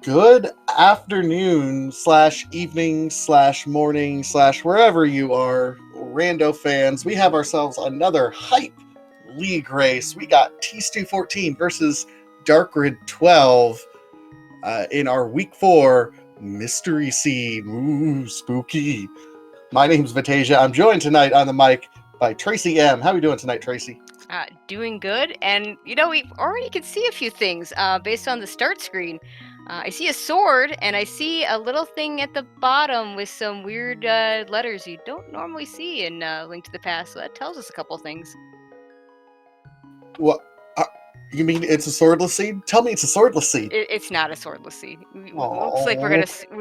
Good afternoon slash evening slash morning slash wherever you are, Rando fans. We have ourselves another hype league race. We got tstew14 versus darkrid12 in our week 4 mystery seed. Ooh, spooky. My name's Vatasia. I'm joined tonight on the mic by Tracy M. How are you doing tonight, Tracy? Doing good, and we already can see a few things based on the start screen. I see a sword, and I see a little thing at the bottom with some weird letters you don't normally see in Link to the Past, so that tells us a couple things. What? You mean it's a swordless seed? Tell me it's a swordless seed. It's not a swordless seed. Looks like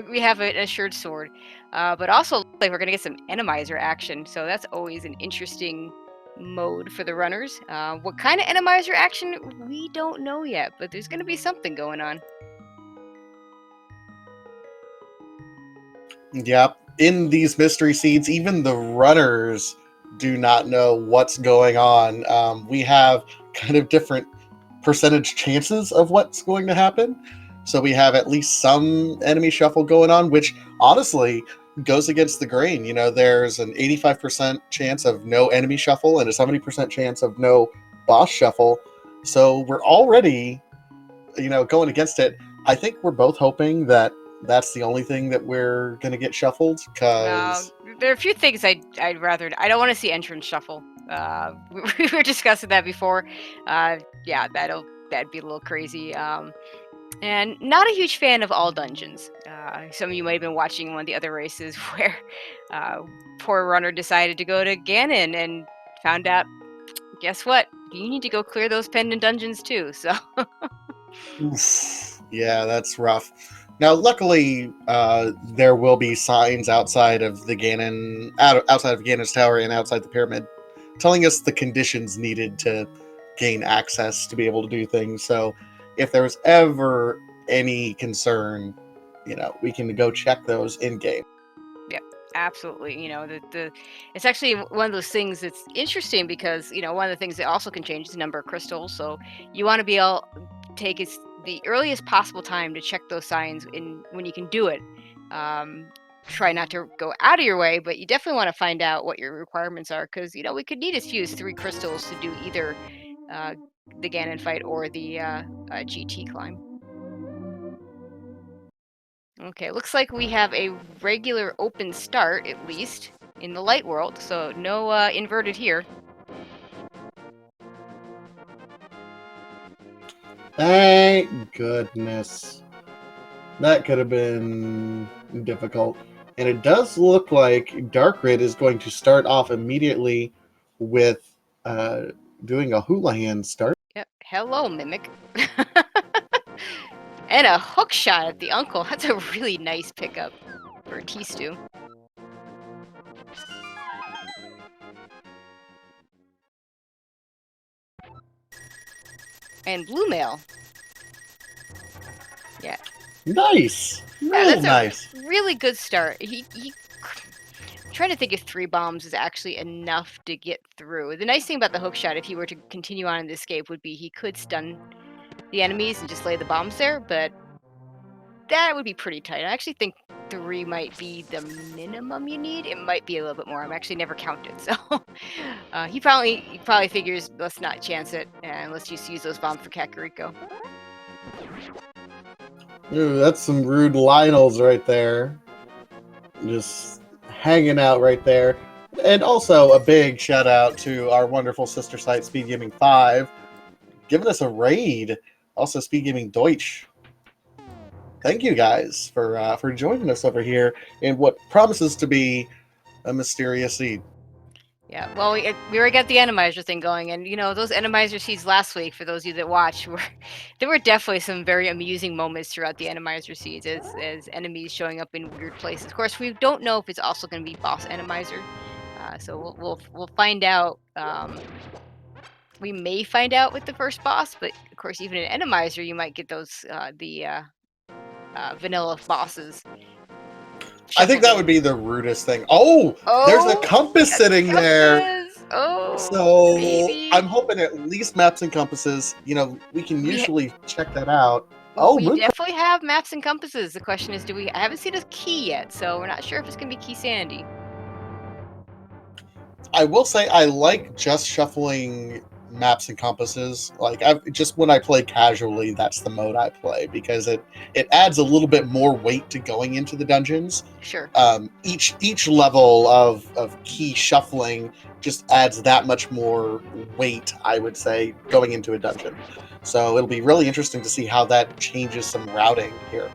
we have an assured sword, but also looks like we're gonna get some Randomizer action, so that's always an interesting mode for the runners. What kind of Randomizer action, we don't know yet, but there's going to be something going on. Yep. In these mystery seeds, even the runners do not know what's going on. We have kind of different percentage chances of what's going to happen. So we have at least some enemy shuffle going on, which honestly goes against the grain. You know, there's an 85% chance of no enemy shuffle and a 70% chance of no boss shuffle. So we're already, going against it. I think we're both hoping that that's the only thing that we're going to get shuffled, because there are a few things I'd rather... I don't want to see entrance shuffle. We were discussing that before. Yeah, that'd be a little crazy. And not a huge fan of all dungeons. Some of you might have been watching one of the other races where poor runner decided to go to Ganon and found out, guess what? You need to go clear those pendant dungeons too. So oof, yeah, that's rough. Now, luckily, there will be signs outside of outside of Ganon's tower and outside the pyramid, telling us the conditions needed to gain access to be able to do things. So, if there's ever any concern, we can go check those in game. Yeah, absolutely. It's actually one of those things that's interesting because one of the things that also can change is the number of crystals. So you want to be able to take the earliest possible time to check those signs when you can do it. Try not to go out of your way, but you definitely want to find out what your requirements are, because we could need as few as 3 crystals to do either the Ganon fight or the GT climb. Okay, looks like we have a regular open start, at least in the light world, so no inverted here. Thank goodness. That could have been difficult. And it does look like Darkrid is going to start off immediately with doing a hula hand start. Yep. Hello, Mimic. And a hook shot at the uncle. That's a really nice pickup for tstew. And blue mail. Yeah. Nice. Real nice. Really good start. He I'm trying to think if 3 bombs is actually enough to get through. The nice thing about the hook shot, if he were to continue on in the escape, would be he could stun the enemies and just lay the bombs there, but that would be pretty tight. I actually think 3 might be the minimum you need. It might be a little bit more. I'm actually never counted, so he probably figures, let's not chance it, and let's just use those bombs for Kakariko. Ooh, that's some rude Lionels right there. Just hanging out right there. And also a big shout out to our wonderful sister site, SpeedGaming 5, giving us a raid. Also, SpeedGaming Deutsch. Thank you guys for joining us over here in what promises to be a mysterious seed. Yeah, well, we already got the Randomizer thing going, and those Randomizer seeds last week, for those of you that watched, there were definitely some very amusing moments throughout the Randomizer seeds as enemies showing up in weird places. Of course, we don't know if it's also going to be boss Randomizer, so we'll find out. We may find out with the first boss, but of course, even in Randomizer, you might get those vanilla bosses. I think that would be the rudest thing. Oh, there's a compass sitting there. Oh, so baby. I'm hoping at least maps and compasses. We can usually check that out. Oh, We moon. definitely have maps and compasses. The question is, I haven't seen a key yet, so we're not sure if it's gonna be key sandy. I will say I like just shuffling maps and compasses. Like just when I play casually, that's the mode I play because it adds a little bit more weight to going into the dungeons. Sure. Each level of key shuffling just adds that much more weight, I would say, going into a dungeon. So it'll be really interesting to see how that changes some routing here.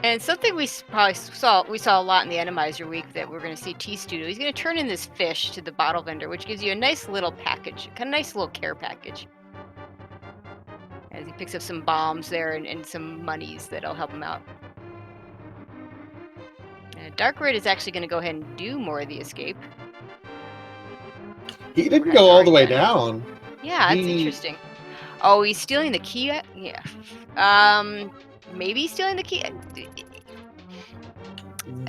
And something probably saw a lot in the Randomizer week that we're going to see tstew. He's going to turn in this fish to the bottle vendor, which gives you a nice little package, kind of nice little care package. As he picks up some bombs there and some monies that'll help him out. Darkrid is actually going to go ahead and do more of the escape. He didn't go all the way down. Yeah, that's interesting. Oh, he's stealing the key? Yeah. Maybe he's stealing the key.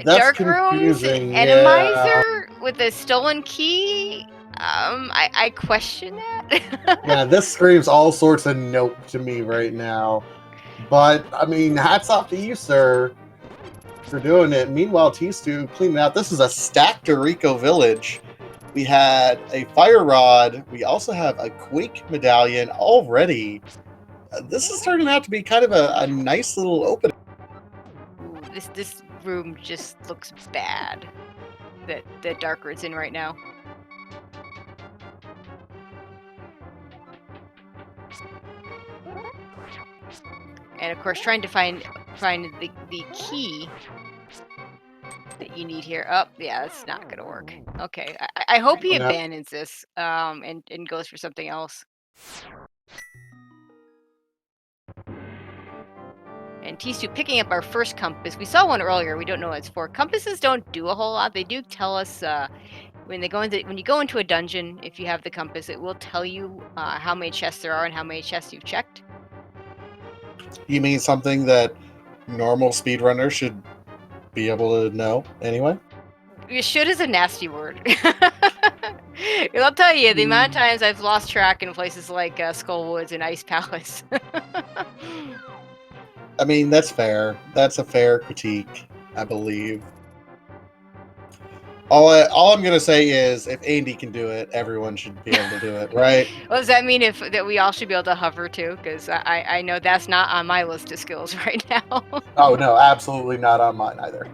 That's confusing. Randomizer with a stolen key? I question that. Yeah, this screams all sorts of nope to me right now. But, I mean, hats off to you, sir, for doing it. Meanwhile, tstew cleaning out. This is a stacked Rico village. We had a fire rod. We also have a quake medallion already. This is turning out to be kind of a nice little opening. Ooh, this room just looks bad. That Darkrid's in right now. And of course, trying to find the key that you need here. Oh, yeah, that's not gonna work. Okay, I hope he abandons this and goes for something else. And tstew picking up our first compass. We saw one earlier. We don't know what it's for. Compasses don't do a whole lot. They do tell us when you go into a dungeon. If you have the compass, it will tell you how many chests there are and how many chests you've checked. You mean something that normal speedrunners should be able to know anyway? You should is a nasty word. I'll tell you, the amount of times I've lost track in places like Skullwoods and Ice Palace. I mean, that's fair. That's a fair critique, I believe. All I'm gonna say is, if Andy can do it, everyone should be able to do it, right? Well, does that mean that we all should be able to hover too? Because I know that's not on my list of skills right now. Oh no, absolutely not on mine either.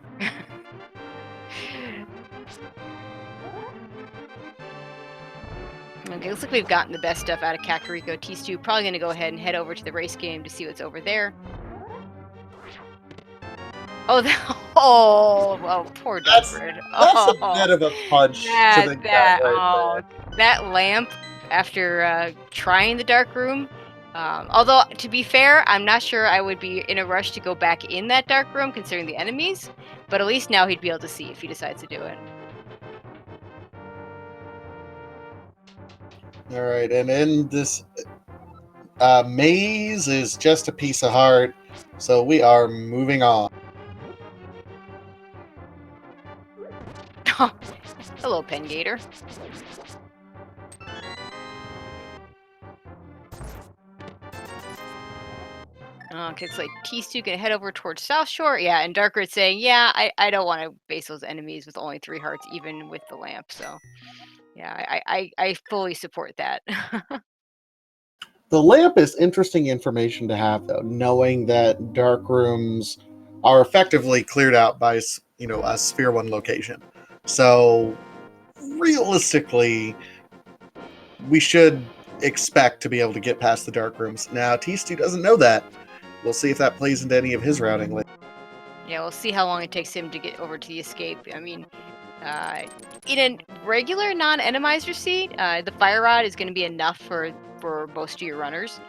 Okay, looks like we've gotten the best stuff out of Kakariko. tstew probably going to go ahead and head over to the race game to see what's over there. Oh, poor Darkrid. That's a bit of a punch to the gut right there. That lamp after trying the dark room. Although, to be fair, I'm not sure I would be in a rush to go back in that dark room considering the enemies, but at least now he'd be able to see if he decides to do it. All right, and in this maze is just a piece of heart, so we are moving on. Hello, Pengator. Okay, it's like tstew can head over towards South Shore. Yeah, and Darkrid's saying, yeah, I don't want to face those enemies with only 3 hearts, even with the lamp. So, yeah, I fully support that. The lamp is interesting information to have, though, knowing that dark rooms are effectively cleared out by, a Sphere 1 location. So, realistically, we should expect to be able to get past the dark rooms. Now, tstew doesn't know that. We'll see if that plays into any of his routing later. Yeah, we'll see how long it takes him to get over to the escape. I mean, in a regular non-Randomizer seed, the fire rod is going to be enough for most of your runners.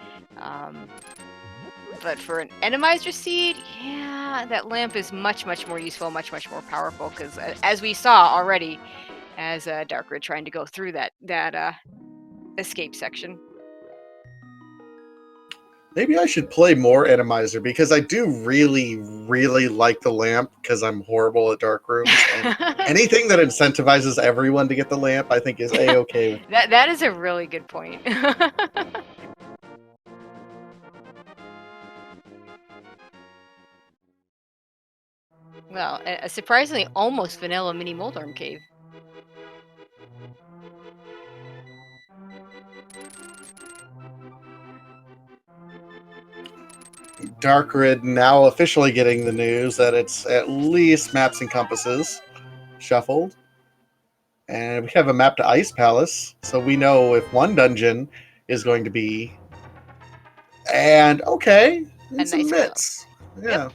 But for an Randomizer seed, yeah, that lamp is much more useful, much more powerful. Because as we saw already, as Darkrid trying to go through that escape section. Maybe I should play more Randomizer because I do really like the lamp because I'm horrible at dark rooms. And anything that incentivizes everyone to get the lamp, I think is A-okay with that is a really good point. Well, a surprisingly almost vanilla mini Moldarm cave. Darkrid now officially getting the news that it's at least maps and compasses shuffled. And we have a map to Ice Palace, so we know if one dungeon is going to be. And okay, A and some nice glove. mitts. Yep. Yeah.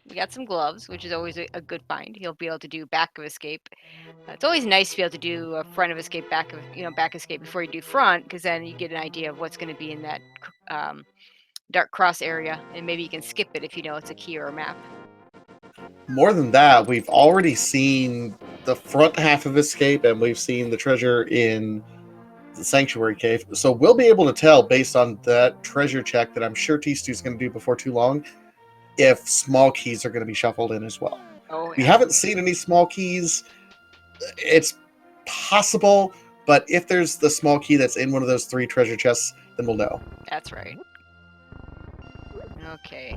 We got some gloves, which is always a good find. He'll be able to do back of escape. It's always nice to be able to do a front of escape, back escape before you do front, because then you get an idea of what's going to be in that dark cross area, and maybe you can skip it if you know it's a key or a map. More than that, we've already seen the front half of Escape, and we've seen the treasure in the Sanctuary Cave. So we'll be able to tell based on that treasure check that I'm sure T-Stew's going to do before too long if small keys are going to be shuffled in as well. Oh, We yeah. haven't seen any small keys. It's possible, but if there's the small key that's in one of those 3 treasure chests, then we'll know. That's right. Okay.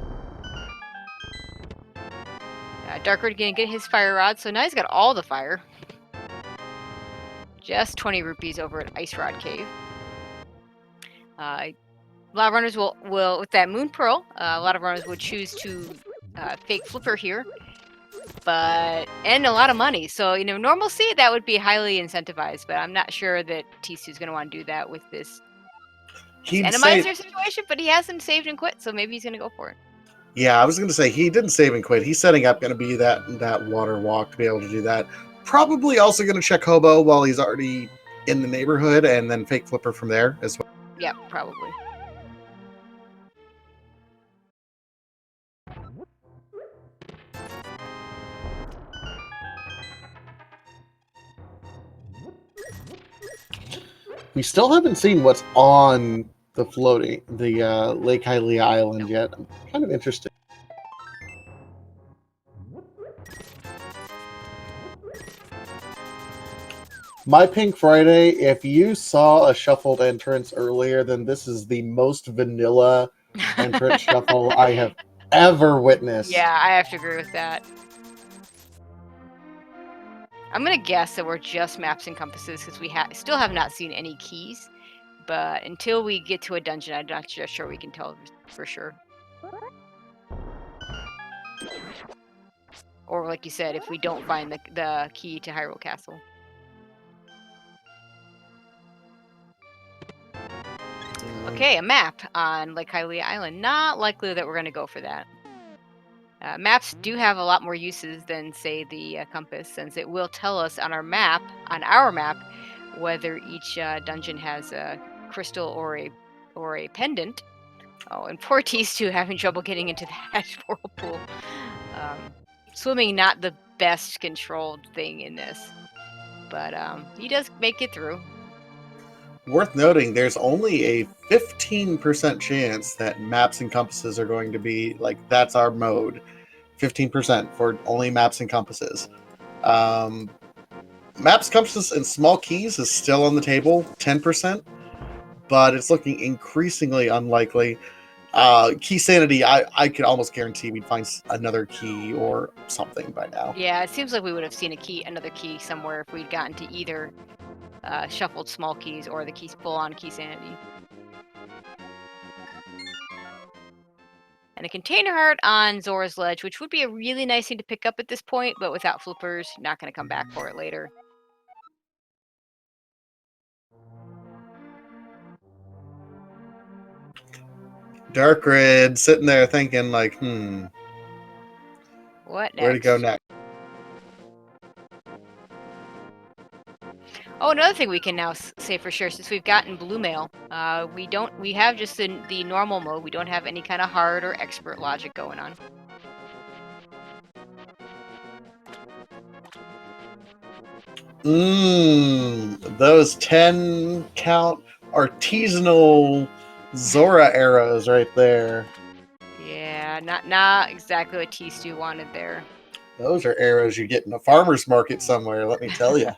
Darkrid gonna get his fire rod, so now he's got all the fire. Just 20 rupees over at Ice Rod Cave. A lot of runners will with that Moon Pearl, a lot of runners would choose to fake flipper here, and a lot of money. So, normalcy, that would be highly incentivized, but I'm not sure that Tisu's going to want to do that with this Randomizer situation, but he hasn't saved and quit, so maybe he's going to go for it. Yeah, I was going to say he didn't save and quit. He's setting up going to be that water walk to be able to do that. Probably also going to check Hobo while he's already in the neighborhood and then fake flipper from there as well. Yeah, probably. We still haven't seen what's on the Lake Hylia Island yet. I'm kind of interested. My Pink Friday, if you saw a shuffled entrance earlier, then this is the most vanilla entrance shuffle I have ever witnessed. Yeah, I have to agree with that. I'm going to guess that we're just maps and compasses because we still have not seen any keys. But until we get to a dungeon, I'm not just sure we can tell for sure. Or like you said, if we don't find the key to Hyrule Castle. Okay, a map on Lake Hylia Island. Not likely that we're going to go for that. Maps do have a lot more uses than, say, the compass, since it will tell us on our map, whether each dungeon has a crystal or a pendant. Oh, and poor T2 having trouble getting into that whirlpool. Swimming not the best controlled thing in this, but he does make it through. Worth noting, there's only a 15% chance that maps and compasses are going to be, that's our mode. 15% for only maps and compasses. Maps, compasses, and small keys is still on the table, 10%, but it's looking increasingly unlikely. Key sanity, I could almost guarantee we'd find another key or something by now. Yeah, it seems like we would have seen another key somewhere if we'd gotten to either shuffled small keys or the full-on key sanity. And a container heart on Zora's Ledge, which would be a really nice thing to pick up at this point, but without flippers, not going to come back for it later. Darkrid sitting there thinking, what next? Where to go next? Oh, another thing we can now say for sure, since we've gotten blue mail, we have just the normal mode. We don't have any kind of hard or expert logic going on. Those 10 count artisanal Zora arrows right there. Yeah, not exactly what T2 wanted there. Those are arrows you get in a farmer's market somewhere, let me tell you.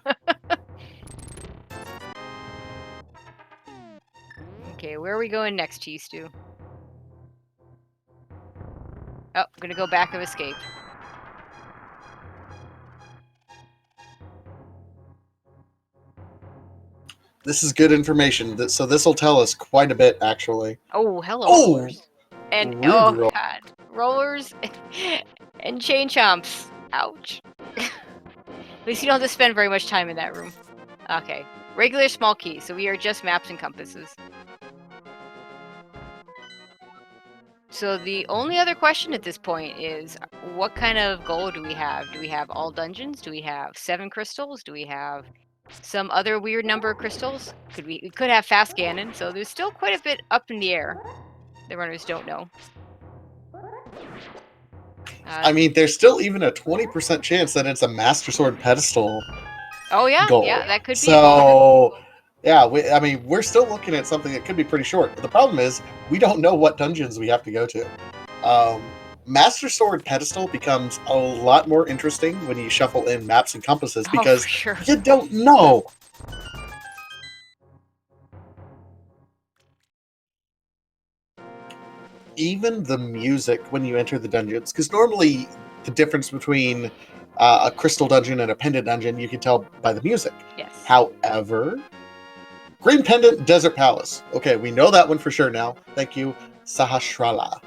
Okay, where are we going next, T2? Oh, I'm gonna go back of escape. This is good information. So this will tell us quite a bit, actually. Oh, hello, Oh, rollers. And rude oh roll. god, rollers and chain chomps. Ouch. At least you don't have to spend very much time in that room. Okay, regular small key. So we are just maps and compasses. So the only other question at this point is, what kind of goal do we have? Do we have all dungeons? Do we have 7 crystals? Do we have some other weird number of crystals? We could have fast Ganon, so there's still quite a bit up in the air. The runners don't know. I mean, there's still even a 20% chance that it's a Master Sword pedestal oh yeah, goal. yeah, that could be. So, yeah, I mean, we're still looking at something that could be pretty short. The problem is, we don't know what dungeons we have to go to. Master Sword pedestal becomes a lot more interesting when you shuffle in maps and compasses because for sure. you don't know. Even the music when you enter the dungeons, because normally the difference between a crystal dungeon and a pendant dungeon you can tell by the music. Yes. However, Green Pendant Desert Palace. Okay, we know that one for sure now. Thank you, Sahasrara.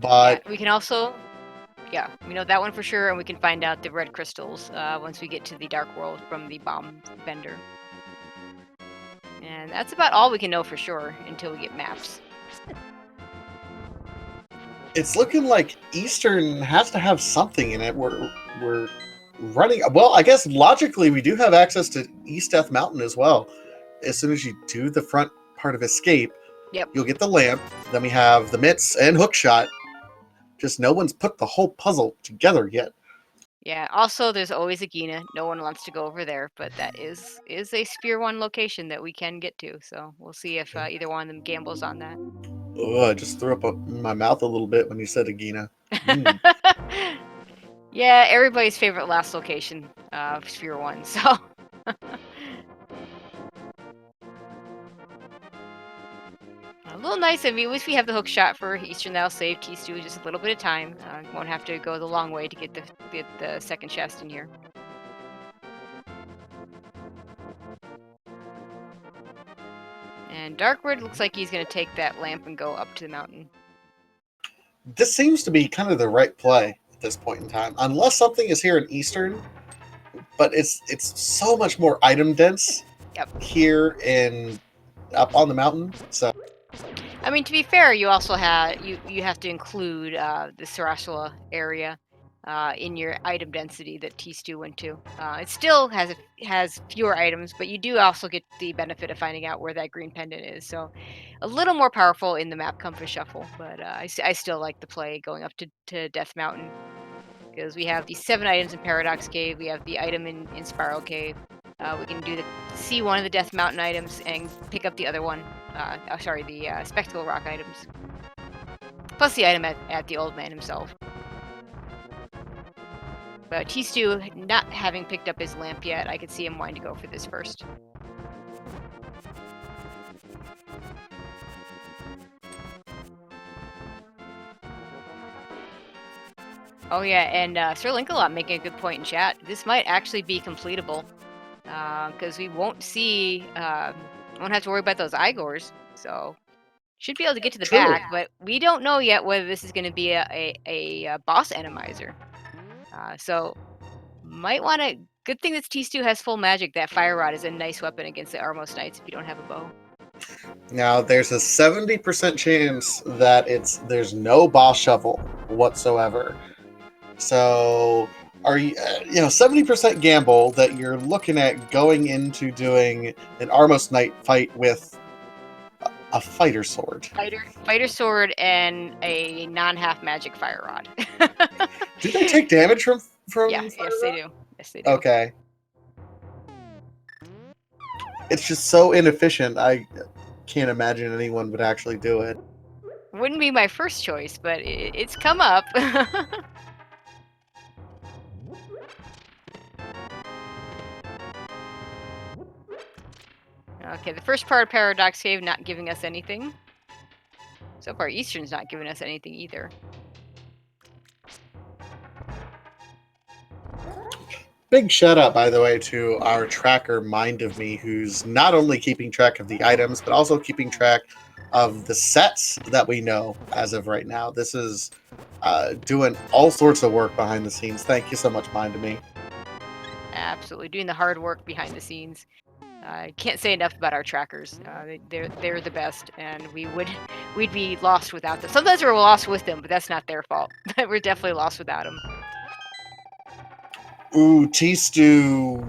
But yeah, we can also, yeah, we know that one for sure, and we can find out the red crystals once we get to the Dark World from the bomb vendor. And that's about all we can know for sure until we get maps. it's looking like Eastern has to have something in it. We're running. Well, I guess logically we do have access to East Death Mountain as well. As soon as you do the front part of Escape, Yep. You'll get the lamp. Then we have the mitts and hookshot. Just no one's put the whole puzzle together yet. Yeah, also there's always a Gina. No one wants to go over there, but that is a Spear 1 location that we can get to. So we'll see if either one of them gambles on that. Oh, I just threw up in my mouth a little bit when you said Agina. Mm. Yeah, everybody's favorite last location, Sphere 1, so... A little nice. I mean, at least we have the hook shot for Eastern. That'll save tstew just a little bit of time. Won't have to go the long way to get the second chest in here. And Darkwood looks like he's going to take that lamp and go up to the mountain. This seems to be kind of the right play at this point in time. Unless something is here in Eastern, but it's so much more item dense here in up on the mountain. So I mean, to be fair, you also have you have to include the Saraswala area in your item density that tstew went to. It still has fewer items, but you do also get the benefit of finding out where that green pendant is. So a little more powerful in the map compass shuffle, but I still like the play going up to Death Mountain because we have the 7 items in Paradox Cave, we have the item in Spiral Cave. We can see one of the Death Mountain items and pick up the other one. The Spectacle Rock items. Plus the item at the Old Man himself. But tstew, not having picked up his lamp yet, I could see him wanting to go for this first. Oh yeah, and Sir Linkalot making a good point in chat. This might actually be completable. Because we won't won't have to worry about those Igors, so should be able to get to the back, but we don't know yet whether this is going to be a boss Randomizer. So might want to. Good thing that tstew has full magic. That fire rod is a nice weapon against the Armos Knights if you don't have a bow. now there's a 70% chance that there's no boss shovel whatsoever. So are you 70% gamble that you're looking at going into doing an Armos Knight fight with a fighter sword. Fighter sword and a non-half magic fire rod. Do they take damage from yes, they do. Yes, they do. Okay. It's just so inefficient. I can't imagine anyone would actually do it. Wouldn't be my first choice, but it's come up. Okay, the first part of Paradox Cave not giving us anything. So far, Eastern's not giving us anything either. Big shout out, by the way, to our tracker Mind of Me, who's not only keeping track of the items, but also keeping track of the sets that we know as of right now. This is doing all sorts of work behind the scenes. Thank you so much, Mind of Me. Absolutely, doing the hard work behind the scenes. I can't say enough about our trackers. They're the best, and we'd be lost without them. Sometimes we're lost with them, but that's not their fault. We're definitely lost without them. Ooh, tstew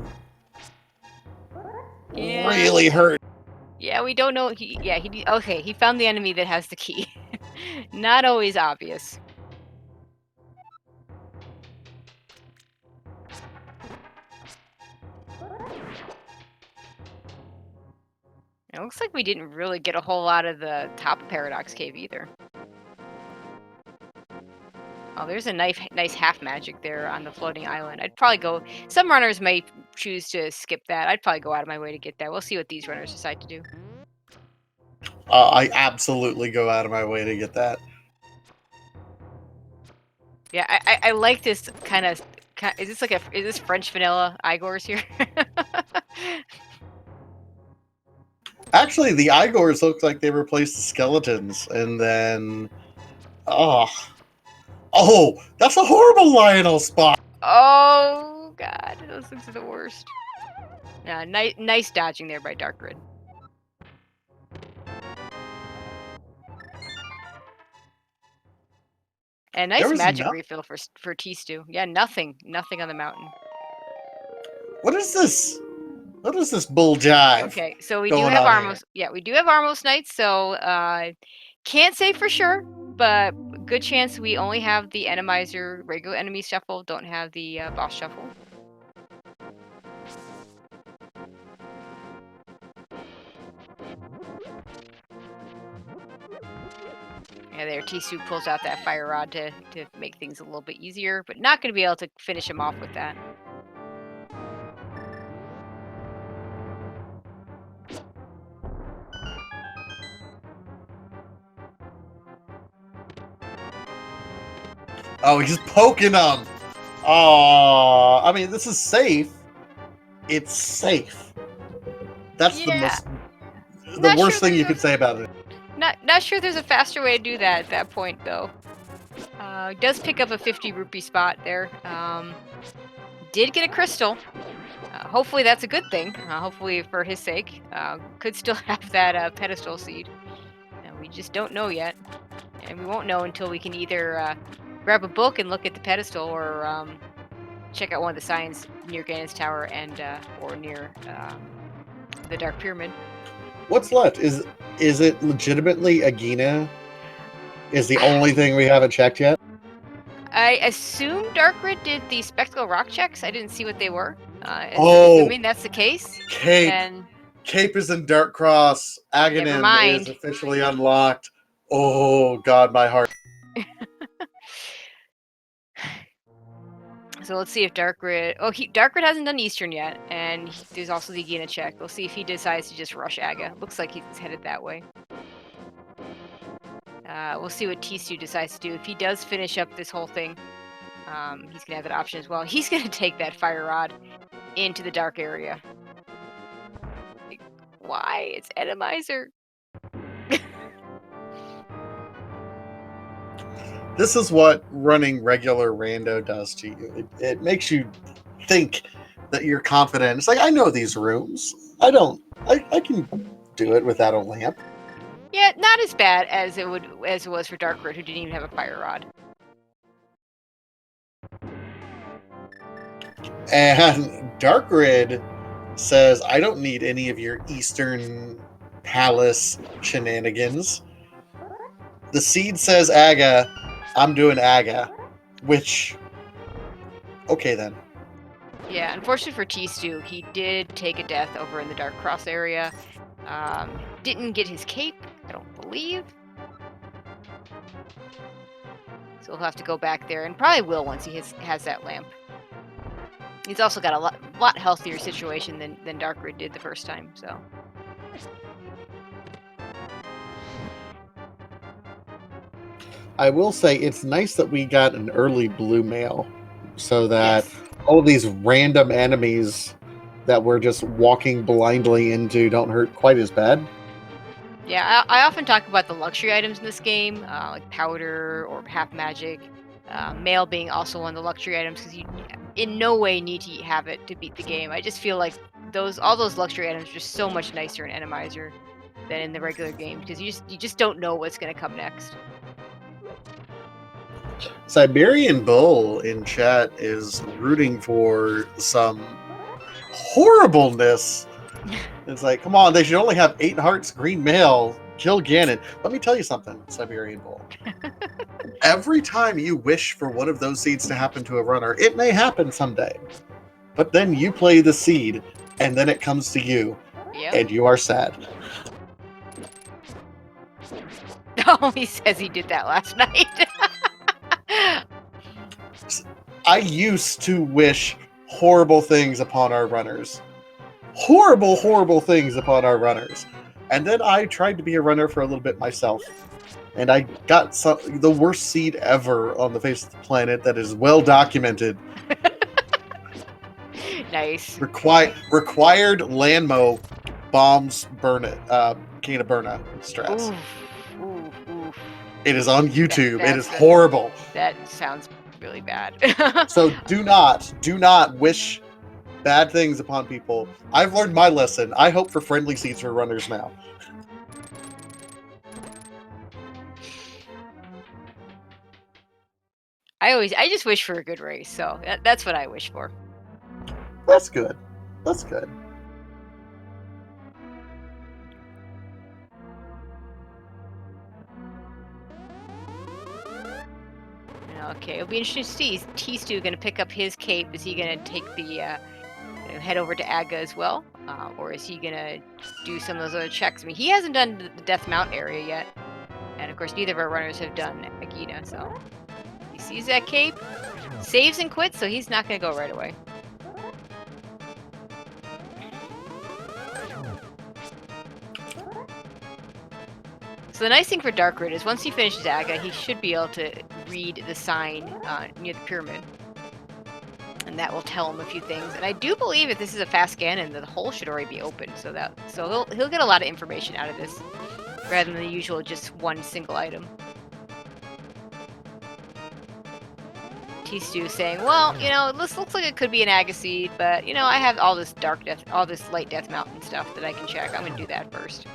really hurt. Yeah, we don't know. Okay. He found the enemy that has the key. Not always obvious. It looks like we didn't really get a whole lot of the top of Paradox Cave either. Oh, there's a nice half magic there on the floating island. I'd probably go. Some runners may choose to skip that. I'd probably go out of my way to get that. We'll see what these runners decide to do. I absolutely go out of my way to get that. Yeah, I like this kind of. Is this French vanilla Igors here? Actually, the Igors look like they replaced the skeletons, and then oh, that's a horrible Lionel spot. Oh god, those things are the worst. Yeah, nice dodging there by darkrid. And nice magic refill for tstew. Yeah, nothing on the mountain. What is this? What is this bull jive? Okay, so we do have Armos. Yeah, we do have Armos Knights. So can't say for sure, but good chance we only have the Randomizer regular enemy shuffle. Don't have the boss shuffle. Yeah, there, tstew pulls out that fire rod to make things a little bit easier, but not going to be able to finish him off with that. Oh, he's poking him. Oh, I mean, this is safe. It's safe. That's the worst thing you could say about it. Not sure there's a faster way to do that at that point, though. Does pick up a 50 rupee spot there. Did get a crystal. Hopefully that's a good thing. Hopefully for his sake. Could still have that pedestal seed. We just don't know yet. And we won't know until we can either grab a book and look at the pedestal or check out one of the signs near Ganon's Tower and or near the Dark Pyramid. What's left? Is it legitimately Agina? Is the only thing we haven't checked yet? I assume darkrid did the spectacle rock checks. I didn't see what they were. Assuming that's the case. Cape is in Dark Cross. Aghanim is officially unlocked. Oh God, my heart. So let's see if darkrid. Oh, darkrid hasn't done Eastern yet, and there's also the Agina check. We'll see if he decides to just rush Aga. Looks like he's headed that way. We'll see what tstew decides to do. If he does finish up this whole thing, he's gonna have that option as well. He's gonna take that fire rod into the dark area. Why? It's Randomizer. This is what running regular rando does to you. It makes you think that you're confident. It's like, I know these rooms. I can do it without a lamp. Yeah, not as bad as it was for darkrid, who didn't even have a fire rod. And darkrid says, I don't need any of your Eastern Palace shenanigans. The seed says Aga. I'm doing Aga, which, okay then. Yeah, unfortunately for tstew, he did take a death over in the Dark Cross area. Didn't get his cape, I don't believe. So we'll have to go back there, and probably will once he has that lamp. He's also got a lot healthier situation than darkrid did the first time, so. I will say it's nice that we got an early blue mail so that all of these random enemies that we're just walking blindly into don't hurt quite as bad. Yeah, I often talk about the luxury items in this game, like powder or half magic. Mail being also one of the luxury items because you in no way need to have it to beat the game. I just feel like all those luxury items are just so much nicer in Randomizer than in the regular game because you just don't know what's going to come next. Siberian Bull in chat is rooting for some horribleness. It's like, come on, they should only have 8 hearts, green mail, kill Ganon. Let me tell you something, Siberian Bull. Every time you wish for one of those seeds to happen to a runner, it may happen someday. But then you play the seed, and then it comes to you, and you are sad. Oh, he says he did that last night. I used to wish horrible things upon our runners. Horrible things upon our runners. And then I tried to be a runner for a little bit myself. And I got the worst seed ever on the face of the planet that is well documented. Nice. Required landmo bombs burn it. Can of burna stress. Oof. It is on YouTube. It is horrible. That sounds really bad. So do not wish bad things upon people. I've learned my lesson. I hope for friendly seeds for runners now. I just wish for a good race, so that's what I wish for. That's good. That's good. Okay, it'll be interesting to see. Is tstew going to pick up his cape? Is he going to take the head over to Aga as well, or is he going to do some of those other checks? I mean, he hasn't done the Death Mount area yet, and of course, neither of our runners have done Agita. So he sees that cape, saves and quits, so he's not going to go right away. So the nice thing for darkrid is once he finishes Aga, he should be able to read the sign near the pyramid. And that will tell him a few things. And I do believe if this is a fast Ganon, the hole should already be open. So he'll get a lot of information out of this, rather than the usual just one single item. tstew saying, well, you know, this looks like it could be an Aga seed, but you know, I have all this light death mountain stuff that I can check. I'm gonna do that first.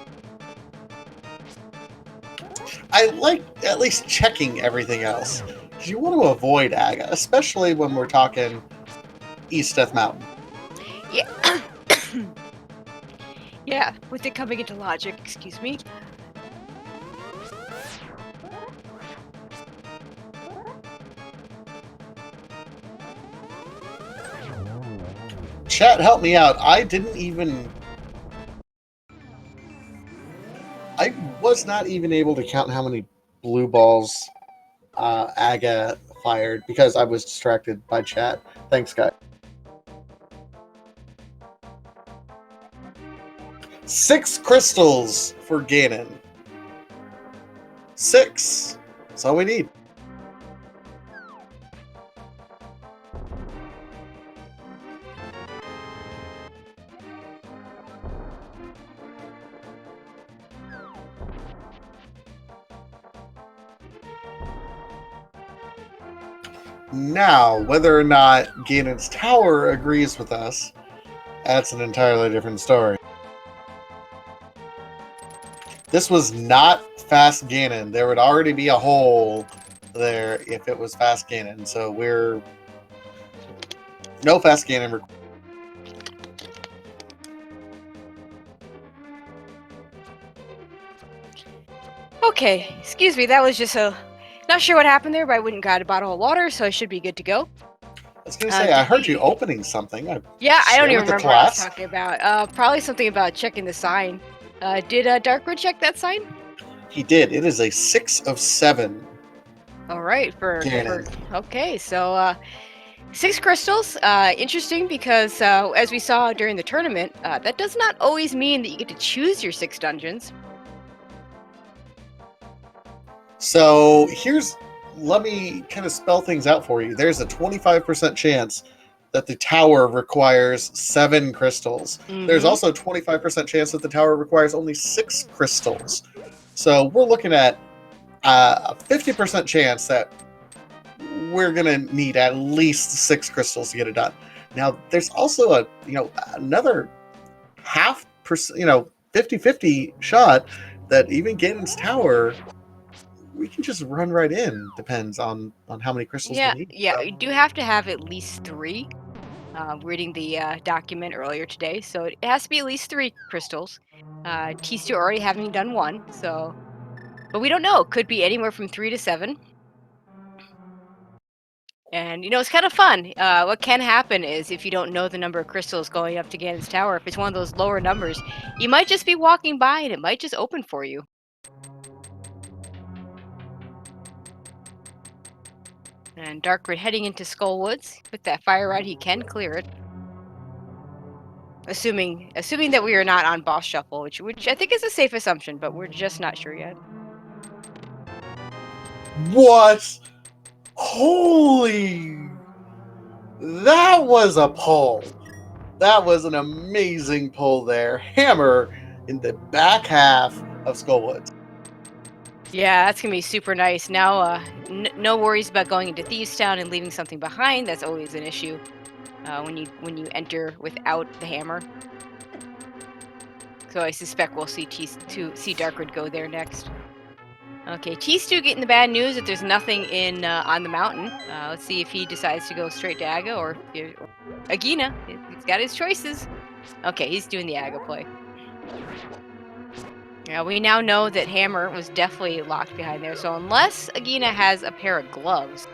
I like at least checking everything else. Because you want to avoid Aga, especially when we're talking East Death Mountain. Yeah. Yeah, with it coming into logic, excuse me. Chat, help me out. I was not even able to count how many blue balls Aga fired because I was distracted by chat. Thanks, guys. 6 crystals for Ganon. 6. That's all we need. Now, whether or not Ganon's tower agrees with us, that's an entirely different story. This was not fast Ganon. There would already be a hole there if it was fast Ganon. So we're no fast Ganon. Okay, excuse me, that was just not sure what happened there, but I went and got a bottle of water, so I should be good to go. I was going to say, I heard you opening something. I don't even remember what I was talking about. Probably something about checking the sign. Did darkrid check that sign? He did. It is a 6 of 7. All right, okay, so 6 crystals. Interesting because as we saw during the tournament, that does not always mean that you get to choose your 6 dungeons. So let me kind of spell things out for you. There's a 25% chance that the tower requires 7 crystals. There's Mm-hmm. also a 25% chance that the tower requires only 6 crystals. So we're looking at a 50% chance that we're gonna need at least 6 crystals to get it done. Now, there's also another half percent, 50-50 shot that even Ganon's tower, we can just run right in. Depends on how many crystals we Yeah, need. yeah. So. You do have to have at least 3. Reading the document earlier today, so it has to be at least 3 crystals. Tstew already having done 1, so but we don't know. Could be anywhere from 3 to 7. And it's kind of fun. What can happen is if you don't know the number of crystals going up to Ganon's tower, if it's one of those lower numbers, you might just be walking by and it might just open for you. And Darkrid heading into Skull Woods with that fire rod, he can clear it. Assuming that we are not on boss shuffle, which I think is a safe assumption, but we're just not sure yet. What? Holy! That was a pull. That was an amazing pull there. Hammer in the back half of Skullwoods. Yeah, that's gonna be super nice. Now, no worries about going into Thieves Town and leaving something behind. That's always an issue when you enter without the hammer. So I suspect we'll see Darkrid go there next. Okay, Tstew getting the bad news that there's nothing in on the mountain. Let's see if he decides to go straight to Aga or Agina. He's got his choices. Okay, he's doing the Aga play. Yeah, we now know that Hammer was definitely locked behind there. So unless Agina has a pair of gloves,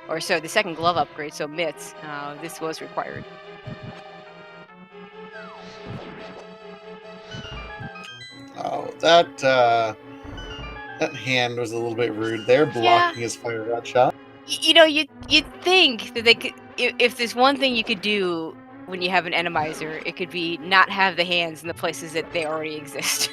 or so the second glove upgrade, so mitts, this was required. Oh, that hand was a little bit rude there, blocking his fire rod shot. You'd think that they could, if there's one thing you could do when you have an Randomizer, it could be not have the hands in the places that they already exist.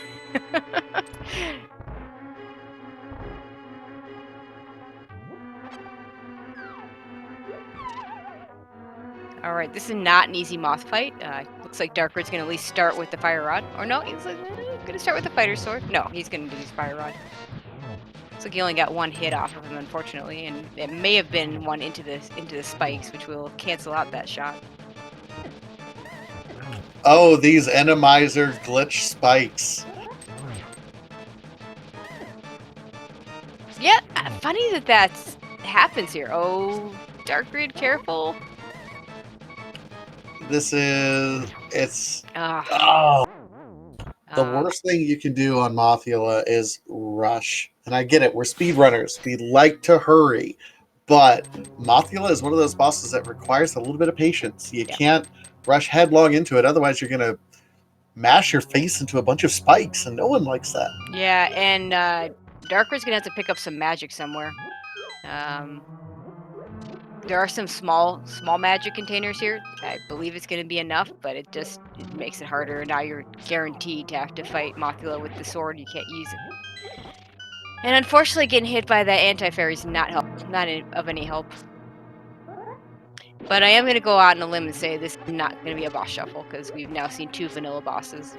All right, this is not an easy moth fight. Looks like Darkrid's gonna at least start with the fire rod, or no, he's gonna start with the fighter sword. No, he's gonna do his fire rod. Looks like he only got 1 hit off of him, unfortunately, and it may have been one into the spikes, which will cancel out that shot. Oh, these Randomizer glitch spikes. Yeah, funny that happens here. Oh, Darkrid, careful. It's oh. The worst thing you can do on Mothula is rush. And I get it, we're speedrunners. We like to hurry. But Mothula is one of those bosses that requires a little bit of patience. You can't rush headlong into it, otherwise you're going to mash your face into a bunch of spikes, and no one likes that. Yeah, and Darkrid's going to have to pick up some magic somewhere. There are some small magic containers here. I believe it's going to be enough, but it makes it harder. Now you're guaranteed to have to fight Mothula with the sword. You can't use it. And unfortunately, getting hit by that anti-fairy is not of any help. But I am going to go out on a limb and say this is not going to be a boss shuffle, because we've now seen 2 vanilla bosses.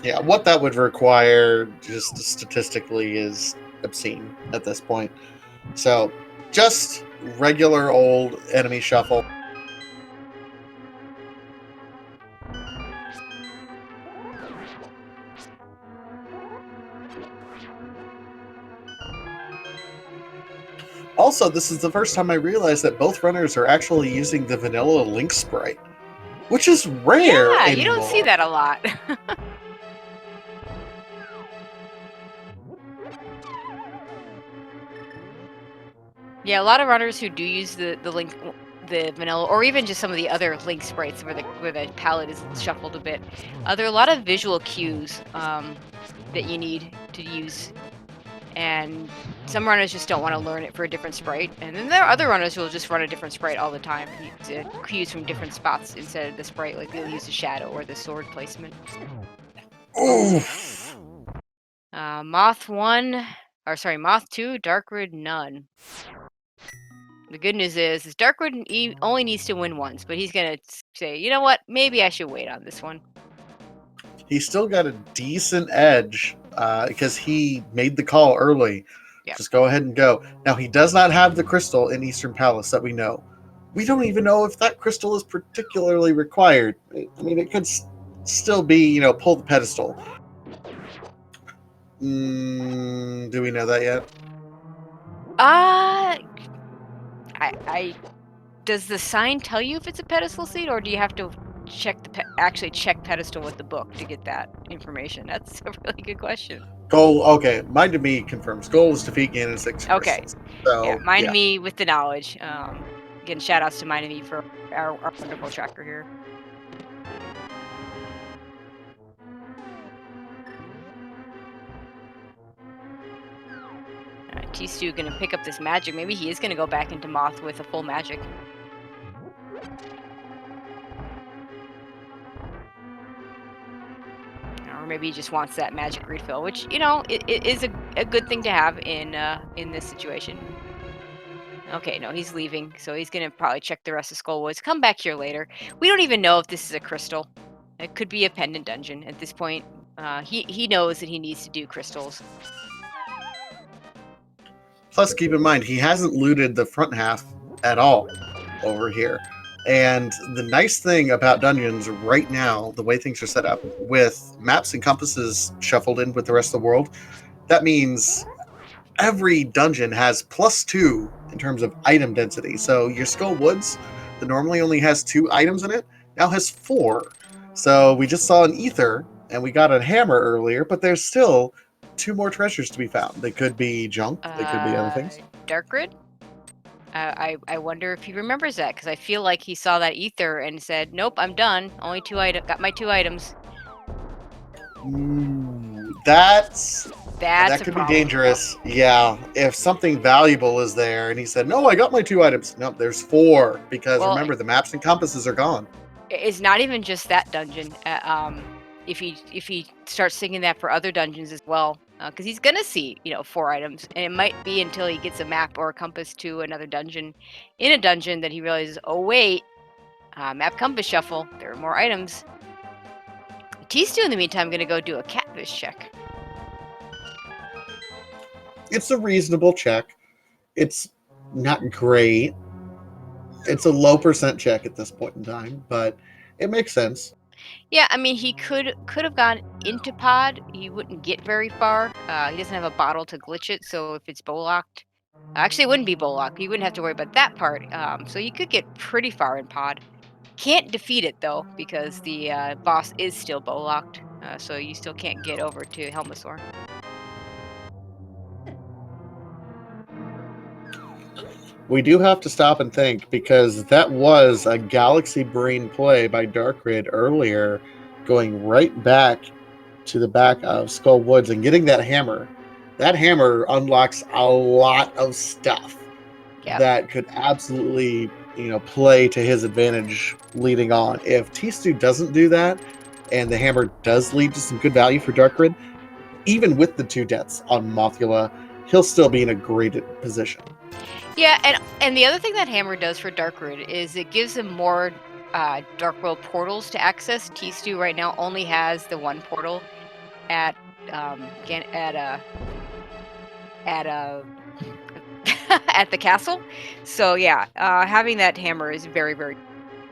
Yeah, what that would require, just statistically, is obscene at this point. So, just regular old enemy shuffle. Also, this is the first time I realized that both runners are actually using the vanilla Link sprite, which is rare anymore. You don't see that a lot. Yeah, a lot of runners who do use the Link, the vanilla, or even just some of the other Link sprites where the palette is shuffled a bit. There are a lot of visual cues that you need to use, and some runners just don't want to learn it for a different sprite, and then there are other runners who will just run a different sprite all the time, cues from different spots instead of the sprite, like they'll use the shadow or the sword placement. Oof. Moth 2, Darkrid none. The good news is darkrid only needs to win once, but he's gonna say, you know what, maybe I should wait on this one. He's still got a decent edge because he made the call early. Yep. Just go ahead and go. Now, he does not have the crystal in Eastern Palace that we know. We don't even know if that crystal is particularly required. I mean, it could still be, pull the pedestal. Do we know that yet? Does the sign tell you if it's a pedestal seed, or do you have to actually check pedestal with the book to get that information? That's a really good question. Goal, okay. Mind to me confirms. Goal is defeat Ganon's 6 Okay. crystals. So, yeah, Mind to me with the knowledge. Again, shout outs to Mind to me for our wonderful tracker here. tstew gonna pick up this magic. Maybe he is gonna go back into Moth with a full magic. Or maybe he just wants that magic refill, which, it is a good thing to have in this situation. Okay, no, he's leaving, so he's gonna probably check the rest of Skullwoods. Come back here later. We don't even know if this is a crystal. It could be a pendant dungeon at this point. He knows that he needs to do crystals. Plus, keep in mind, he hasn't looted the front half at all over here. And the nice thing about dungeons right now, the way things are set up, with maps and compasses shuffled in with the rest of the world, that means every dungeon has +2 in terms of item density. So your Skull Woods, that normally only has 2 items in it, now has 4. So we just saw an ether, and we got a hammer earlier, but there's still 2 more treasures to be found. They could be junk. They could be other things. Darkrid? I wonder if he remembers that, because I feel like he saw that ether and said, "Nope, I'm done. Only 2 items. Got my 2 items." Ooh, that could be dangerous. Yeah, if something valuable is there, and he said, "No, I got my 2 items." Nope, there's 4 because remember the maps and compasses are gone. It's not even just that dungeon. If he starts thinking that for other dungeons as well, because he's gonna see 4 items, and it might be until he gets a map or a compass to another dungeon, in a dungeon, that he realizes, oh wait, map compass shuffle, there are more items. tstew in the meantime gonna go do a catfish check. It's a reasonable check. It's not great. It's a low percent check at this point in time, but it makes sense. Yeah, I mean, he could have gone into pod. He wouldn't get very far. He doesn't have a bottle to glitch it, so if it's bow locked, actually, it wouldn't be bow locked. He wouldn't have to worry about that part. So you could get pretty far in pod. Can't defeat it though, because the boss is still bow locked. So you still can't get over to Helmasaur. We do have to stop and think, because that was a Galaxy Brain play by Darkrid earlier, going right back to the back of Skull Woods and getting that hammer. That hammer unlocks a lot of stuff that could absolutely, play to his advantage leading on. If tstew doesn't do that, and the hammer does lead to some good value for Darkrid, even with the 2 deaths on Mothula, he'll still be in a great position. Yeah, and the other thing that hammer does for Darkrid is it gives him more Dark World portals to access. tstew right now only has the 1 portal at at the castle. So yeah, having that hammer is very, very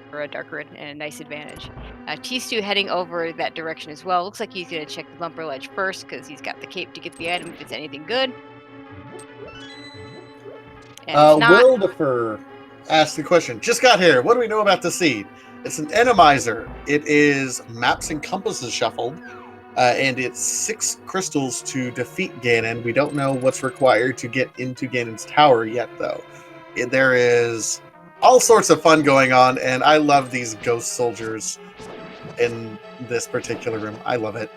for a Darkrid and a nice advantage. tstew heading over that direction as well. Looks like he's gonna check the bumper ledge first, because he's got the cape to get the item if it's anything good. Will Defer asked the question, just got here, what do we know about the seed? It's an Randomizer. It is maps and compasses shuffled, and it's 6 crystals to defeat Ganon. We don't know what's required to get into Ganon's tower yet, though. There is all sorts of fun going on, and I love these ghost soldiers in this particular room. I love it.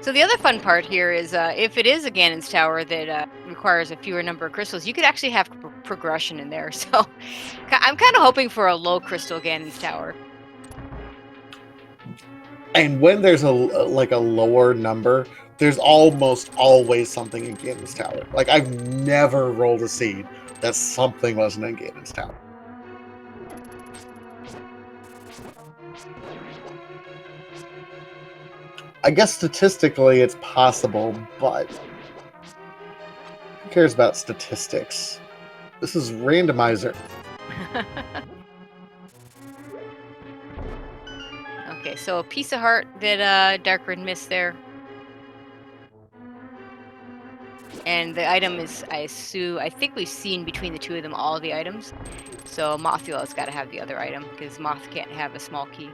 So the other fun part here is if it is a Ganon's tower that requires a fewer number of crystals, you could actually have progression in there. So I'm kind of hoping for a low crystal Ganon's tower. And when there's a lower number, there's almost always something in Ganon's tower. Like, I've never rolled a seed that something wasn't in Ganon's tower. I guess statistically it's possible, but who cares about statistics? This is Randomizer. Okay, so a piece of heart that darkrid missed there. And the item is, I think we've seen between the two of them all the items. So Mothula's got to have the other item, because Moth can't have a small key.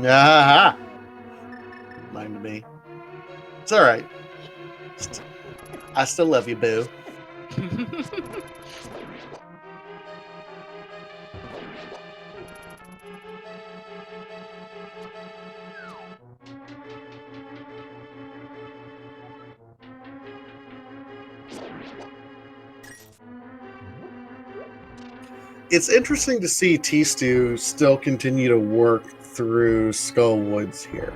Ah, mind me. It's all right. I still love you, boo. It's interesting to see tstew still continue to work through Skull Woods here.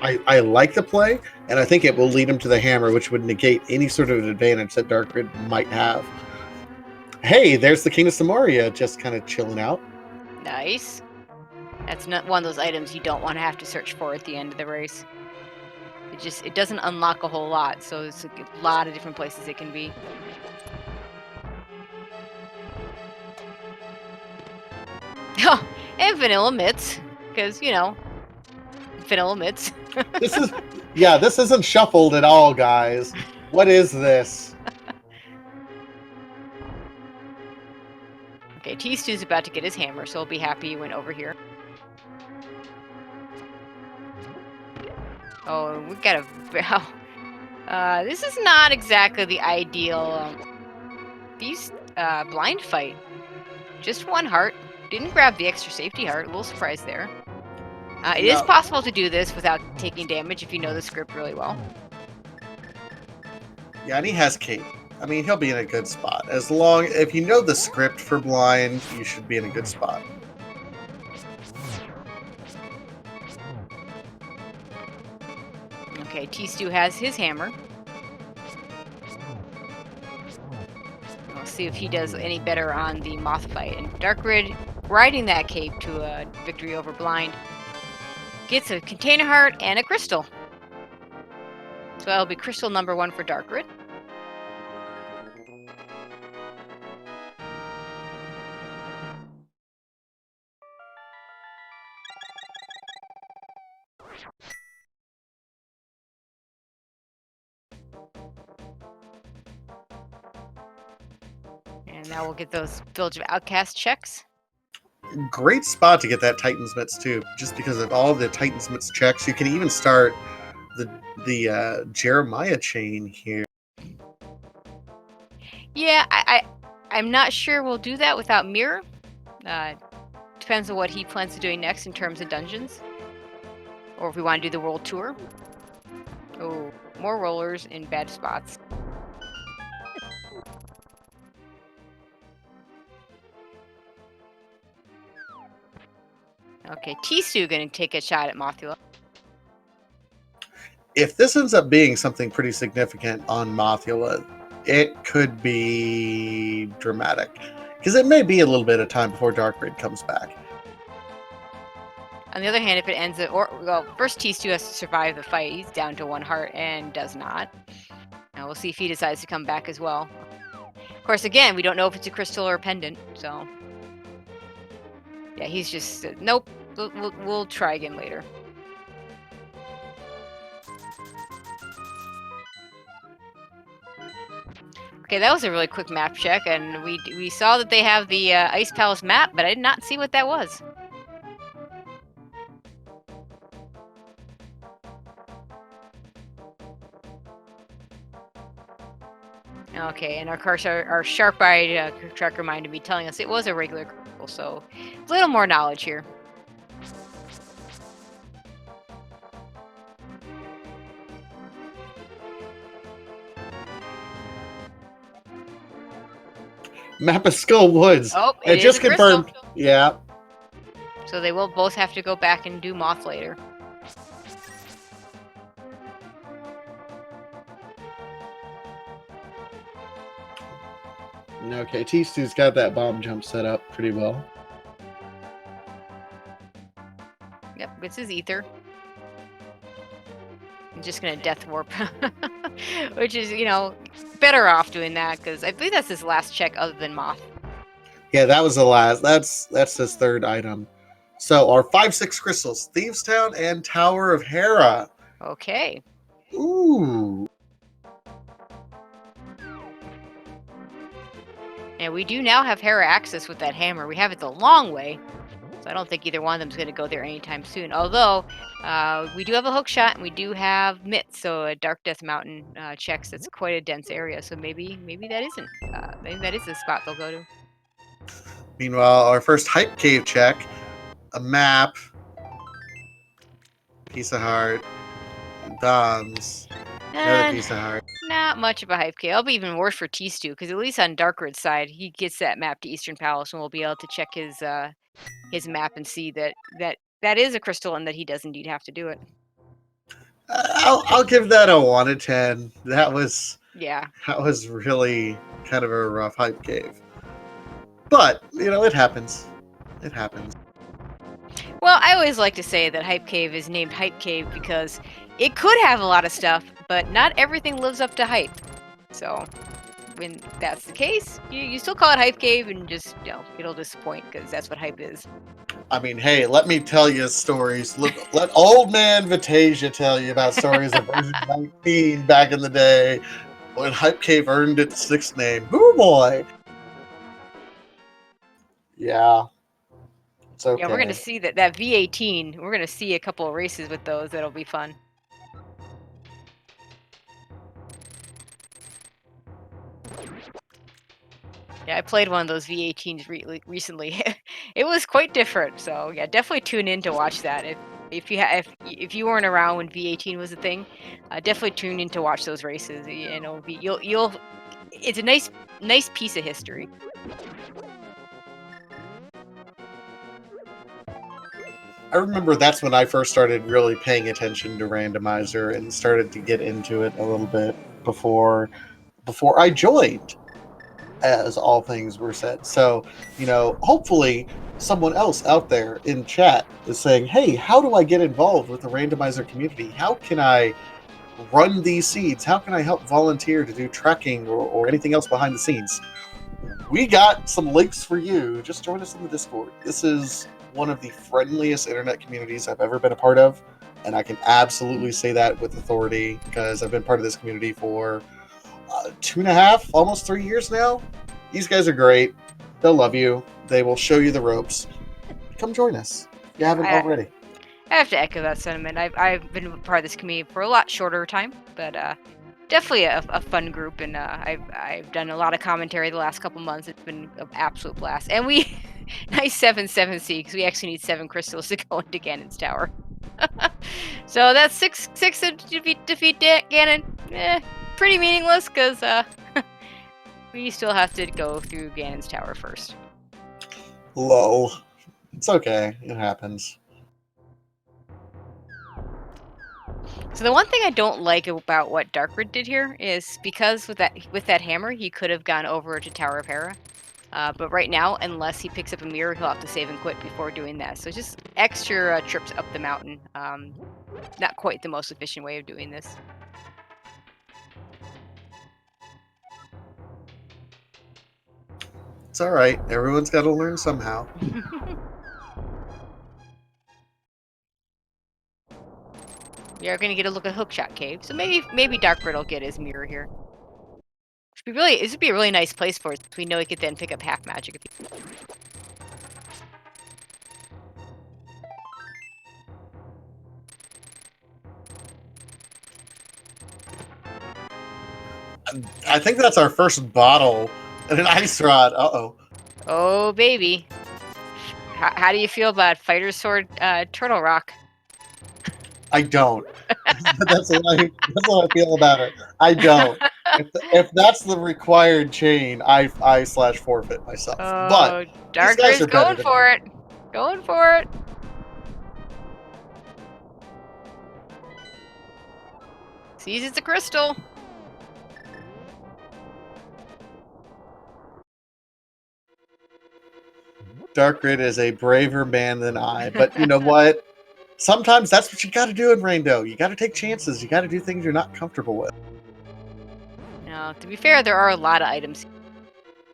I like the play, and I think it will lead him to the hammer, which would negate any sort of advantage that darkrid might have. Hey, there's the King of Samaria just kind of chilling out. Nice. That's not one of those items you don't want to have to search for at the end of the race. It doesn't unlock a whole lot, so there's a lot of different places it can be. Oh, and vanilla mitts, because vanilla mitts. This isn't shuffled at all, guys. What is this? Okay, tstew's about to get his hammer, so he'll be happy he went over here. Oh, we got a... this is not exactly the ideal blind fight. Just one heart. Didn't grab the extra safety heart. A little surprise there. It is possible to do this without taking damage if you know the script really well. Yeah, and he has cape. I mean, he'll be in a good spot. If you know the script for blind, you should be in a good spot. Okay, tstew has his hammer. We'll see if he does any better on the moth fight. And darkrid, riding that cape to a victory over blind, gets a container heart and a crystal. So that'll be crystal number 1 for darkrid. And now we'll get those Village of Outcast checks. Great spot to get that Titan's Mitts too, just because of all the Titan's Mitts checks. You can even start the Jeremiah chain here. Yeah, I'm not sure we'll do that without Mirror. Depends on what he plans to do next in terms of dungeons. Or if we want to do the world tour. Oh, more rollers in bad spots. Okay, tstew gonna take a shot at Mothula. If this ends up being something pretty significant on Mothula, it could be dramatic. Because it may be a little bit of time before darkrid comes back. On the other hand, if it ends it, first tstew has to survive the fight. He's down to 1 heart and does not. Now we'll see if he decides to come back as well. Of course, again, we don't know if it's a crystal or a pendant, so... Yeah, he's just... nope, we'll try again later. Okay, that was a really quick map check, and we saw that they have the Ice Palace map, but I did not see what that was. Okay, and our sharp-eyed track reminded me, telling us it was a regular crystal, so a little more knowledge here. Map of Skull Woods. Oh, it just confirmed. Crystal. Yeah. So they will both have to go back and do Moth later. Okay, T-Stew's got that bomb jump set up pretty well. Yep, gets his ether. I'm just gonna death warp, which is, you know, better off doing that because I believe that's his last check other than Moth. Yeah, that was the last. That's his third item. So our 5/6 crystals: Thieves Town and Tower of Hera. Okay. Ooh. And we do now have Hera access with that hammer. We have it the long way, so I don't think either one of them is going to go there anytime soon. Although, we do have a hook shot, and we do have Mitt, so a Dark Death Mountain checks. That's quite a dense area, so maybe that isn't. Maybe that is the spot they'll go to. Meanwhile, our first hype cave check: a map, piece of heart, bombs, another piece of heart. Not much of a hype cave. I'll be even worse for T-Stew, because at least on Darkrid's side, he gets that map to Eastern Palace, and we'll be able to check his map and see that is a crystal and that he does indeed have to do it. I'll give that a 1 to 10. That was Yeah. really kind of a rough hype cave. But, you know, it happens. It happens. Well, I always like to say that Hype Cave is named Hype Cave because it could have a lot of stuff, but not everything lives up to hype. So, when that's the case, you still call it Hype Cave and just, you know, it'll disappoint because that's what hype is. I mean, hey, let me tell you stories. Let old man Vitasia tell you about stories of version 19 back in the day when Hype Cave earned its 6th name. Hoo boy! Yeah. It's okay. Yeah, we're gonna see that V18. We're gonna see a couple of races with those. That'll be fun. Yeah, I played one of those V18s recently. It was quite different. So yeah, definitely tune in to watch that. If you weren't around when V18 was a thing, definitely tune in to watch those races. You know, you'll it's a nice piece of history. I remember that's when I first started really paying attention to Randomizer and started to get into it a little bit before I joined, as all things were said. So, you know, hopefully someone else out there in chat is saying, hey, how do I get involved with the Randomizer community? How can I run these seeds? How can I help volunteer to do tracking or anything else behind the scenes? We got some links for you. Just join us in the Discord. This is one of the friendliest internet communities I've ever been a part of, and I can absolutely say that with authority because I've been part of this community for 2.5, almost 3 years now. These guys are great. They'll love you. They will show you the ropes. Come join us if you haven't already. I have to echo that sentiment. I've been part of this community for a lot shorter time, but definitely a fun group, and I've done a lot of commentary the last couple months. It's been an absolute blast, and we nice 7/7 because we actually need 7 crystals to go into Ganon's tower. So that's 6 to defeat Ganon. Pretty meaningless because we still have to go through Ganon's tower first. Lol. It's okay. It happens. So the one thing I don't like about what Darkrid did here is because with that hammer, he could have gone over to Tower of Hera. But right now, unless he picks up a mirror, he'll have to save and quit before doing that. So just extra trips up the mountain. Not quite the most efficient way of doing this. It's all right. Everyone's got to learn somehow. We are going to get a look at Hookshot Cave. So maybe Darkrid will get his mirror here. This would be a really nice place for us. We know he could then pick up half magic. I think that's our first bottle and an ice rod. Uh-oh. Oh, baby. How do you feel about Fighter Sword Turtle Rock? I don't. That's what I feel about it. I don't. If that's the required chain, I /forfeit myself. But Darkrid's going for it. Going for it. Sees it's a crystal. Darkrid is a braver man than I. But you know what? Sometimes that's what you got to do in Rainbow. You got to take chances. You got to do things you're not comfortable with. Now, to be fair, there are a lot of items.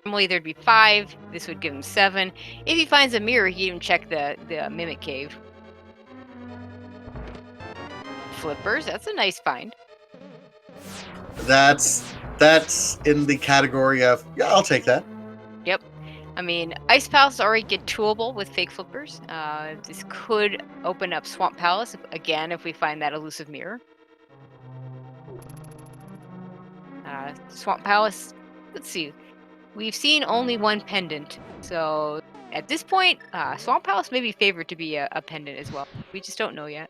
Normally there'd be 5. This would give him 7. If he finds a mirror, he'd even check the mimic cave. Flippers, that's a nice find. That's in the category of, yeah, I'll take that. Yep. I mean, Ice Palace already get toolable with fake flippers. This could open up Swamp Palace, again, if we find that elusive mirror. Swamp Palace, let's see. We've seen only one pendant, so at this point, Swamp Palace may be favored to be a pendant as well. We just don't know yet.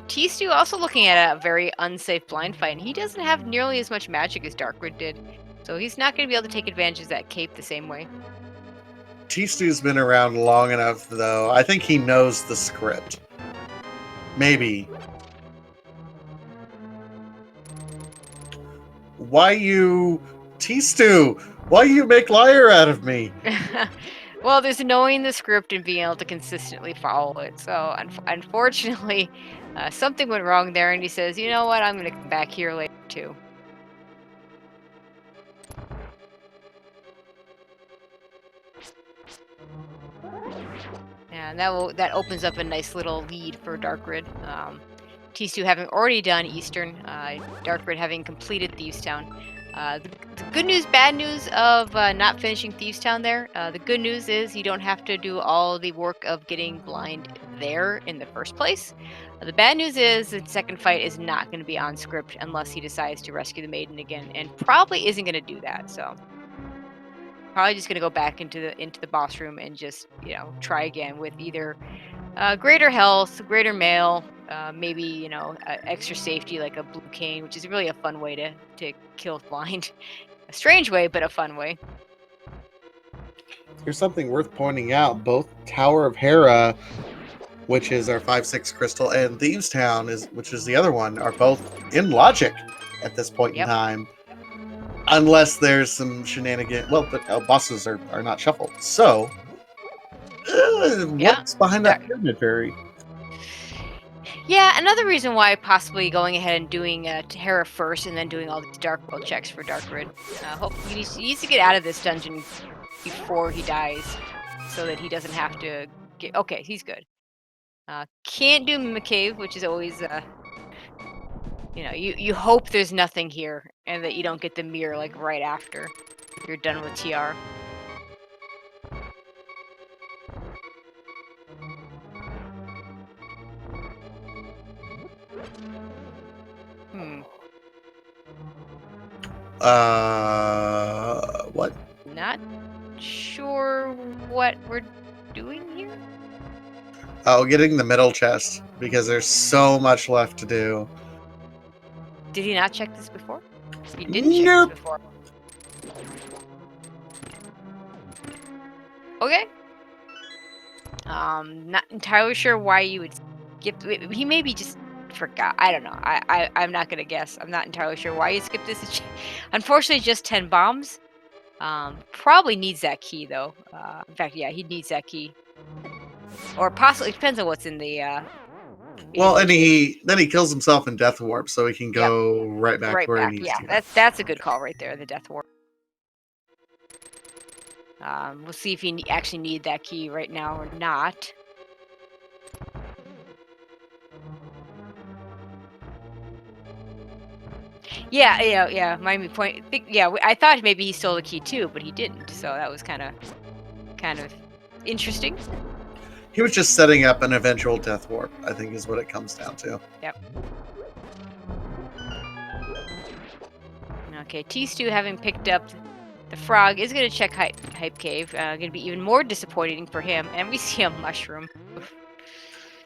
Tstew also looking at a very unsafe blind fight, and he doesn't have nearly as much magic as Darkrid did, so he's not going to be able to take advantage of that cape the same way. Tstew's been around long enough, though. I think he knows the script. Maybe. Tstew? Why you make liar out of me? Well, there's knowing the script and being able to consistently follow it. So, unfortunately, something went wrong there, and he says, you know what, I'm going to come back here later, too. And that opens up a nice little lead for Darkrid. Tstew having already done Eastern, Darkrid having completed Thieves Town. The good news, bad news of not finishing Thieves Town there. The good news is you don't have to do all the work of getting blind there in the first place. The bad news is the second fight is not going to be on script unless he decides to rescue the maiden again, and probably isn't going to do that. So probably just going to go back into the boss room and just, you know, try again with either greater health, greater mail, maybe, extra safety like a blue cane, which is really a fun way to kill blind. A strange way, but a fun way. Here's something worth pointing out. Both Tower of Hera, which is our 5/6 crystal, and Thieves Town, which is the other one, are both in logic at this point in time. Unless there's some shenanigans. Well, the bosses are not shuffled. So, what's behind that pyramid fairy? Yeah, another reason why possibly going ahead and doing Hera first and then doing all these Dark World checks for Darkrid. Hopefully he needs to get out of this dungeon before he dies, so that he doesn't have to get... Okay, he's good. Can't do Mimic Cave, which is always... you hope there's nothing here, and that you don't get the mirror, like, right after you're done with TR. What? Not sure what we're doing here. Oh, getting the middle chest, because there's so much left to do. Did he not check this before? He didn't check this before. Okay. Not entirely sure why you would skip. He maybe just forgot. I don't know. I'm not gonna guess. I'm not entirely sure why you skipped this. Unfortunately, just 10 bombs. Probably needs that key though. In fact, yeah, he needs that key. Or possibly, it depends on what's in the. Well, and then he kills himself in Death Warp, so he can go right back where he needs to. Yeah, that's a good call right there. The Death Warp. We'll see if he actually need that key right now or not. Yeah. My point. I thought maybe he stole the key too, but he didn't. So that was kind of interesting. He was just setting up an eventual Death Warp, I think, is what it comes down to. Yep. Okay, Tstew, having picked up the frog, is going to check Hype Cave. Going to be even more disappointing for him. And we see a mushroom.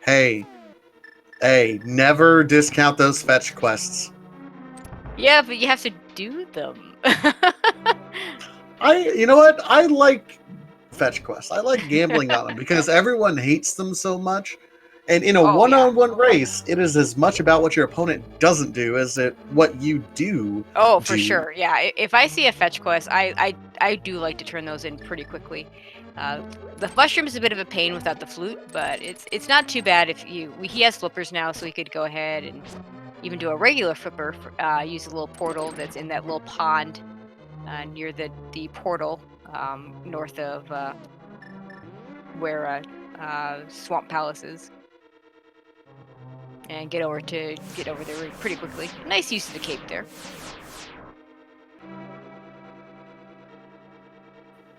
Hey, never discount those fetch quests. Yeah, but you have to do them. You know what? I like fetch quests. I like gambling on them because everyone hates them so much. And in a Oh, yeah. one-on-one race, it is as much about what your opponent doesn't do as it what you do. Oh, for sure. Yeah. If I see a fetch quest, I do like to turn those in pretty quickly. The mushroom is a bit of a pain without the flute, but it's not too bad if he has flippers now, so he could go ahead and even do a regular flipper. Use a little portal that's in that little pond near the portal north of where Swamp Palace is. And get over there pretty quickly. Nice use of the cape there.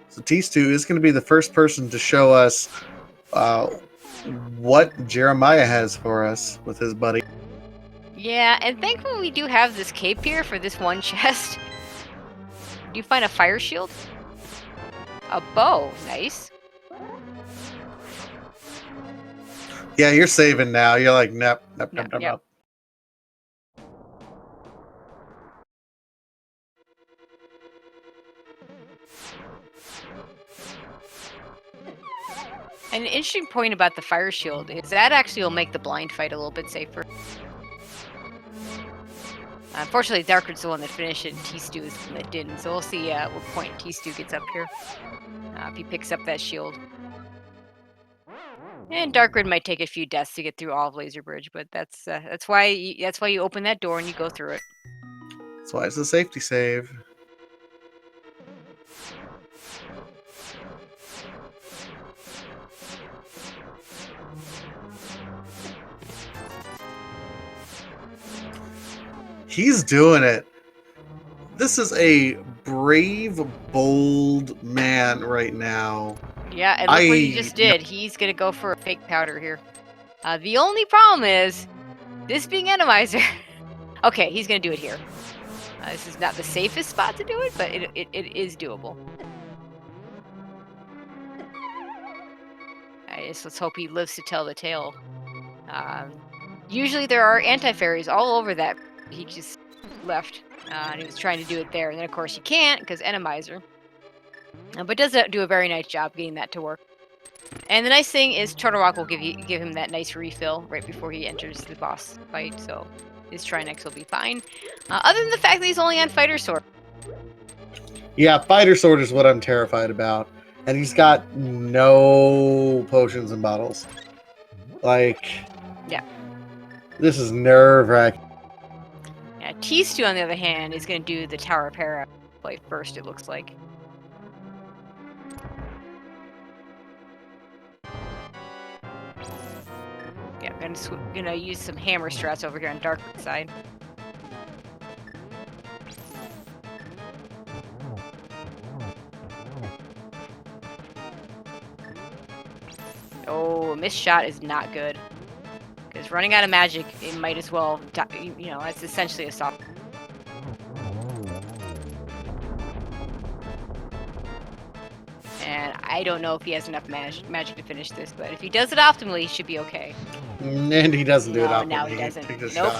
So tstew is going to be the first person to show us what Jeremiah has for us with his buddy. Yeah, and thankfully we do have this cape here for this one chest. Do you find a fire shield? A bow, nice. Yeah, you're saving now. You're like, nope. And an interesting point about the fire shield is that actually will make the blind fight a little bit safer. Unfortunately, darkrid's the one that finished it, and tstew is the one that didn't. So we'll see at what point tstew gets up here. If he picks up that shield. And darkrid might take a few deaths to get through all of Laser Bridge, but that's why you open that door and you go through it. That's why it's a safety save. He's doing it. This is a brave, bold man right now. Yeah, and look what he just did. He's going to go for a fake powder here. The only problem is, this being Randomizer... okay, he's going to do it here. This is not the safest spot to do it, but it is doable. Let's hope he lives to tell the tale. Usually there are anti-fairies all over that. He just left, and he was trying to do it there. And then, of course, you can't, because Randomizer. But does do a very nice job getting that to work. And the nice thing is Turtle Rock will give him that nice refill right before he enters the boss fight, so his Trinex will be fine. Other than the fact that he's only on Fighter Sword. Yeah, Fighter Sword is what I'm terrified about. And he's got no potions and bottles. Like... yeah. This is nerve-wracking. Yeah, tstew, on the other hand, is going to do the Tower of Hera play first, it looks like. Yeah, I'm gonna use some hammer strats over here on darkrid side. Oh, a missed shot is not good. Because running out of magic, it might as well, you know, it's essentially a stop. And I don't know if he has enough magic to finish this, but if he does it optimally, he should be okay. And he doesn't do it optimally. No, he doesn't. Nope.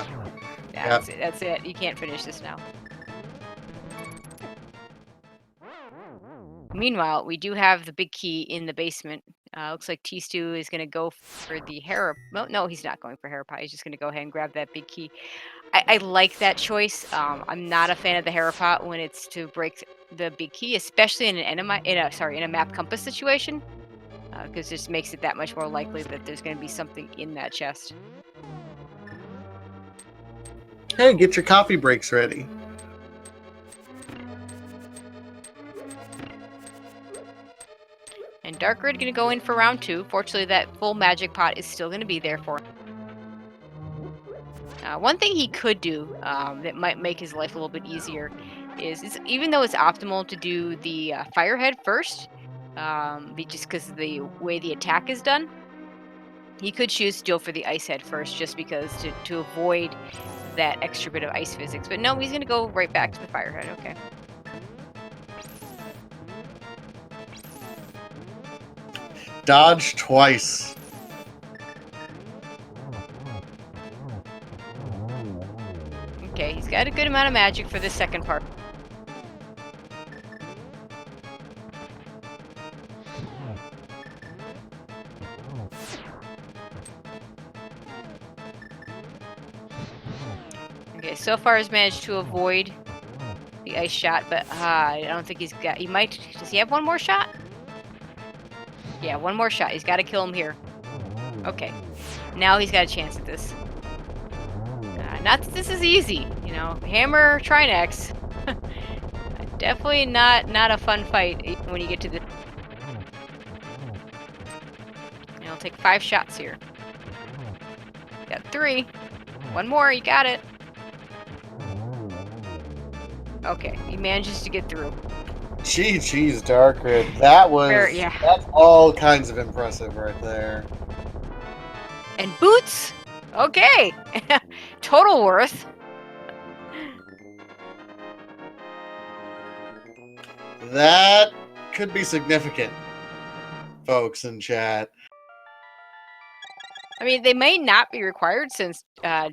That's it. You can't finish this now. Meanwhile, we do have the big key in the basement. Looks like tstew is going to go for the Hera. Well, no, he's not going for Hera Pie. He's just going to go ahead and grab that big key. I like that choice. I'm not a fan of the Hera Pot when it's to break the big key, especially in a map compass situation, because this makes it that much more likely that there's going to be something in that chest. Hey, get your coffee breaks ready. And darkrid going to go in for round 2. Fortunately, that full magic pot is still going to be there for him. One thing he could do that might make his life a little bit easier is even though it's optimal to do the Firehead first, just because of the way the attack is done, he could choose to go for the Ice Head first, just because to avoid that extra bit of ice physics. But no, he's going to go right back to the Firehead. Okay. Dodge twice. Okay, he's got a good amount of magic for the second part. Okay, so far has managed to avoid the ice shot, but I don't think he's got... He might... Does he have one more shot? Yeah, one more shot. He's got to kill him here. Okay. Now he's got a chance at this. Not that this is easy, you know. Hammer Trinex. Definitely not a fun fight when you get to this. And I'll take 5 shots here. Got 3. One more, you got it. Okay, he manages to get through. Jeez, darkrid. That was that's all kinds of impressive right there. And boots. Okay. Total worth. That could be significant, folks in chat. I mean, they may not be required since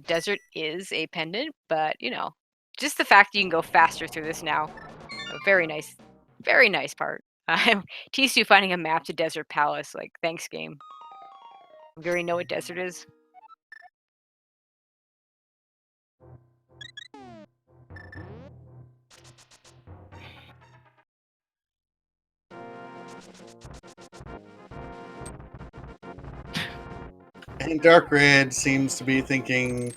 desert is a pendant, but you know, just the fact that you can go faster through this now, a very nice part. tstew finding a map to Desert Palace, like, thanks game. We already know what desert is. And darkrid seems to be thinking,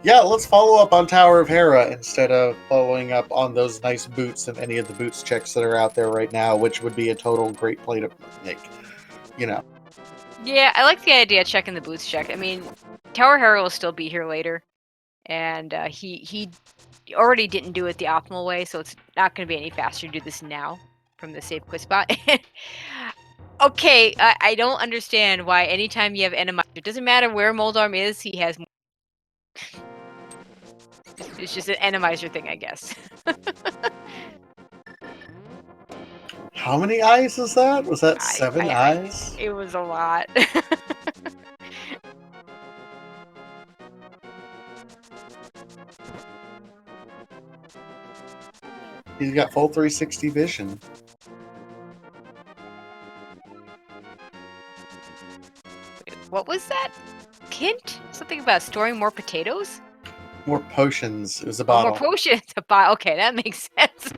yeah, let's follow up on Tower of Hera instead of following up on those nice boots and any of the boots checks that are out there right now, which would be a total great play to make, you know. Yeah, I like the idea of checking the boots check. I mean, Tower of Hera will still be here later, and he already didn't do it the optimal way, so it's not going to be any faster to do this now from the safe quit spot. Okay, I don't understand why anytime you have Enemizer, it doesn't matter where Moldarm is, he has more. It's just an Enemizer thing, I guess. How many eyes is that? Was that 7 eyes? It was a lot. He's got full 360 vision. What was that hint? Something about storing more potatoes? More potions. It was a bottle. More potions. A bottle. Okay, that makes sense.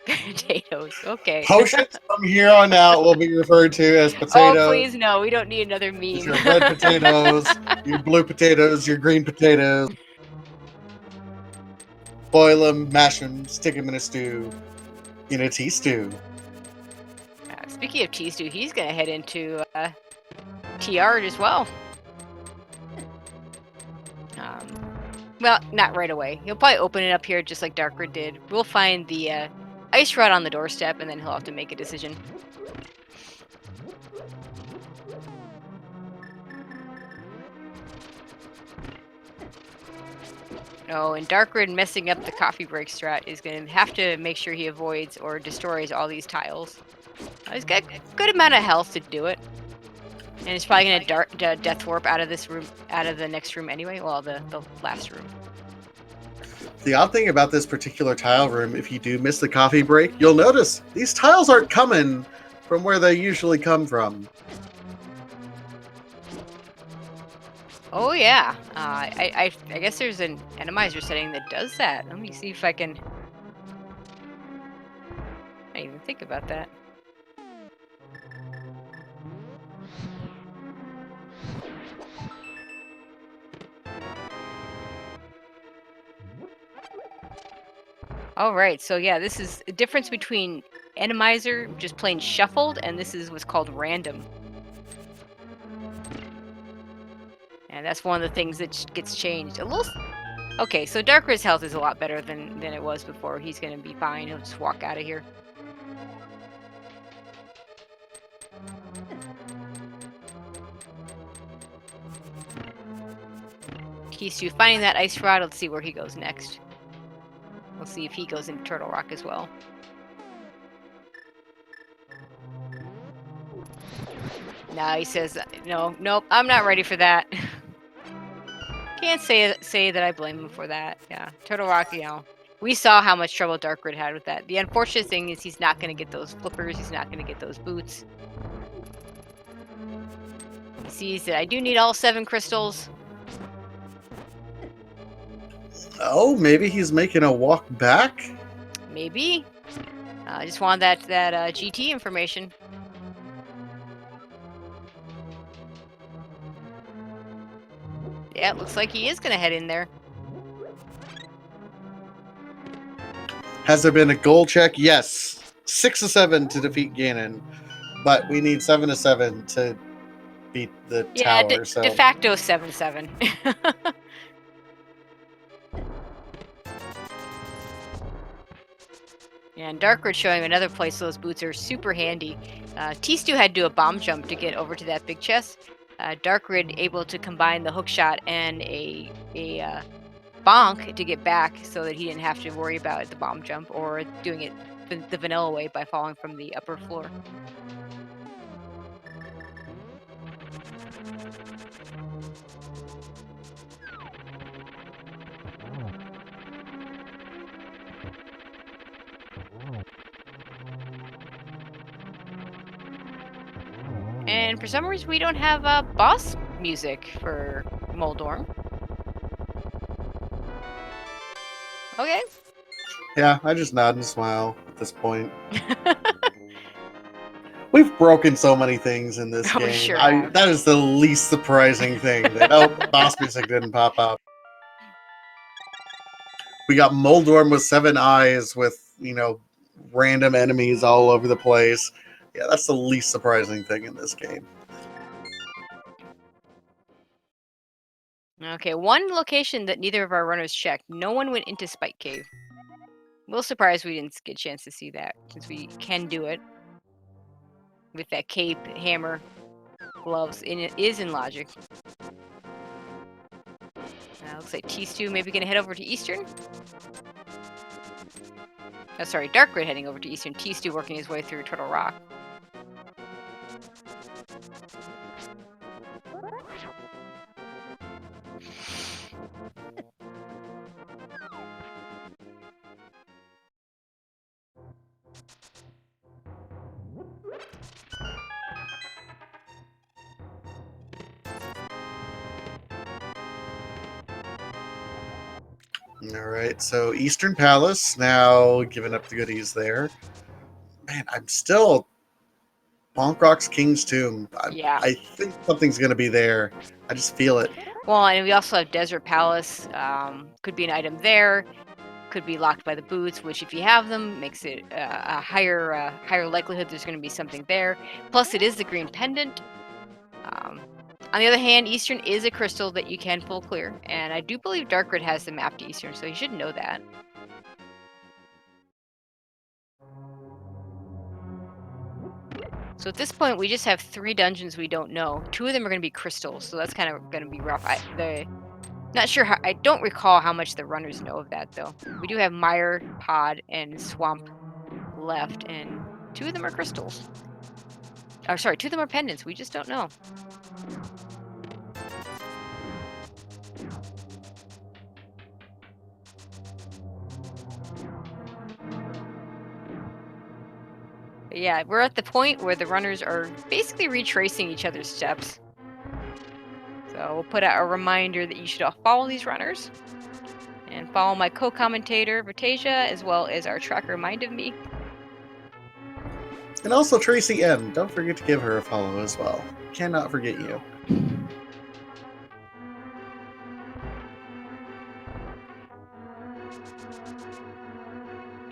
Potatoes. Okay. Potions from here on out will be referred to as potatoes. Oh, please no. We don't need another meme. Your red potatoes, your blue potatoes, your green potatoes. Boil them, mash them, stick them in a stew. In a tstew. Speaking of tstew, he's going to head into TR as well. Well, not right away. He'll probably open it up here just like darkrid did. We'll find the ice rod on the doorstep, and then he'll have to make a decision. Oh, and darkrid messing up the coffee break strat is going to have to make sure he avoids or destroys all these tiles. He's got a good amount of health to do it. And he's probably going to death warp out of this room, out of the next room anyway. Well, the last room. The odd thing about this particular tile room, if you do miss the coffee break, you'll notice these tiles aren't coming from where they usually come from. Oh yeah, I guess there's an Randomizer setting that does that. Let me see if I can... I didn't even think about that. Alright, so yeah, this is the difference between Randomizer, just plain shuffled, and this is what's called random. And that's one of the things that gets changed. A little... Okay, so darkrid's health is a lot better than it was before. He's going to be fine. He'll just walk out of here. tstew finding that ice rod. Let's see where he goes next. We'll see if he goes into Turtle Rock as well. No, he says, nope, I'm not ready for that. Can't say that I blame him for that. Yeah, Turtle Rock, we saw how much trouble darkrid had with that. The unfortunate thing is he's not going to get those flippers. He's not going to get those boots. He sees that I do need all 7 crystals. Oh, maybe he's making a walk back? Maybe. I just wanted that GT information. Yeah, it looks like he is gonna head in there. Has there been a goal check? Yes. 6 of 7 to defeat Ganon. But we need 7 of 7 to beat the tower, so... de facto 7-7. And darkrid showing another place those boots are super handy. tstew had to do a bomb jump to get over to that big chest. darkrid able to combine the hook shot and a bonk to get back so that he didn't have to worry about the bomb jump or doing it the vanilla way by falling from the upper floor. And for some reason, we don't have boss music for Moldorm. Okay. Yeah, I just nod and smile at this point. We've broken so many things in this game. Sure that is the least surprising thing. That boss music didn't pop up. We got Moldorm with 7 eyes with, random enemies all over the place. Yeah, that's the least surprising thing in this game. Okay, one location that neither of our runners checked. No one went into Spike Cave. A little surprised we didn't get a chance to see that, since we can do it with that cape, hammer, gloves, and it is in logic. Looks like tstew maybe gonna head over to Eastern. Oh, sorry, darkrid heading over to Eastern. tstew working his way through Turtle Rock. Alright, so Eastern Palace, now giving up the goodies there. Man, I'm still... Bonkrock's King's Tomb. Yeah. I think something's going to be there. I just feel it. Well, and we also have Desert Palace. Could be an item there. Could be locked by the boots, which if you have them, makes it a higher likelihood there's going to be something there. Plus, it is the green pendant. On the other hand, Eastern is a crystal that you can full clear, and I do believe darkrid has the map to Eastern, so you should know that. So at this point, we just have 3 dungeons we don't know. 2 of them are going to be crystals, so that's kind of going to be rough. Not sure how. I don't recall how much the runners know of that, though. We do have Mire, Pod, and Swamp left, and 2 of them are crystals. Oh, sorry, 2 of them are pendants. We just don't know. But yeah, we're at the point where the runners are basically retracing each other's steps. So we'll put out a reminder that you should all follow these runners. And follow my co-commentator, Vertasia, as well as our tracker Mind of Me. And also Tracy M. Don't forget to give her a follow as well. Cannot forget you.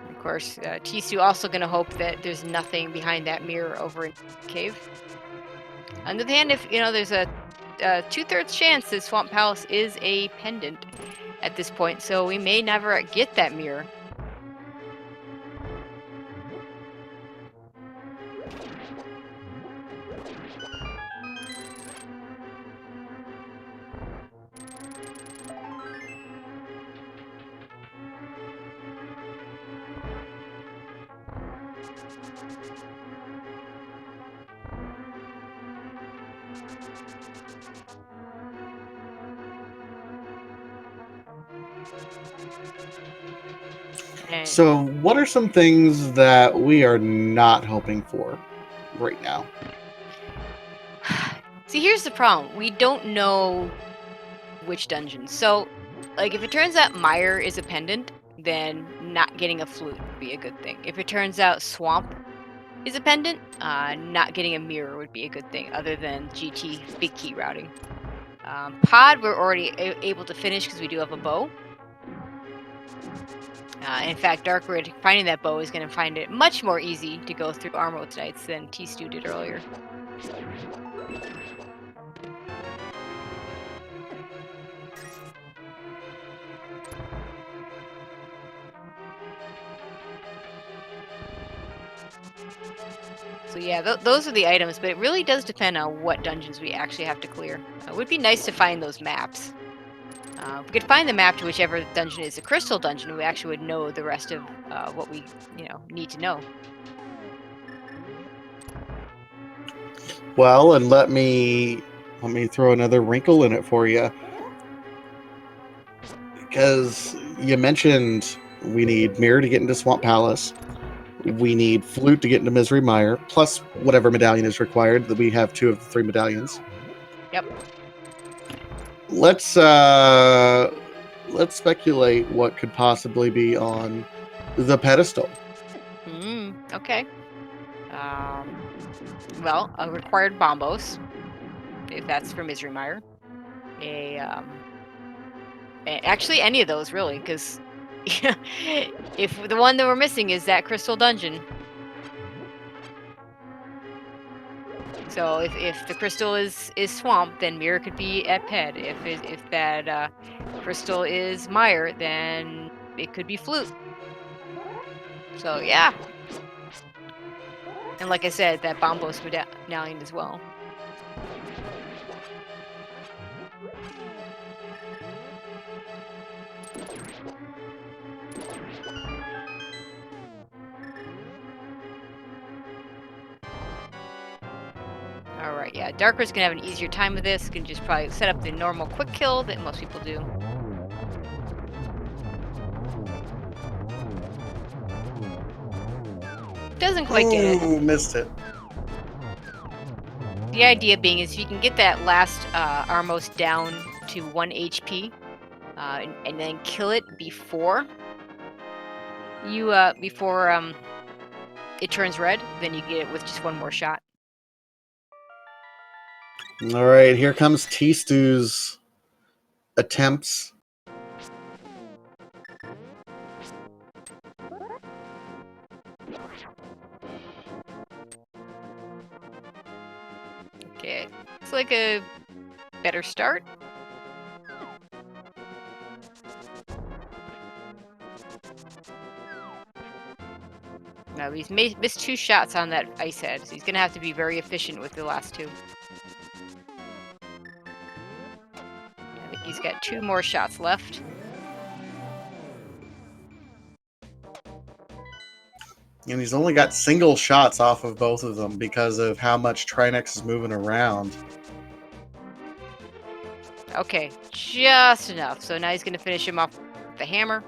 Of course, tstew also going to hope that there's nothing behind that mirror over in the cave. On the other hand, if there's a 2/3 chance that Swamp Palace is a pendant at this point, so we may never get that mirror. So, what are some things that we are not hoping for right now? See, here's the problem. We don't know which dungeons. So, like, if it turns out Mire is a pendant, then not getting a flute would be a good thing. If it turns out Swamp is a pendant, not getting a mirror would be a good thing, other than GT big key routing. Pod, we're already able to finish because we do have a bow. In fact, Darkrid, finding that bow is going to find it much more easy to go through Armor Knights than tstew did earlier. So yeah, those are the items, but it really does depend on what dungeons we actually have to clear. It would be nice to find those maps. If we could find the map to whichever dungeon is a crystal dungeon, we actually would know the rest of what we, need to know. Well, and let me throw another wrinkle in it for you, because you mentioned we need mirror to get into Swamp Palace. We need flute to get into Misery Mire, plus whatever medallion is required. That we have 2 of the 3 medallions. Yep. Let's speculate what could possibly be on the pedestal. Okay. Well, a required bombos, if that's for Misery Mire. Actually, any of those really, because if the one that we're missing is that crystal dungeon. So if the crystal is Swamp, then Mirror could be at Ped. If that crystal is Mire, then it could be Flute. So yeah. And like I said, that Bombos medallion as well. Alright, yeah, Darkrid's gonna have an easier time with this. Can just probably set up the normal quick kill that most people do. Doesn't quite get it. Ooh, missed it. The idea being is if you can get that last Armos down to 1 HP, and then kill it before it turns red, then you get it with just 1 more shot. All right, here comes tstew's attempts. Okay, it's like a better start. No, he's missed 2 shots on that ice head, so he's gonna have to be very efficient with the last 2. I think he's got 2 more shots left. And he's only got single shots off of both of them because of how much Trinex is moving around. Okay, just enough. So now he's gonna finish him off with the hammer.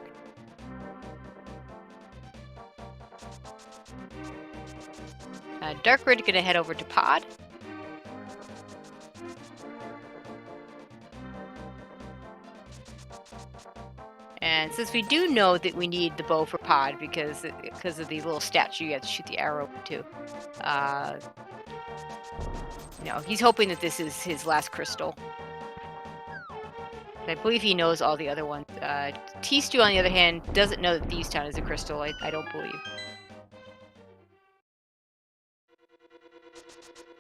Darkrid gonna head over to Pod. And since we do know that we need the bow for Pod because of the little statue you have to shoot the arrow to, he's hoping that this is his last crystal. I believe he knows all the other ones. tstew, on the other hand, doesn't know that Thieves Town is a crystal. I don't believe.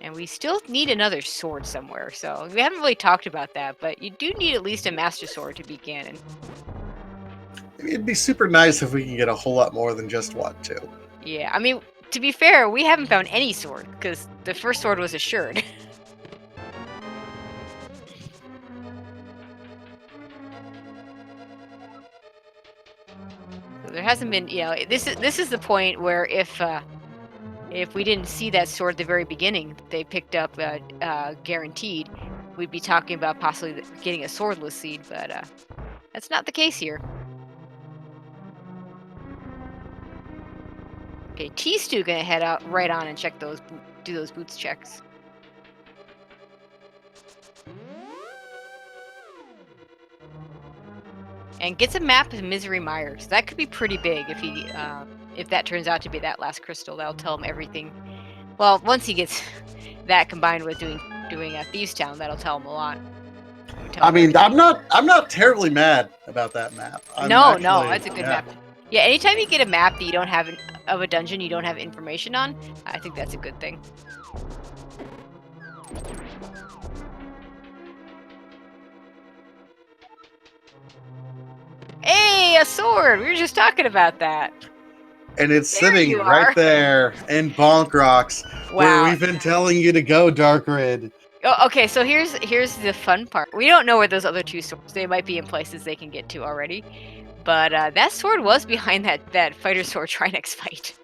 And we still need another sword somewhere, so we haven't really talked about that, but you do need at least a Master Sword to be canon. It'd be super nice if we can get a whole lot more than just 1, too. Yeah, I mean, to be fair, we haven't found any sword, because the first sword was assured. So there hasn't been, this is the point where if we didn't see that sword at the very beginning, they picked up guaranteed, we'd be talking about possibly getting a swordless seed, but that's not the case here. Okay, tstew gonna head out right on and check do those boots checks. And gets a map of Misery Myers. That could be pretty big if that turns out to be that last crystal. That'll tell him everything. Well, once he gets that combined with doing Thieves Town, that'll tell him a lot. I mean, I'm not terribly mad about that map. No, that's a good map. Yeah, anytime you get a map that you don't have of a dungeon you don't have information on, I think that's a good thing. Hey, a sword! We were just talking about that. And it's sitting right there in Bonk Rocks, where we've been telling you to go, Darkrid. Oh, okay, so here's the fun part. We don't know where those other two swords. They might be in places they can get to already. But that sword was behind that fighter sword Trinex fight.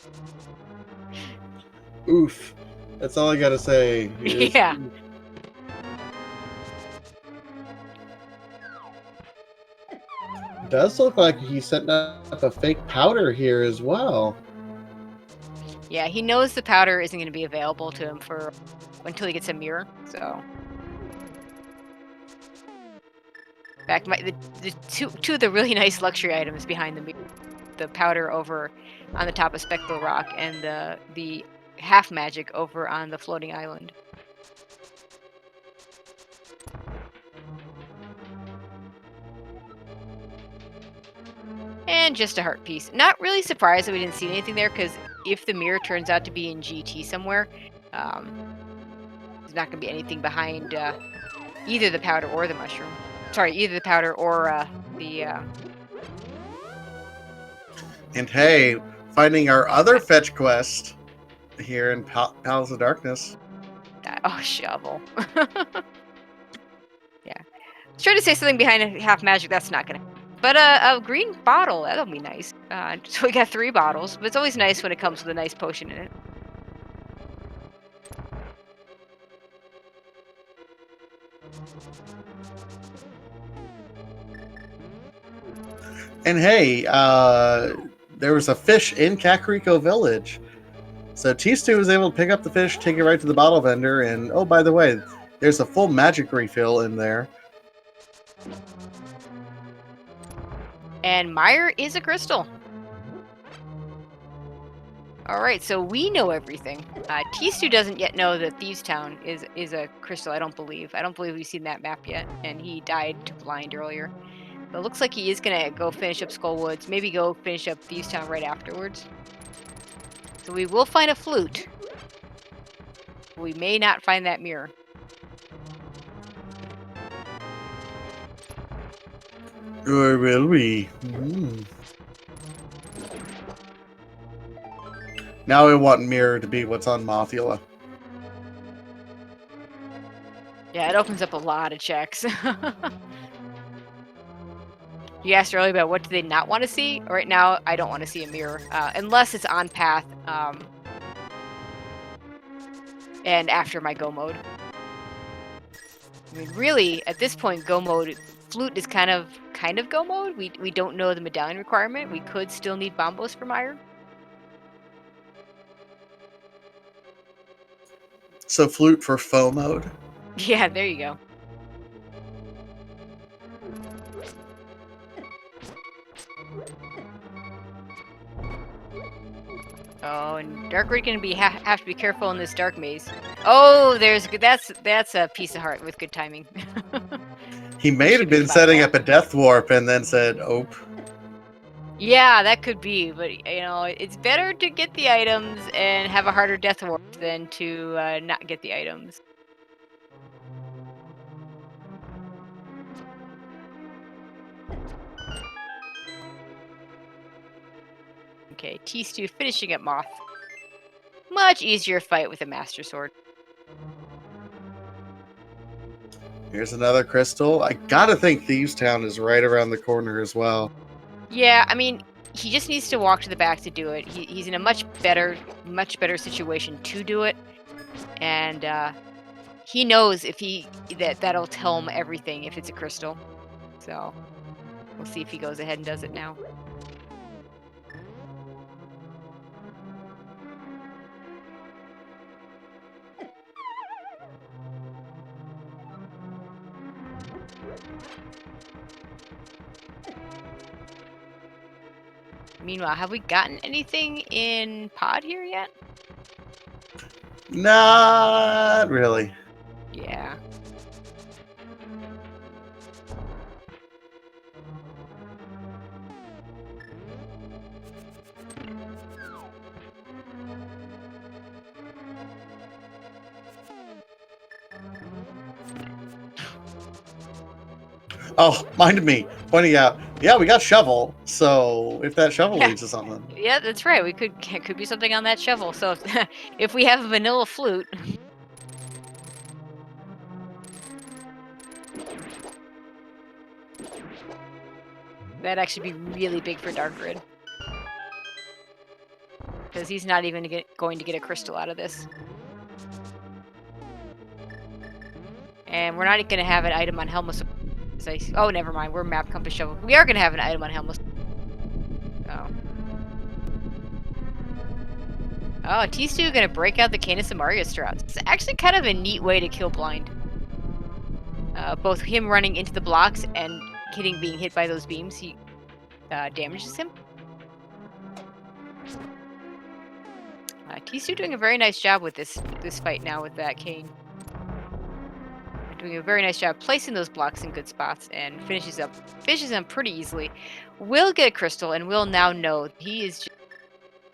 Oof. That's all I gotta say. Yeah. Does look like he's setting up a fake powder here as well. Yeah, he knows the powder isn't going to be available to him until he gets a mirror. So, in fact, the two of the really nice luxury items behind the mirror, the powder over on the top of Spectral Rock and the half magic over on the floating island. And just a heart piece. Not really surprised that we didn't see anything there, because if the mirror turns out to be in GT somewhere, there's not going to be anything behind either the powder or the mushroom. Sorry, either the powder or the... And hey, finding our other fetch quest here in Palace of Darkness. Oh, shovel. Yeah. I was trying to say something behind a half magic, that's not going to... But a green bottle, that'll be nice. So we got 3 bottles, but it's always nice when it comes with a nice potion in it. And hey, there was a fish in Kakariko Village. So tstew was able to pick up the fish, take it right to the bottle vendor, and oh, by the way, there's a full magic refill in there. And Meyer is a crystal. Alright, so we know everything. tstew doesn't yet know that Thieves Town is a crystal, I don't believe. I don't believe we've seen that map yet, and he died to blind earlier. But it looks like he is going to go finish up Skullwoods, maybe go finish up Thieves Town right afterwards. So we will find a flute. We may not find that mirror. Or will we? Now we want mirror to be what's on Mothula. Yeah, it opens up a lot of checks. You asked earlier about what do they not want to see. Right now, I don't want to see a mirror, unless it's on path and after my go mode. I mean, really, at this point, go mode, flute is kind of go mode. We don't know the medallion requirement. We could still need bombos for Meyer. So flute for foe mode. Yeah, there you go. Oh, and Darkrid going to have to be careful in this dark maze. Oh, that's a piece of heart with good timing. He may have been setting up a death warp and then said, "Oh." Yeah, that could be, but you know, it's better to get the items and have a harder death warp than to not get the items. Okay, tstew finishing up Moth. Much easier fight with a Master Sword. Here's another crystal. I gotta think Thieves Town is right around the corner as well. Yeah, I mean, he just needs to walk to the back to do it. He's in a much better situation to do it, and he knows if that'll tell him everything if it's a crystal. So we'll see if he goes ahead and does it now. Meanwhile, have we gotten anything in pod here yet? Not really. Yeah. Oh, mind me pointing out, yeah, we got shovel. So if that shovel Yeah. leads to something. Yeah, that's right. It could be something on that shovel. So if we have a vanilla flute. That'd actually be really big for Darkrid. Because he's not even going to get a crystal out of this. And we're not going to have an item on Helmus. Oh, never mind. We're map compass shovel. We are going to have an item on Helmus. Oh. Oh, tstew going to break out the Canis and Mario strats. It's actually kind of a neat way to kill blind. Both him running into the blocks and being hit by those beams, he damages him. tstew doing a very nice job with this fight now with that cane. Doing a very nice job placing those blocks in good spots and finishes them pretty easily. Will get a crystal and will now know he is just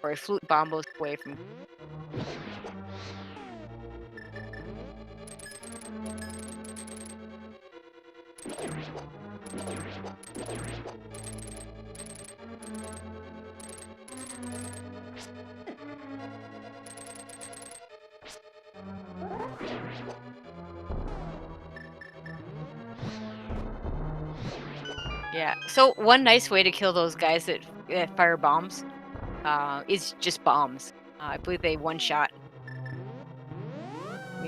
a flute bombos away from. Yeah, so one nice way to kill those guys that fire bombs is just bombs. I believe they one-shot.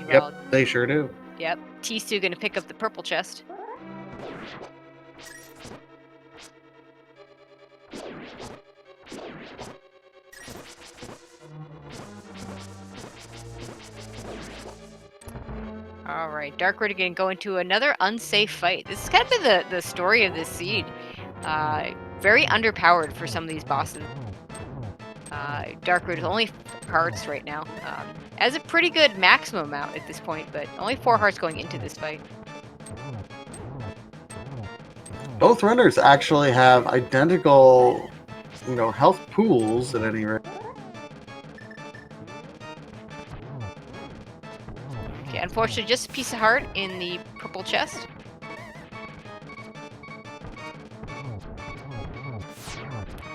Yep, they sure do. Yep, tstew gonna pick up the purple chest. Alright, Darkrid gonna go into another unsafe fight. This is kind of been the story of this seed. Very underpowered for some of these bosses. Darkrid is only 4 hearts right now. Has a pretty good maximum amount at this point, but only 4 hearts going into this fight. Both runners actually have identical, health pools at any rate. Okay, unfortunately, just a piece of heart in the purple chest.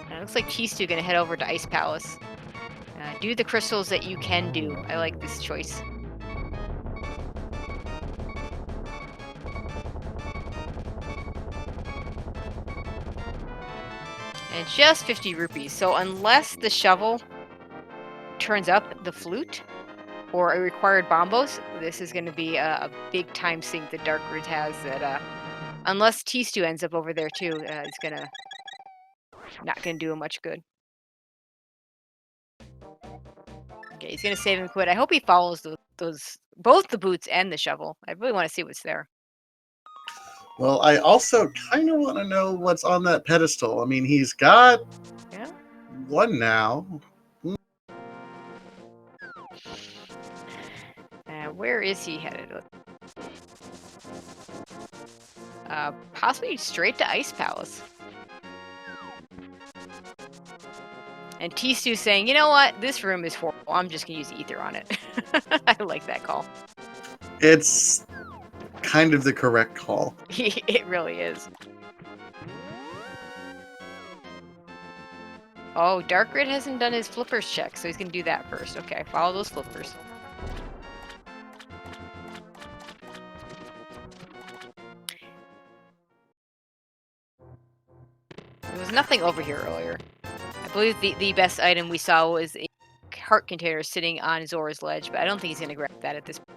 And it looks like tstew gonna head over to Ice Palace. Do the crystals that you can do. I like this choice. And just 50 rupees. So unless the shovel turns up the flute or a required bombos, this is going to be a big time sink that Darkrid has. That unless tstew ends up over there too, it's not gonna do him much good. Okay, he's gonna save and quit. I hope he follows those both the boots and the shovel. I really want to see what's there. Well, I also kind of want to know what's on that pedestal. I mean, he's got one now. Where is he headed? Possibly straight to Ice Palace. And tstew saying, you know what? This room is horrible. I'm just going to use ether on it. I like that call. It's kind of the correct call. It really is. Oh, Darkrid hasn't done his flippers check, so he's going to do that first. Okay, follow those flippers. There was nothing over here earlier. I believe the best item we saw was a heart container sitting on Zora's ledge, but I don't think he's going to grab that at this point.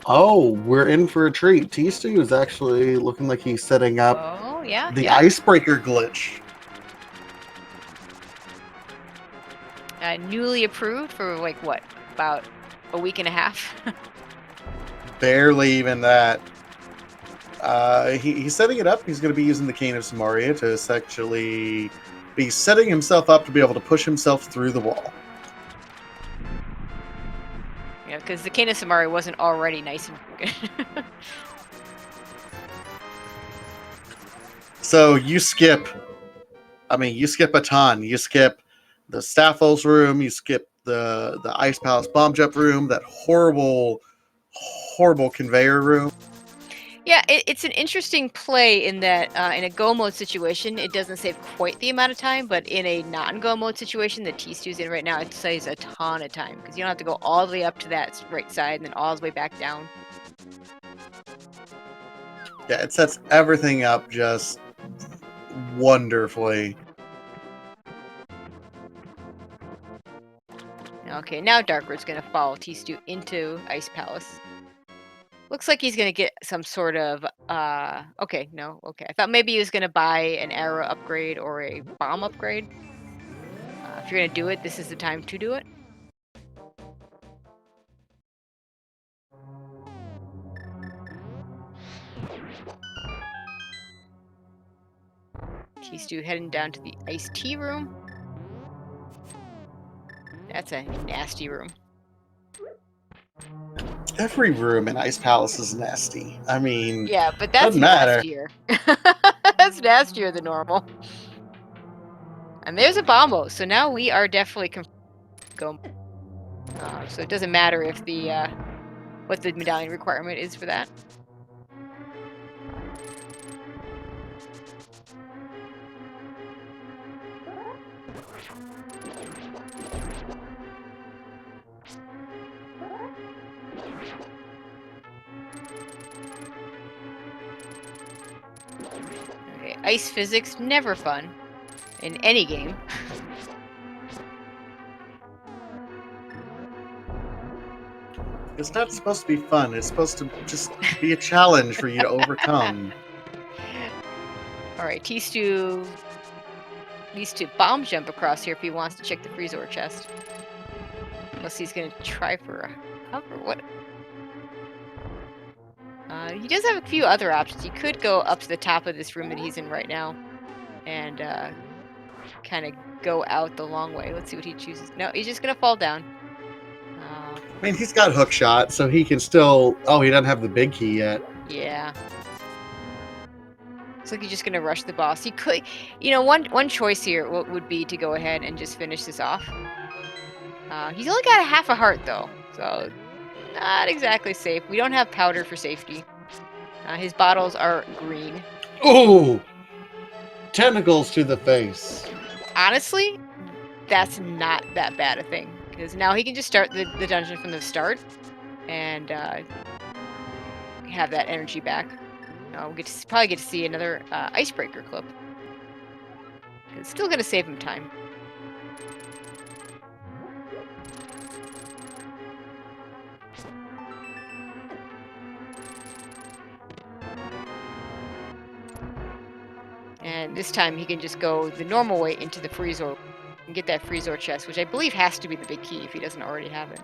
Oh, we're in for a treat. tstew is actually looking like he's setting up the icebreaker glitch. Newly approved for like what, about a week and a half? Barely even that. He's setting it up. He's going to be using the Cane of Samaria to essentially be setting himself up to be able to push himself through the wall. Yeah, because the Cane of Samaria wasn't already nice and good. So you skip. I mean, you skip a ton. You skip the Staffos room. You skip the Ice Palace bomb jump room. That horrible conveyor room. Yeah, it's an interesting play in that in a go mode situation, it doesn't save quite the amount of time, but in a non-go mode situation that tstew's in right now, it saves a ton of time because you don't have to go all the way up to that right side and then all the way back down. Yeah, it sets everything up just wonderfully. Okay, now darkrid's going to follow tstew into Ice Palace. Looks like he's going to get some sort of, okay, no, okay. I thought maybe he was going to buy an arrow upgrade or a bomb upgrade. If you're going to do it, this is the time to do it. tstew heading down to the iced tea room. That's a nasty room. Every room in Ice Palace is nasty. I mean, yeah, but that's nastier. That's nastier than normal. And there's a bombo, so now we are definitely go. So it doesn't matter if the what the medallion requirement is for that. Okay, ice physics, never fun in any game. It's not supposed to be fun. It's supposed to just be a challenge for you to overcome. Alright, tstew needs to bomb jump across here if he wants to check the freeze ore chest. Unless he's going to try for a hover. What? He does have a few other options. He could go up to the top of this room that he's in right now and kind of go out the long way. Let's see what he chooses. No, he's just going to fall down. I mean, he's got hook shot, so he can still... Oh, he doesn't have the big key yet. Yeah. Looks like he's just going to rush the boss. He could... You know, one choice here would be to go ahead and just finish this off. He's only got a half a heart, though. So, not exactly safe. We don't have powder for safety. His bottles are green. Ooh! Tentacles to the face. Honestly, that's not that bad a thing. Because now he can just start the dungeon from the start. And have that energy back. We'll probably get to see another icebreaker clip. It's still going to save him time. And this time he can just go the normal way into the freeze ore and get that freeze ore chest, which I believe has to be the big key if he doesn't already have it.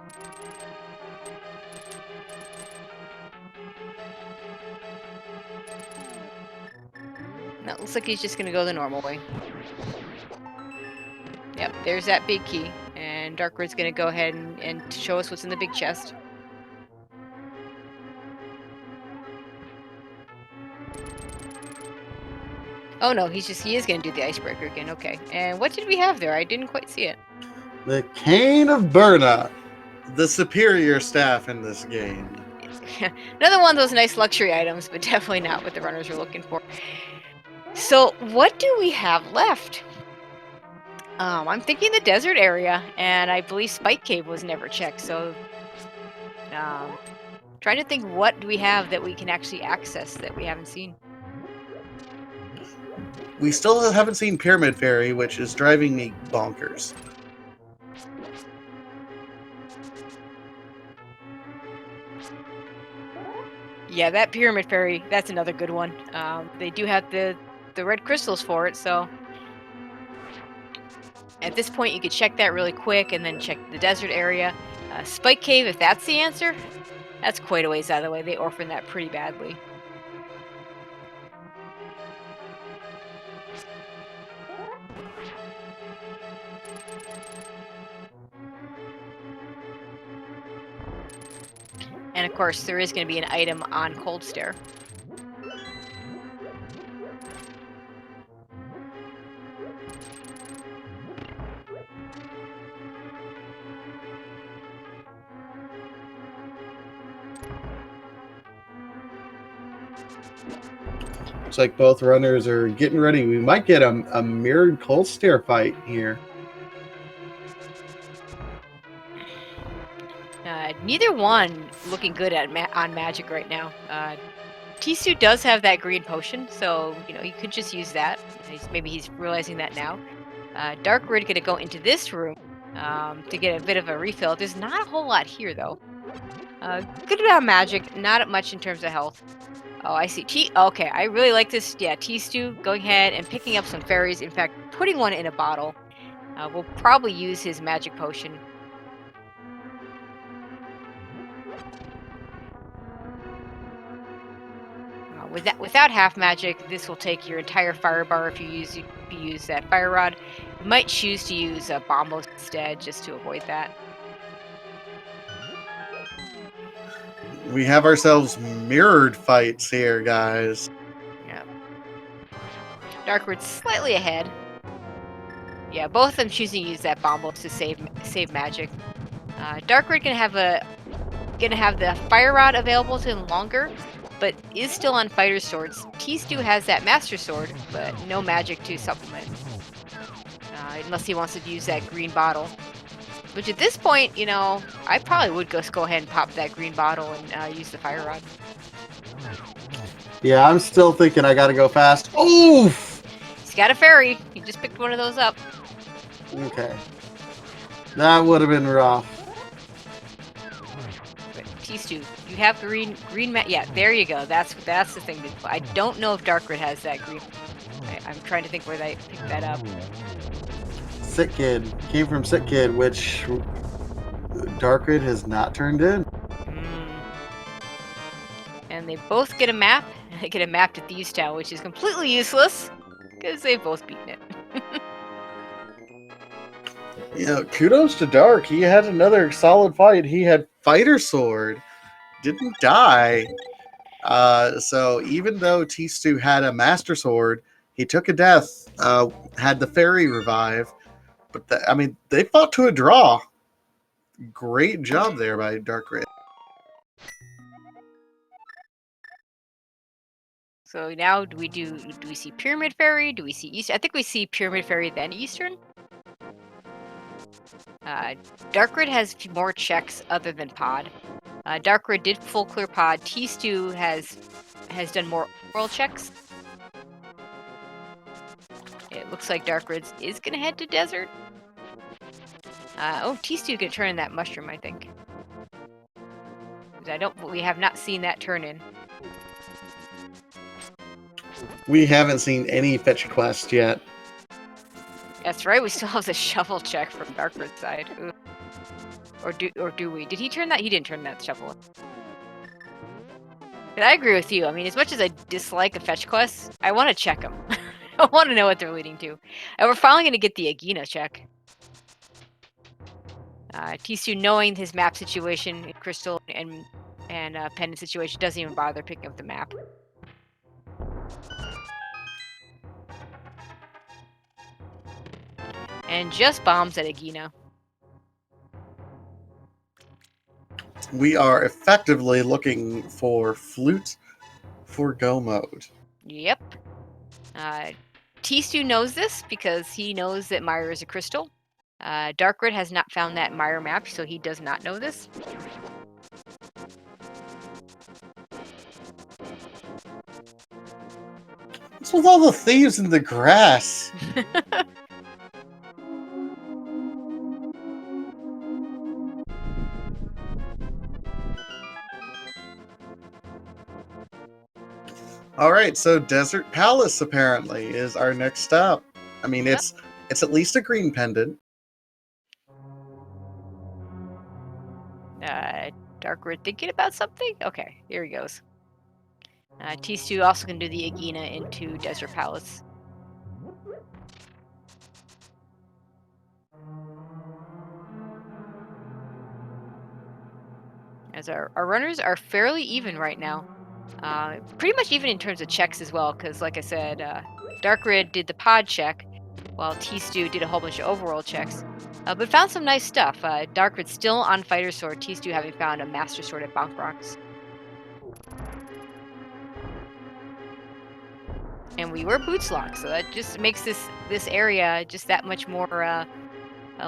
No, it looks like he's just going to go the normal way. Yep, there's that big key. And darkrid's going to go ahead and show us what's in the big chest. Oh no, he is going to do the icebreaker again. Okay. And what did we have there? I didn't quite see it. The Cane of Burna. The superior staff in this game. Another one of those nice luxury items, but definitely not what the runners are looking for. So, what do we have left? I'm thinking the desert area, and I believe Spike Cave was never checked, so... trying to think what do we have that we can actually access that we haven't seen. We still haven't seen Pyramid Fairy, which is driving me bonkers. Yeah, that Pyramid Fairy, that's another good one. They do have the red crystals for it, so... At this point, you could check that really quick, and then check the desert area. Spike Cave, if that's the answer, that's quite a ways out of the way. They orphaned that pretty badly. And of course, there is going to be an item on Cold Stare. Looks like both runners are getting ready. We might get a mirrored Cold Stare fight here. Neither one looking good at on magic right now. tstew does have that green potion, so you could just use that. Maybe he's realizing that now. darkrid gonna go into this room to get a bit of a refill. There's not a whole lot here though. Good amount of magic, not much in terms of health. Oh, I see. Okay, I really like this. Yeah, tstew going ahead and picking up some fairies. In fact, putting one in a bottle. We'll probably use his magic potion. Without half magic, this will take your entire fire bar if you use that fire rod. You might choose to use a bombos instead, just to avoid that. We have ourselves mirrored fights here, guys. Yeah. darkrid's slightly ahead. Yeah, both of them choosing to use that bombos to save magic. darkrid gonna have the fire rod available to him longer, but is still on fighter swords. tstew has that master sword, but no magic to supplement. Unless he wants to use that green bottle. Which at this point, I probably would just go ahead and pop that green bottle and use the fire rod. Yeah, I'm still thinking I gotta go fast. Oof! He's got a fairy. He just picked one of those up. Okay. That would have been rough. But tstew, you have green yeah, there you go. That's the thing. I don't know if darkrid has that green. I'm trying to think where they picked that up. Sick Kid. Came from Sick Kid, which darkrid has not turned in. And they both get a map. They get a map to Thieves Town, which is completely useless because they've both beaten it. Yeah, kudos to Dark. He had another solid fight. He had fighter sword, didn't die. So even though tstew had a master sword, he took a death. Had the fairy revive, but they fought to a draw. Great job there by darkrid. So now do we see Pyramid Fairy? Do we see East? I think we see Pyramid Fairy then Eastern. darkrid has more checks other than Pod. darkrid did full clear Pod. tstew has done more oral checks. It looks like darkrid is gonna head to Desert. tstew gonna turn in that mushroom, I think. We have not seen that turn in. We haven't seen any fetch quest yet. That's right. We still have the shovel check from darkrid's side. Ooh. Or do we? Did he turn that? He didn't turn that shovel. But I agree with you. I mean, as much as I dislike the fetch quests, I want to check them. I want to know what they're leading to. And we're finally going to get the Agina check. tstew, knowing his map situation, crystal and pendant situation, doesn't even bother picking up the map. And just bombs at Agina. We are effectively looking for flute for go mode. Yep. tstew knows this because he knows that Myra is a crystal. darkrid has not found that Myra map, so he does not know this. What's with all the thieves in the grass? All right, so Desert Palace apparently is our next stop. I mean, Yep. it's at least a green pendant. darkrid thinking about something? Okay, here he goes. tstew also can do the Agina into Desert Palace. as our runners are fairly even right now. Pretty much even in terms of checks as well, because like I said, darkrid did the pod check, while tstew did a whole bunch of overworld checks. But found some nice stuff. Darkrid still on Fighter Sword, tstew having found a Master Sword at Bonk Rocks. And we were boots locked, so that just makes this area just that much more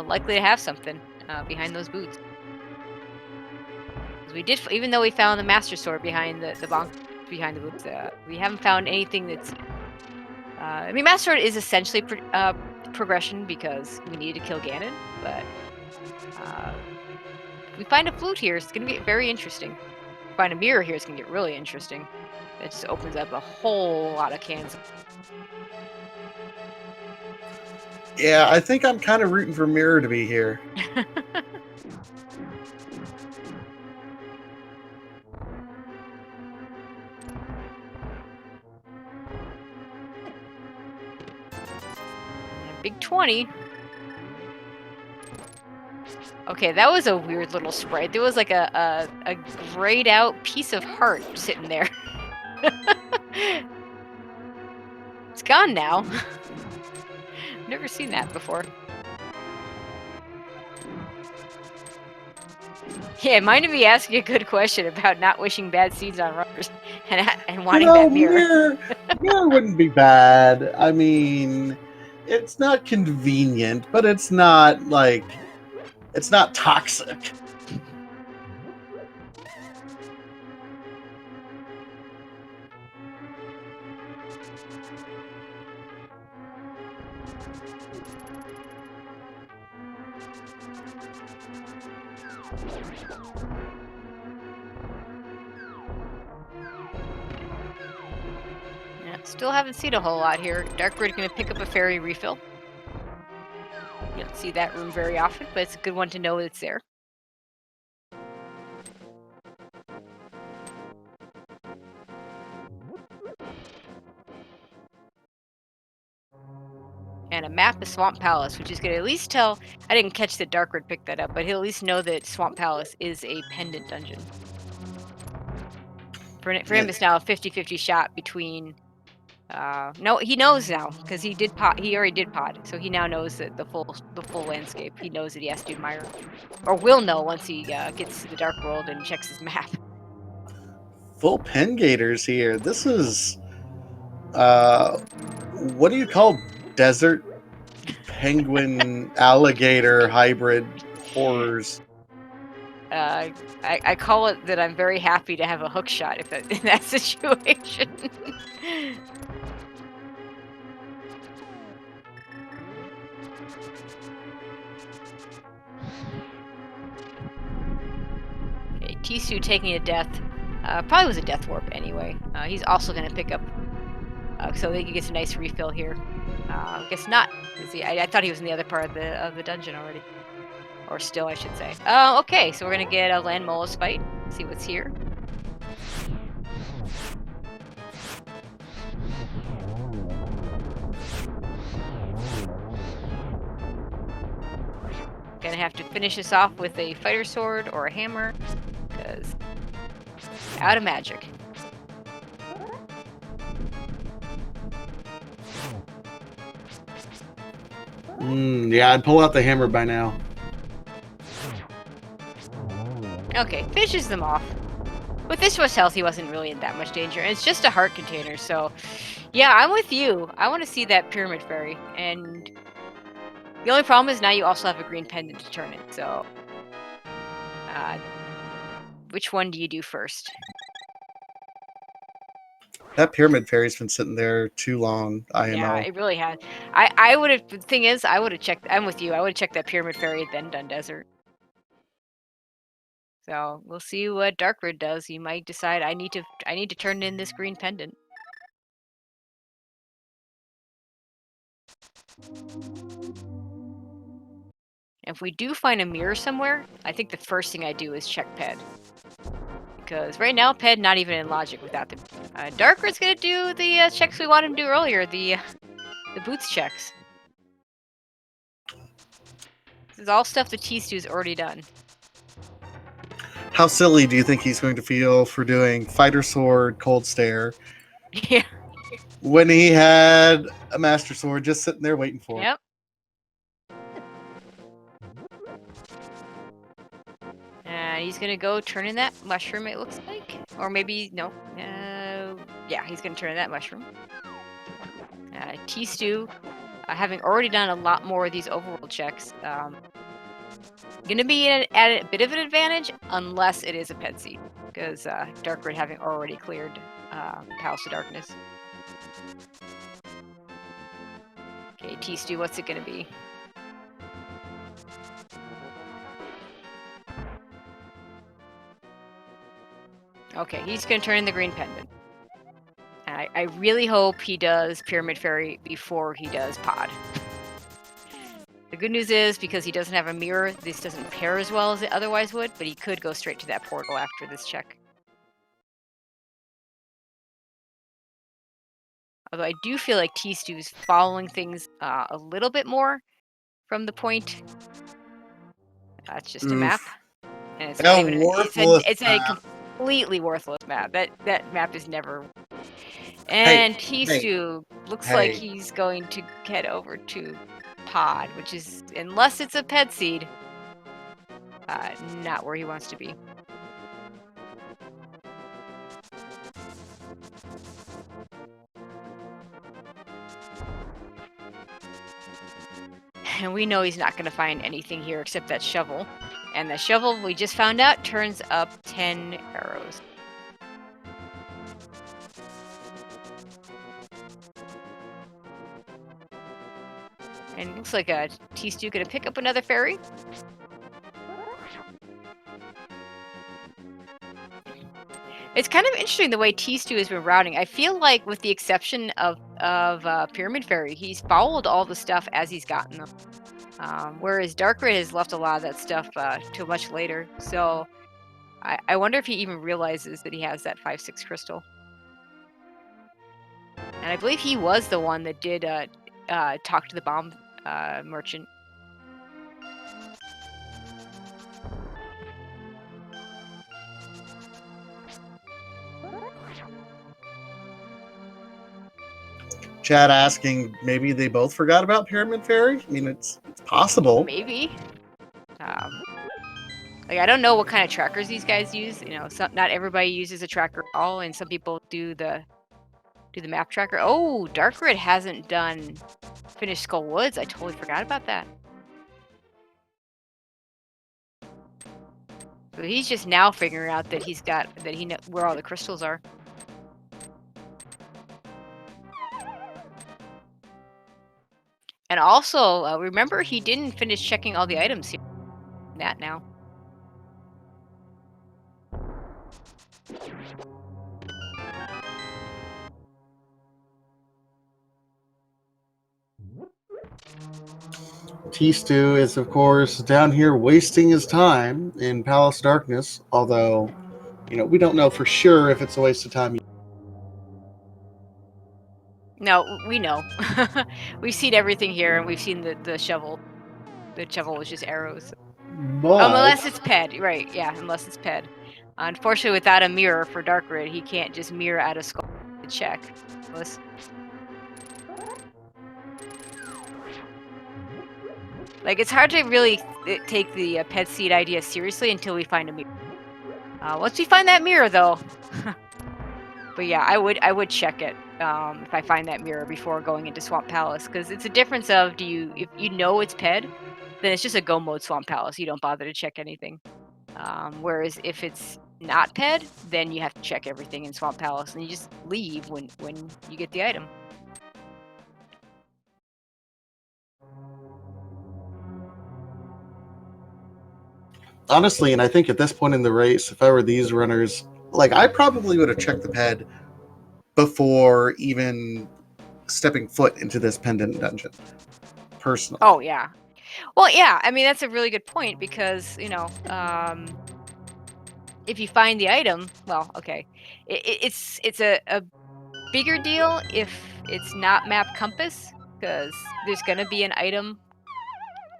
likely to have something behind those boots. We did, even though we found the Master Sword behind the boots, we haven't found anything that's. I mean, Master Sword is essentially progression because we need to kill Ganon, but if we find a flute here, it's going to get very interesting. If we find a mirror here, it's going to get really interesting. It just opens up a whole lot of cans. Yeah, I think I'm kind of rooting for Mirror to be here. Big 20. Okay, that was a weird little sprite. There was like a grayed out piece of heart sitting there. It's gone now. Never seen that before. Yeah, it minded me asking a good question about not wishing bad seeds on runners and wanting that mirror. Mirror wouldn't be bad. I mean, it's not convenient, but it's not like it's not toxic. Yeah, still haven't seen a whole lot here. Darkrid gonna pick up a fairy refill. You don't see that room very often, but it's a good one to know it's there. And a map of Swamp Palace, which is going to at least tell. I didn't catch that Darkrid picked that up, but he'll at least know that Swamp Palace is a pendant dungeon. For him, it's now a 50-50 shot between. No, he knows now because he did pod. He already did pod, so he now knows that the full landscape. He knows that he has to admire, or will know once he gets to the Dark World and checks his map. Full pen gators here. This is what do you call desert penguin alligator hybrid horrors? I call it that I'm very happy to have a hook shot if that, in that situation. Okay, tstew taking a death. Probably was a death warp anyway. He's also going to pick up, so he gets a nice refill here. I guess not. I thought he was in the other part of the dungeon already. Or still, I should say. Okay, so we're going to get a Land Molas fight. See what's here. Gonna have to finish this off with a fighter sword or a hammer, because out of magic. Yeah, I'd pull out the hammer by now. Okay, finishes them off. With this much health, he wasn't really in that much danger. And it's just a heart container, so yeah, I'm with you. I want to see that pyramid fairy, and the only problem is now you also have a green pendant to turn it, so which one do you do first? That pyramid fairy's been sitting there too long. IMO. Yeah, it really has. I would have. The thing is, I would have checked. I'm with you. I would have checked that pyramid fairy, then done desert. So we'll see what Darkrid does. He might decide I need to turn in this green pendant. If we do find a mirror somewhere, I think the first thing I do is check Ped. Because right now, Ped not even in logic without the... Darkrid's gonna do the checks we wanted him to do earlier, the boots checks. This is all stuff that tstew's already done. How silly do you think he's going to feel for doing Fighter Sword Cold Stare Yeah. when he had a Master Sword just sitting there waiting for him? Yep. And he's gonna go turn in that mushroom, it looks like. Or maybe, no. Yeah, he's gonna turn in that mushroom. tstew, having already done a lot more of these overworld checks, gonna be at a bit of an advantage unless it is a pet seed, because darkrid having already cleared Palace of Darkness. Okay, tstew, what's it gonna be? Okay, he's gonna turn in the green pendant. I really hope he does Pyramid Fairy before he does Pod. The good news is, because he doesn't have a mirror, this doesn't pair as well as it otherwise would, but he could go straight to that portal after this check. Although I do feel like tstew is following things a little bit more from the point. It's just a map, and it's not even. It's a completely worthless map. That map is never. And tstew looks like he's going to head over to Pod, which is, unless it's a pet seed, not where he wants to be. And we know he's not going to find anything here except that shovel. And the shovel, we just found out, turns up 10 arrows. And it looks like a tstew going to pick up another fairy. It's kind of interesting the way tstew has been routing. I feel like, with the exception of Pyramid Fairy, he's followed all the stuff as he's gotten them. Whereas darkrid has left a lot of that stuff till much later. So I wonder if he even realizes that he has that 5/6 crystal. And I believe he was the one that did talk to the bomb merchant. Chad asking, maybe they both forgot about Pyramid Fairy? I mean, it's possible. Maybe. Like, I don't know what kind of trackers these guys use. You know, not everybody uses a tracker at all, and some people do the map tracker. Oh, darkrid hasn't finished Skull Woods. I totally forgot about that. So he's just now figuring out that he knows where all the crystals are. And also, remember, he didn't finish checking all the items here. That now. tstew is, of course, down here wasting his time in Palace of Darkness, although, we don't know for sure if it's a waste of time. No, we know. We've seen everything here, and we've seen the shovel. The shovel was just arrows. But unless it's ped, right? Yeah, unless it's ped. Unfortunately, without a mirror for darkrid, he can't just mirror out a skull to check. Like, it's hard to really take the pet seed idea seriously until we find a mirror. Once we find that mirror, though. But yeah, I would check it if I find that mirror before going into Swamp Palace, because it's a difference of, if you know it's ped, then it's just a go mode Swamp Palace. You don't bother to check anything. Whereas if it's not ped, then you have to check everything in Swamp Palace, and you just leave when you get the item. Honestly, and I think at this point in the race, if I were these runners, like, I probably would have checked the ped before even stepping foot into this pendant dungeon, personally. Oh, yeah. Well, yeah, I mean, that's a really good point, because, if you find the item, well, okay. It's a bigger deal if it's not map compass, because there's going to be an item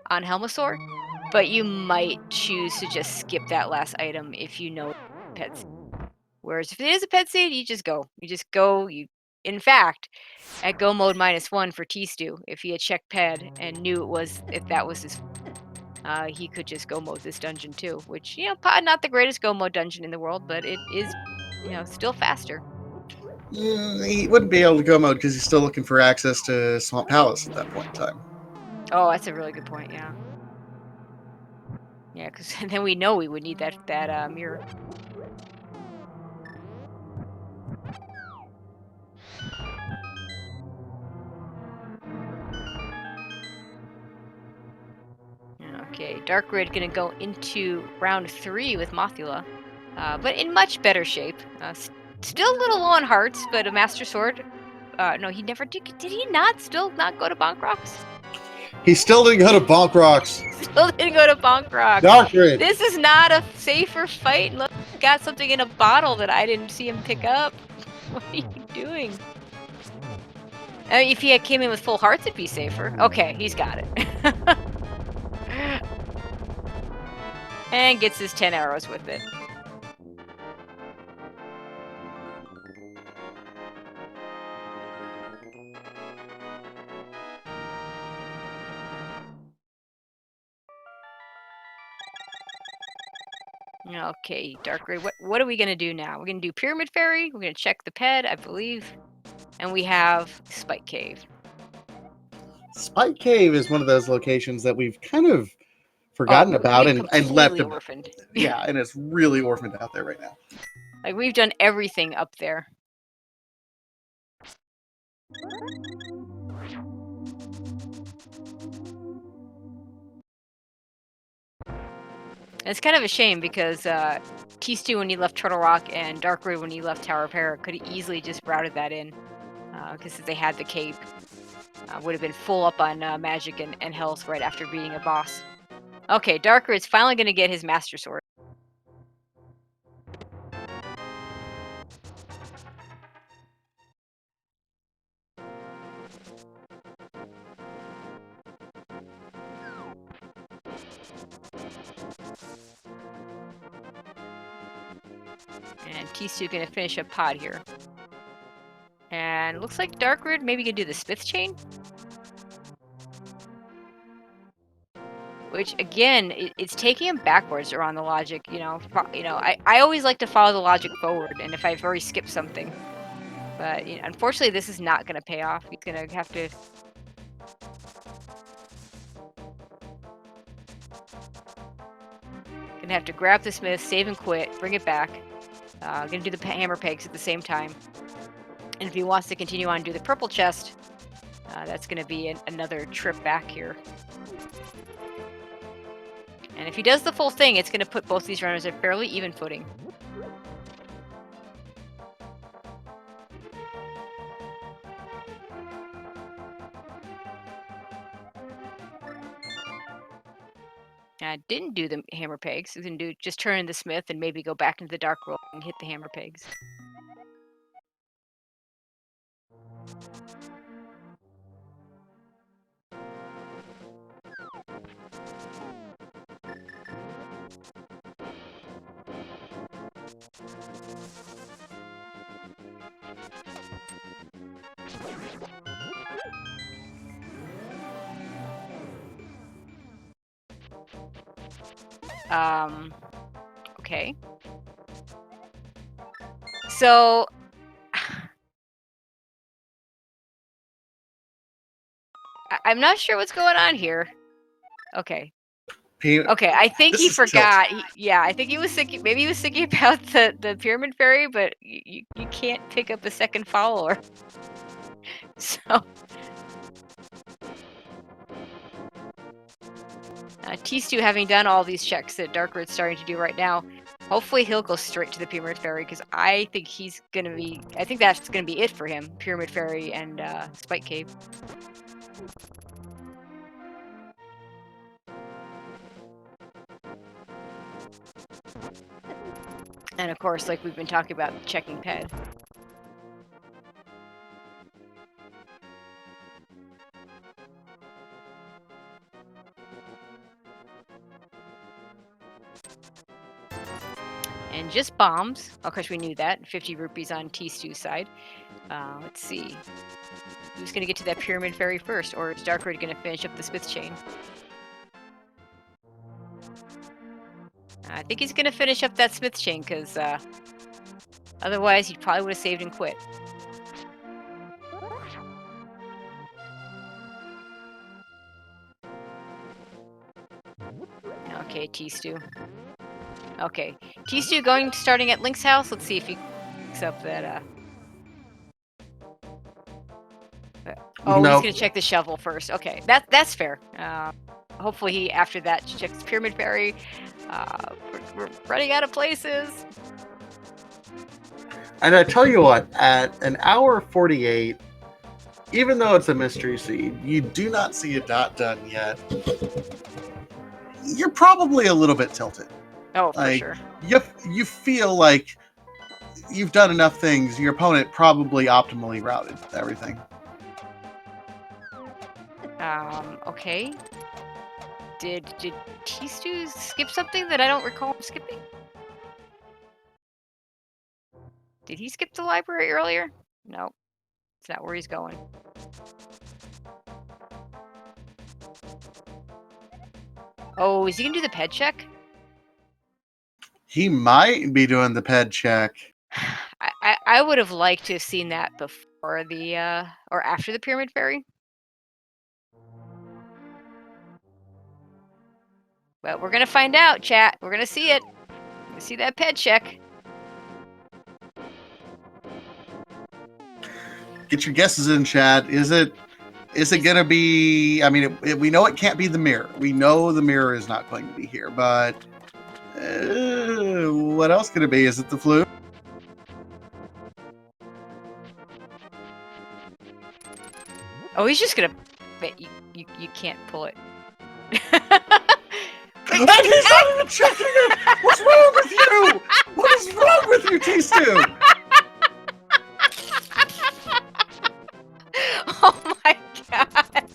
on Helmasaur. but you might choose to just skip that last item if you know pet seed. Whereas if it is a pet seed, you just go. You just go. In fact, at go mode -1 for tstew, if he had checked ped and knew if that was his, he could just go mode this dungeon too. Which not the greatest go mode dungeon in the world, but it is, still faster. He wouldn't be able to go mode because he's still looking for access to Swamp Palace at that point in time. Oh, that's a really good point. Yeah. Yeah, because then we know we would need that mirror. Okay, darkrid gonna go into round 3 with Mothula, but in much better shape. Still a little low on hearts, but a Master Sword. No, he never did. Did he not? Still not go to Bonk Rocks? He still didn't go to Bonk Rocks. Still didn't go to Bonk Rocks. Darkrid. This is not a safer fight. Look, got something in a bottle that I didn't see him pick up. What are you doing? I mean, if he had came in with full hearts, it'd be safer. Okay, he's got it. And gets his 10 arrows with it. Okay, Darkrid, what are we gonna do now? We're gonna do Pyramid Fairy, we're gonna check the ped, I believe, and we have Spike Cave. Spike Cave is one of those locations that we've kind of forgotten about and left. Orphaned. Yeah, and it's really orphaned out there right now. Like, we've done everything up there. It's kind of a shame because tstew when he left Turtle Rock and Darkrid when he left Tower of Hera could have easily just routed that in, because if they had the cape, would have been full up on magic and health right after beating a boss. Okay, Darkrid's finally going to get his Master Sword. And tstew going to finish up pod here. And looks like Darkrid maybe could do the Smith Chain. Which, again, it's taking him backwards around the logic, I always like to follow the logic forward, and if I've already skipped something. But, unfortunately, this is not going to pay off. He's going to have to... Gonna have to grab the Smith, save and quit, bring it back. Gonna do the hammer pegs at the same time. And if he wants to continue on and do the purple chest, that's gonna be another trip back here. And if he does the full thing, it's gonna put both these runners at fairly even footing. Didn't do the hammer pegs. He's gonna just turn in the Smith and maybe go back into the dark world and hit the hammer pegs. Okay. So I'm not sure what's going on here. Okay. Okay, I think he forgot. I think he was thinking. Maybe he was thinking about the Pyramid Fairy, but you can't pick up a second follower. So tstew, having done all these checks that Darkrid's starting to do right now, hopefully he'll go straight to the Pyramid Fairy, because I think he's gonna be. I think that's gonna be it for him: Pyramid Fairy and Spike Cave. And of course, like we've been talking about, checking ped. And just bombs. Of course, we knew that. 50 rupees on tstew's side. Let's see. Who's going to get to that pyramid fairy first? Or is darkrid going to finish up the smith chain? I think he's going to finish up that smith chain, because otherwise he probably would have saved and quit. Okay, tstew. Okay, tstew starting at Link's house. Let's see if he picks up that. Oh, Nope. He's gonna check the shovel first. Okay, that's fair. Hopefully he after that checks pyramid fairy. We're running out of places. And I tell you what, at an hour 48, even though it's a mystery seed, you do not see a dot done yet. You're probably a little bit tilted. Oh, for sure. You feel like you've done enough things. Your opponent probably optimally routed everything. Okay. Did tstew skip something that I don't recall him skipping? Did he skip the library earlier? No, it's not where he's going. Oh, is he gonna do the ped check? He might be doing the ped check. I would have liked to have seen that before the or after the pyramid fairy. But we're gonna find out, chat. We're gonna see it. We're gonna see that ped check. Get your guesses in, chat. Is it gonna be? I mean, we know it can't be the mirror. We know the mirror is not going to be here. But what else could it be? Is it the flute? Oh, he's just gonna. You can't pull it. And he's not even checking it! What's wrong with you? What is wrong with you, tstew? Oh my god.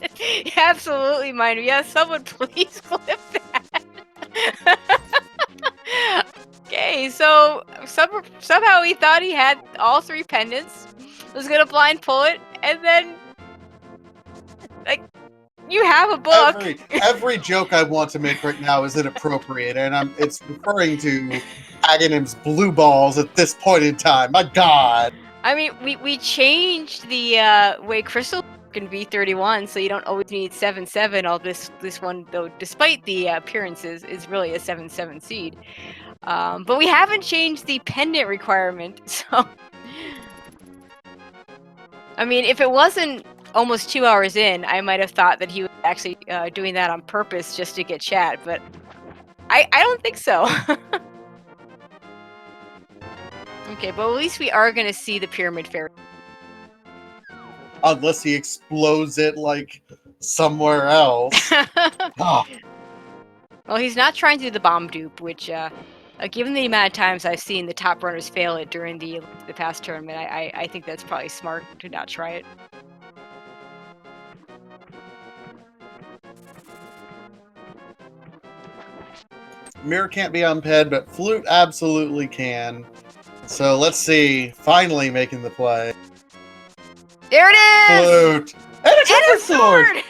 Absolutely, mind me. Yeah, someone please flip that. Okay, so somehow he thought he had all 3 pendants, was gonna blind pull it, and then like you have a book. Every joke I want to make right now is inappropriate, and it's referring to Aghanim's blue balls at this point in time. My god. I mean, we changed the way crystal can be 31, so you don't always need 7/7. All this one, though, despite the appearances, is really a 7/7 seed. But we haven't changed the pendant requirement, so I mean, if it wasn't almost 2 hours in, I might have thought that he was actually doing that on purpose just to get chat, but I don't think so. Okay, but at least we are going to see the pyramid fairy. Unless he explodes it like somewhere else. Oh. Well, he's not trying to do the bomb dupe, which, given the amount of times I've seen the top runners fail it during the past tournament, I think that's probably smart to not try it. Mirror can't be on ped, but flute absolutely can. So let's see. Finally making the play. There it is! Flute! And a sword!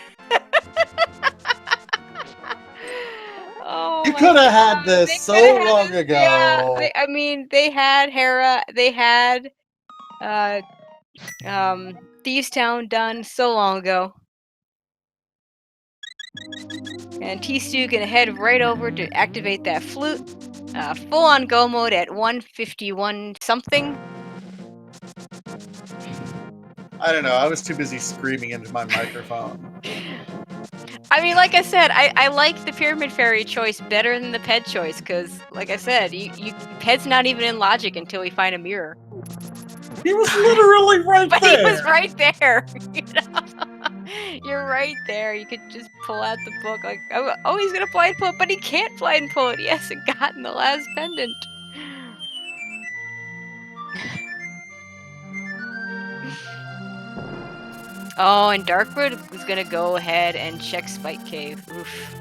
Oh, you could have had this so long ago. Yeah, I mean, they had Hera, they had Thieves Town done so long ago. And tstew gonna head right over to activate that flute. Full on go mode at 151 something. I don't know. I was too busy screaming into my microphone. I mean, like I said, I like the Pyramid Fairy choice better than the Ped choice, because, like I said, Ped's not even in logic until we find a mirror. He was literally right but there! But he was right there! You know? You're right there. You could just pull out the book, like, oh, he's gonna blind pull it, but he can't blind pull it. He hasn't gotten the last pendant. Oh, and darkrid is gonna go ahead and check Spike Cave. Oof.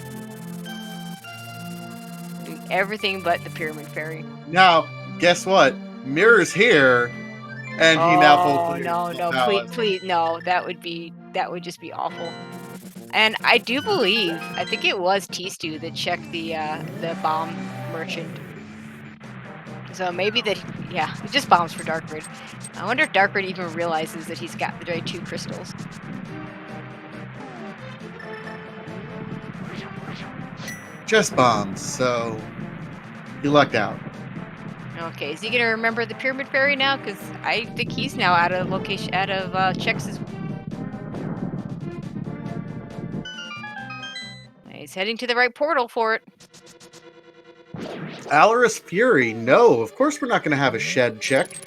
Doing everything but the Pyramid Fairy. Now, guess what? Mirror's here, and he now Oh, fulfills no, no, balance. please, no, that would just be awful. And I do believe, I think it was tstew that checked the bomb merchant. So maybe that, yeah, he just bombs for darkrid. I wonder if darkrid even realizes that he's got the right 2 crystals. Just bombs, so he lucked out. Okay, is he gonna remember the pyramid fairy now? Because I think he's now out of location, out of checks. He's heading to the right portal for it. Alaris Fury, no, of course we're not going to have a shed check.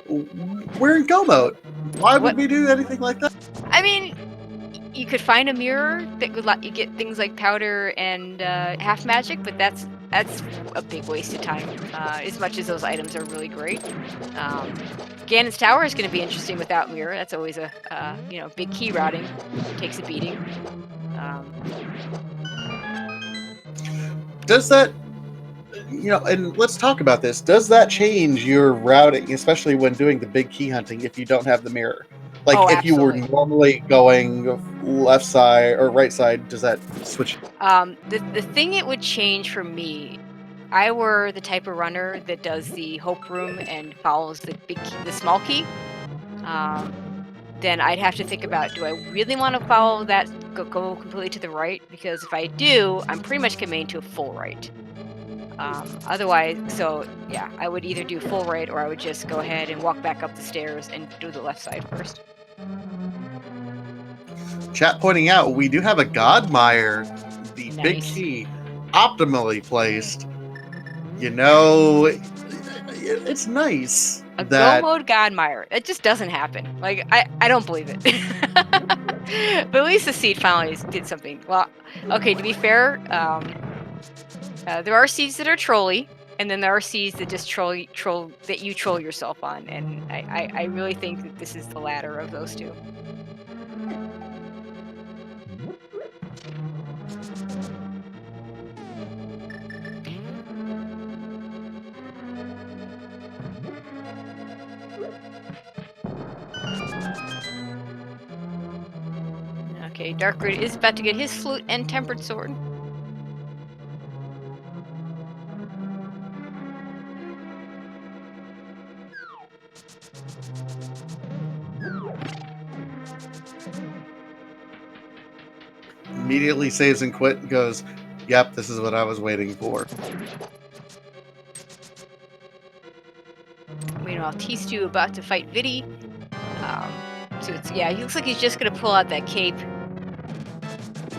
We're in go mode. Why would we do anything like that? I mean, you could find a mirror that would let you get things like powder and half magic, but that's a big waste of time. As much as those items are really great, Ganon's Tower is going to be interesting without mirror. That's always a big key routing takes a beating. Does that, and let's talk about this. Does that change your routing, especially when doing the big key hunting, if you don't have the mirror? Like, if you were normally going left side or right side, does that switch? The thing it would change for me, I were the type of runner that does the hope room and follows the big key, the small key. Then I'd have to think about, do I really want to follow that, go completely to the right? Because if I do, I'm pretty much committing to a full right. Otherwise, so yeah, I would either do full right or I would just go ahead and walk back up the stairs and do the left side first. Chat pointing out, we do have a Godmire, the Nice. big key, optimally placed. It's nice. A go mode Godmire. It just doesn't happen. Like, I don't believe it. But at least the seed finally did something. Well, okay, to be fair, there are seeds that are trolly, and then there are seeds that just troll that you troll yourself on, and I really think that this is the latter of those two. Okay, darkrid is about to get his flute and tempered sword. Immediately saves and quit and goes, yep, this is what I was waiting for. Meanwhile, tstew about to fight Vidi. So it's, yeah, he looks like he's just going to pull out that cape.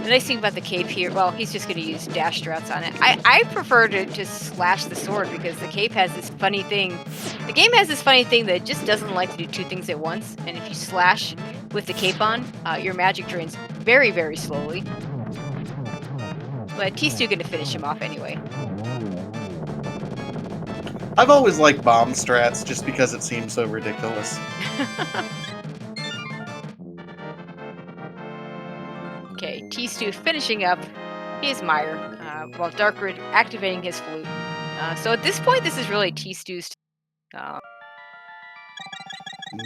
The nice thing about the cape here, well, he's just going to use dash struts on it. I prefer to just slash the sword because the cape has this funny thing. The game has this funny thing that it just doesn't like to do 2 things at once. And if you slash with the cape on, your magic drains very, very slowly. But tstew going to finish him off anyway. I've always liked bomb strats just because it seems so ridiculous. Okay, tstew finishing up his mire, while darkrid activating his flute. So at this point, this is really tstew's.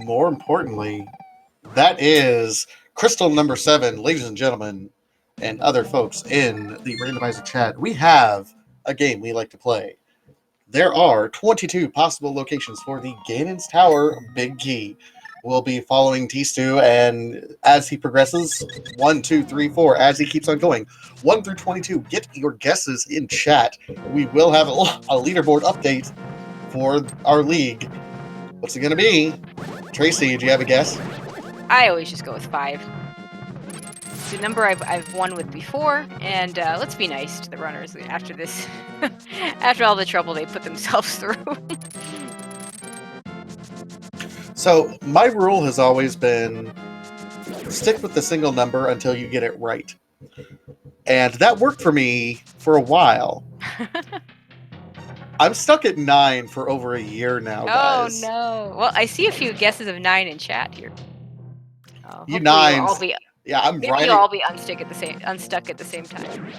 More importantly, that is crystal number 7, ladies and gentlemen, and other folks in the Randomizer chat. We have a game we like to play. There are 22 possible locations for the Ganon's Tower Big Key. We'll be following tstew, and as he progresses, 1, 2, 3, 4, as he keeps on going, 1 through 22, get your guesses in chat. We will have a leaderboard update for our league. What's it going to be? Tracy, do you have a guess? I always just go with 5. It's a number I've won with before, and let's be nice to the runners after this, after all the trouble they put themselves through. So my rule has always been stick with the single number until you get it right. And that worked for me for a while. I'm stuck at 9 for over a year now, guys. Oh no. Well, I see a few guesses of 9 in chat here. You 9s. Yeah, I'm right. We'll all be unstuck at the same time.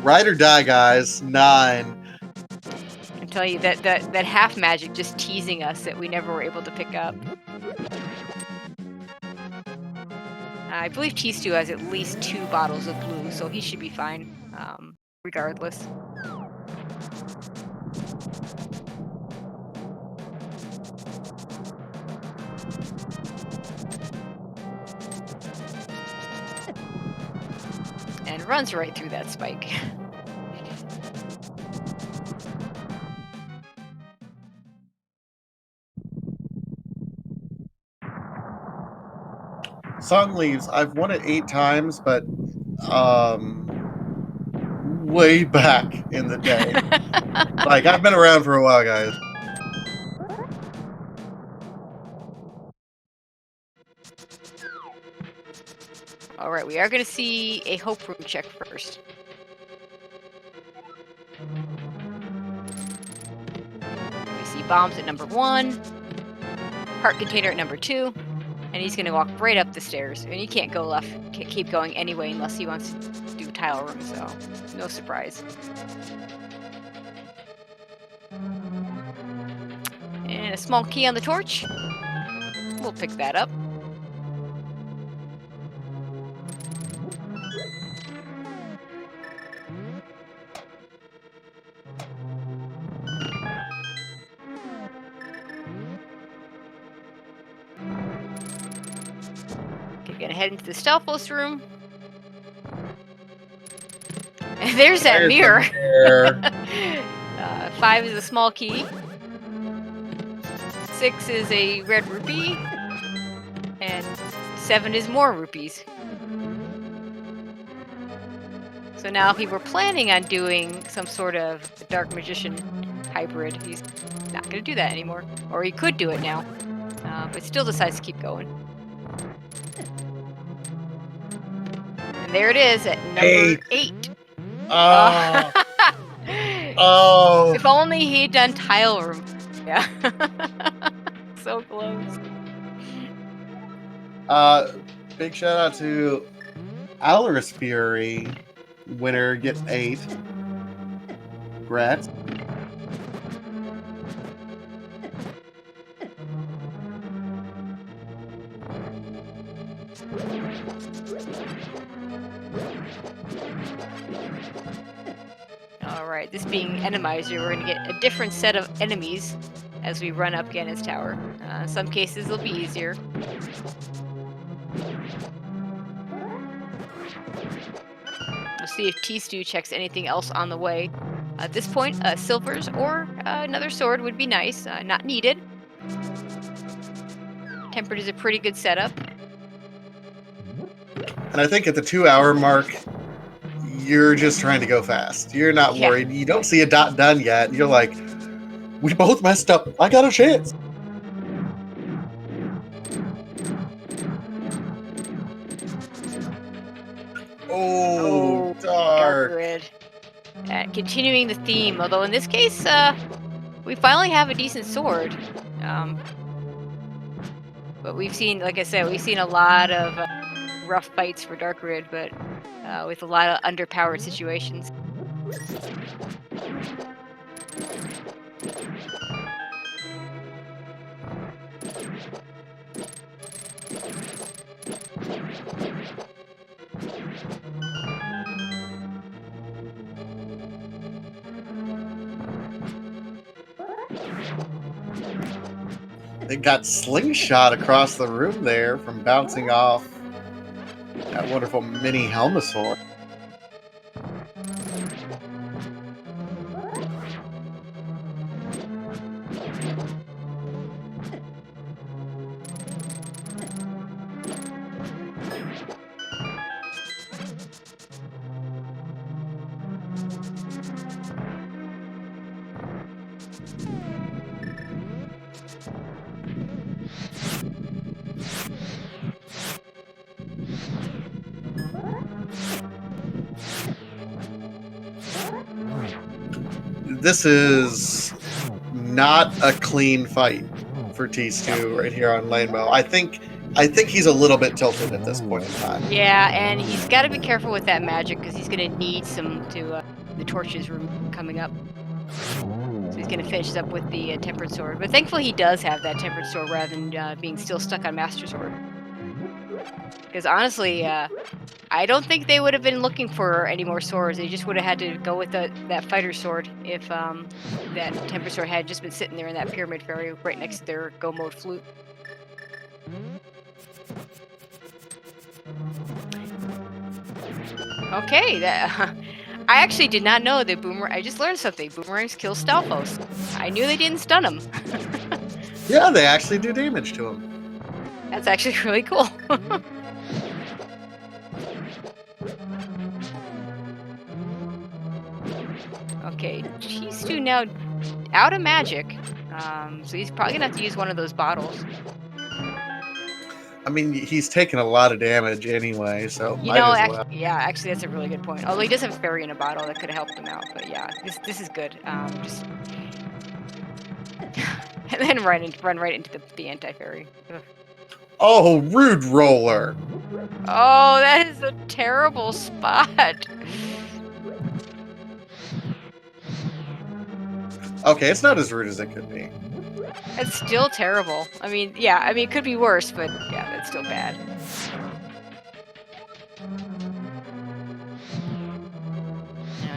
Ride or die, guys. 9. tell you that half magic just teasing us that we never were able to pick up. I believe tstew has at least 2 bottles of blue, so he should be fine, regardless. And runs right through that spike. Song leaves. I've won it 8 times, but way back in the day. Like, I've been around for a while, guys. All right, we are going to see a hope room check first. We see bombs at number 1, heart container at number 2, and he's going to walk right up the stairs. And you can't go left, can't keep going anyway unless he wants to do tile room, so no surprise. And a small key on the torch. We'll pick that up. Okay, gonna head into the stealthless room. And there's that mirror. 5 is a small key. 6 is a red rupee. And 7 is more rupees. So now if he were planning on doing some sort of dark magician hybrid, he's not going to do that anymore. Or he could do it now, but still decides to keep going. And there it is at number 8. Oh. If only he'd done tile room. Yeah. So close. Big shout out to Alaris Fury. Winner gets 8. Congrats. Alright, this being Randomizer, we're going to get a different set of enemies as we run up Ganon's tower. In some cases, it'll be easier. We'll see if tstew checks anything else on the way. At this point, silvers or another sword would be nice. Not needed. Tempered is a pretty good setup. And I think at the 2-hour mark, you're just trying to go fast. You're not worried. You don't see a dot done yet. You're like, we both messed up. I got a chance. Oh, dark. Darkrid. Continuing the theme, although in this case, we finally have a decent sword. But we've seen, like I said, we've seen a lot of rough fights for Darkrid, but with a lot of underpowered situations. It got slingshot across the room there from bouncing off that wonderful mini Helmasaur. This is not a clean fight for tstew right here on Lanemo. I think he's a little bit tilted at this point in time. Yeah, and he's got to be careful with that magic because he's going to need some to the torches room coming up. So he's going to finish this up with the tempered sword. But thankfully, he does have that tempered sword rather than being still stuck on Master Sword. Because honestly, I don't think they would have been looking for any more swords. They just would have had to go with that fighter sword if that tempered sword had just been sitting there in that pyramid fairy right next to their go mode flute. Okay, that I actually did not know that I just learned something. Boomerangs kill Stalfos. I knew they didn't stun him. Yeah, they actually do damage to him. That's actually really cool. Okay, tstew now out of magic, so he's probably gonna have to use one of those bottles. I mean, he's taking a lot of damage anyway, so You might know, as well. yeah, actually, that's a really good point. Although he does have a fairy in a bottle that could have helped him out, but yeah, this is good. Just and then run right into the anti-fairy. Oh, rude roller! Oh, that is a terrible spot. Okay, it's not as rude as it could be. It's still terrible. I mean, yeah, I mean, it could be worse, but yeah, that's still bad.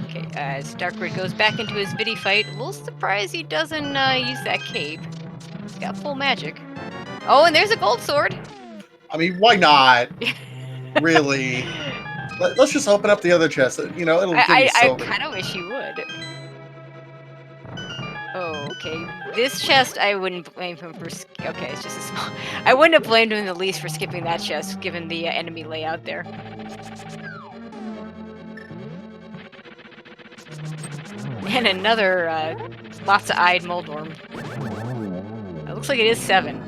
Okay, as Darkrid goes back into his Viddy fight, a little surprised he doesn't use that cape. He's got full magic. Oh, and there's a gold sword! I mean, why not? Really? Let's just open up the other chest. You know, it'll give me I silver. kind of wish you would. Oh, okay. This chest, I wouldn't blame him for... Okay, it's just a small... I wouldn't have blamed him in the least for skipping that chest, given the enemy layout there. And another, lots of eyed Moldworm. It looks like it is 7.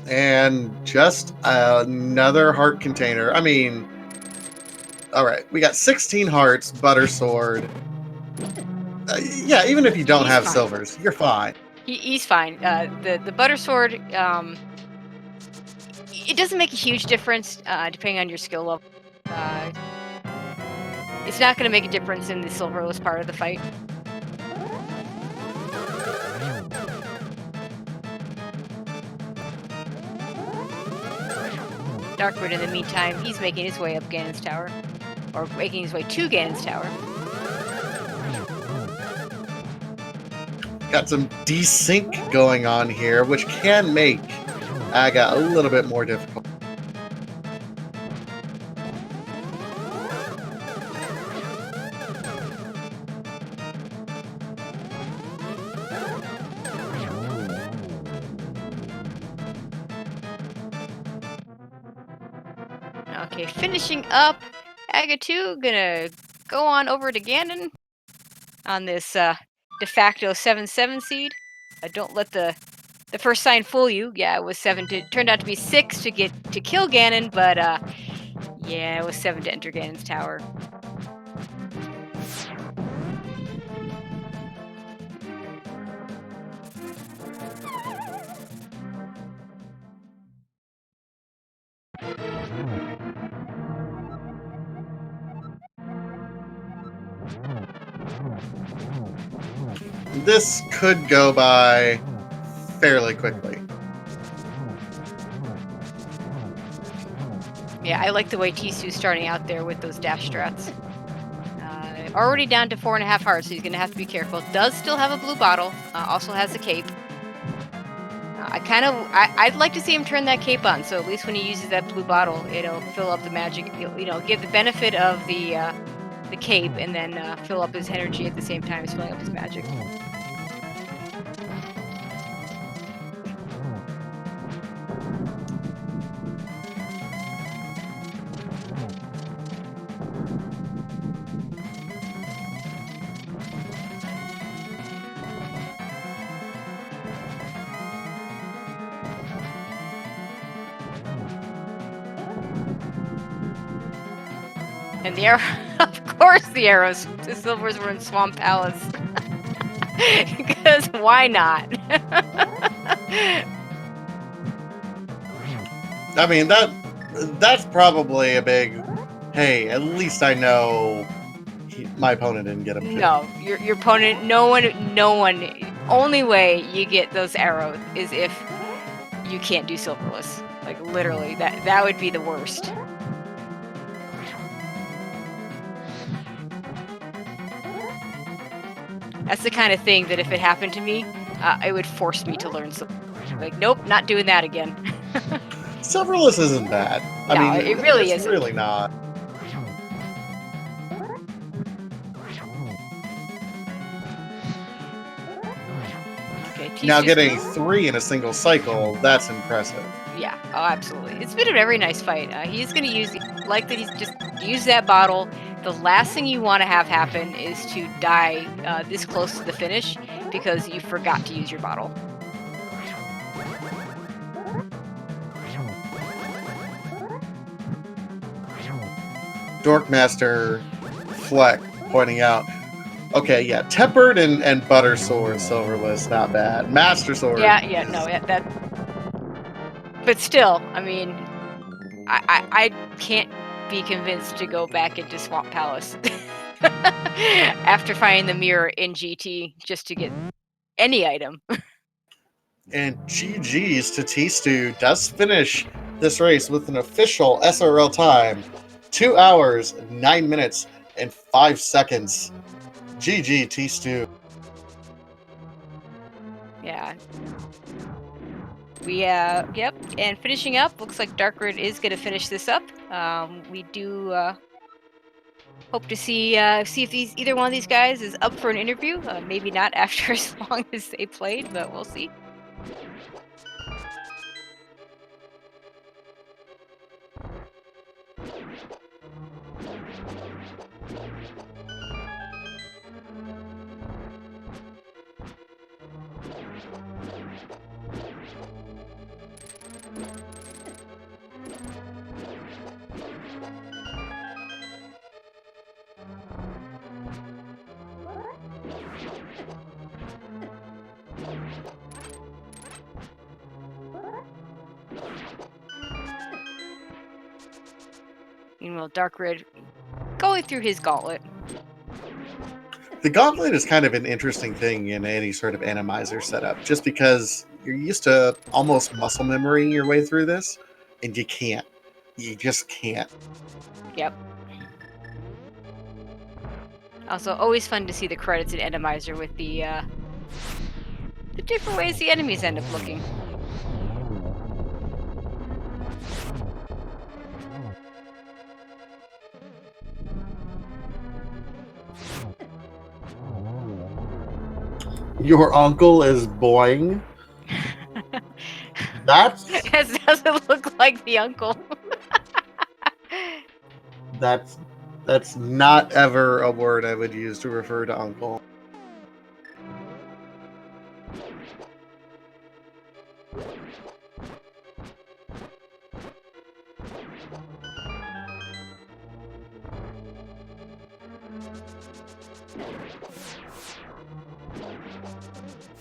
And just another heart container. I mean, all right, we got 16 hearts, butter sword. Yeah, even if you don't have fine. silvers, you're fine. He's fine. The butter sword, it doesn't make a huge difference depending on your skill level. It's not going to make a difference in the silverless part of the fight. Darkrid, in the meantime, he's making his way up Ganon's tower. Or making his way to Ganon's tower. Got some desync going on here, which can make Aga a little bit more difficult. Okay, finishing up, Aga 2 gonna go on over to Ganon on this de facto 7/7 seed. Don't let the first sign fool you. Yeah, it was 7 to turned out to be 6 to kill Ganon, but yeah, it was 7 to enter Ganon's tower. This could go by fairly quickly. Yeah, I like the way tstew's starting out there with those dash strats. Already down to 4.5 hearts, so he's going to have to be careful. Does still have a blue bottle, also has a cape. I'd like to see him turn that cape on, so at least when he uses that blue bottle, it'll fill up the magic, you know, give the benefit of the cape, and then fill up his energy at the same time as filling up his magic. And the arrow, of course the arrows, the silvers were in Swamp Palace. Because why not? I mean, that's probably a big, hey, at least I know my opponent didn't get him too. No, your opponent, no one, only way you get those arrows is if you can't do silverless. Like, literally, that would be the worst. That's the kind of thing that if it happened to me, it would force me to learn something. Like, nope, not doing that again. Silverless isn't bad. I No, mean, it really it's isn't. really not. Okay, Now T-Stew's getting 3 in a single cycle, that's impressive. Yeah, oh, absolutely. It's been a very nice fight. He's going to use, like that he's just used that bottle. The last thing you want to have happen is to die this close to the finish because you forgot to use your bottle. Dorkmaster Fleck pointing out, okay, yeah, Tempered and Butter Sword Silverless, not bad. Master Sword. Yeah, no, that. But still, I mean, I can't be convinced to go back into Swamp Palace after finding the mirror in GT just to get any item. And GG's to tstew does finish this race with an official SRL time, 2 hours, 9 minutes, and 5 seconds. GG tstew. Yeah. Yep, and finishing up, looks like Darkrid is going to finish this up. We do hope to see if either one of these guys is up for an interview. Maybe not after as long as they played, but we'll see. Meanwhile, Darkrid going through his gauntlet. The gauntlet is kind of an interesting thing in any sort of Randomizer setup, just because you're used to almost muscle memorying your way through this, and you can't. You just can't. Yep. Also, always fun to see the credits in Randomizer with the different ways the enemies end up looking. Your uncle is boing. That doesn't look like the uncle. That's not ever a word I would use to refer to uncle.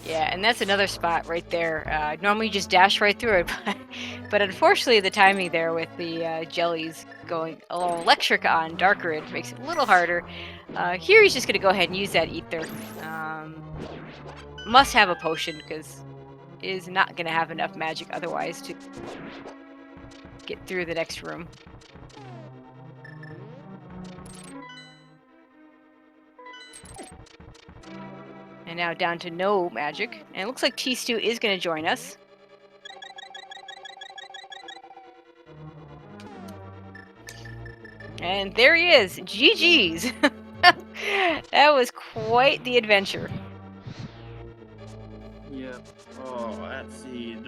Yeah, and that's another spot right there. Normally you just dash right through it, but unfortunately the timing there with the jellies going a little electric on Darkrid makes it a little harder. Here he's just going to go ahead and use that ether. Must have a potion because is not going to have enough magic otherwise to get through the next room. And now down to no magic. And it looks like tstew is going to join us. And there he is. GG's. That was quite the adventure. Yep. Oh, that seed.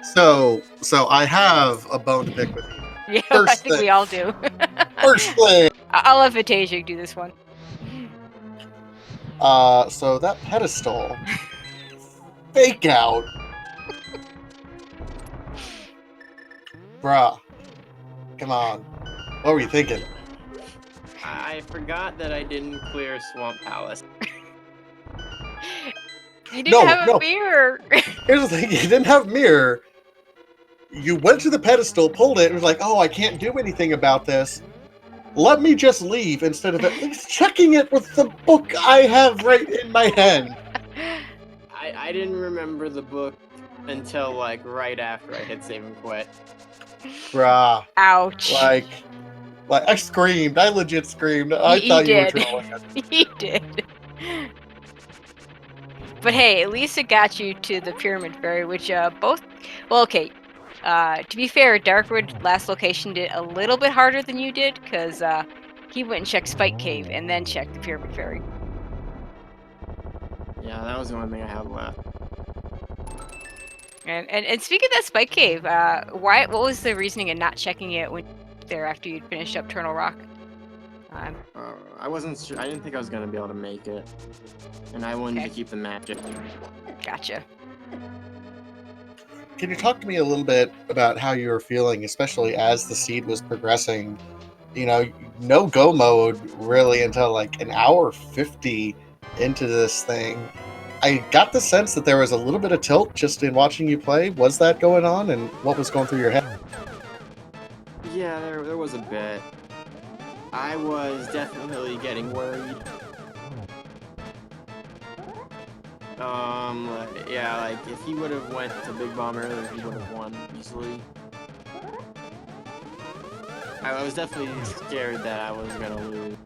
So I have a bone to pick with you. Yeah, First I think thing. we all do. First thing. I'll let Fantasia do this one. So that pedestal, fake out, bruh. Come on, what were you thinking? I forgot that I didn't clear Swamp Palace. You didn't have a mirror. Here's the thing: you didn't have mirror, You went to the pedestal, pulled it, and was like, oh, I can't do anything about this. Let me just leave instead of at least checking it with the book I have right in my hand. I didn't remember the book until like right after I hit save and quit. Bruh. Ouch. Like I screamed. I legit screamed. I thought you were trolling us. He did. But hey, at least it got you to the Pyramid Fairy, which both... Well, okay. To be fair, Darkwood last location did a little bit harder than you did, because he went and checked Spike Cave and then checked the Pyramid Fairy. Yeah, that was the only thing I had left. And speaking of that Spike Cave, what was the reasoning in not checking it when there after you'd finished up Turtle Rock? I wasn't sure. I didn't think I was gonna be able to make it, and I wanted to keep the magic. Gotcha. Can you talk to me a little bit about how you were feeling, especially as the seed was progressing? You know, no go mode really until like an hour 50 into this thing. I got the sense that there was a little bit of tilt just in watching you play. Was that going on, and what was going through your head? Yeah, there was a bit. I was definitely getting worried. Yeah, like if he would have went to Big Bomb earlier, he would have won easily. I was definitely scared that I was gonna lose.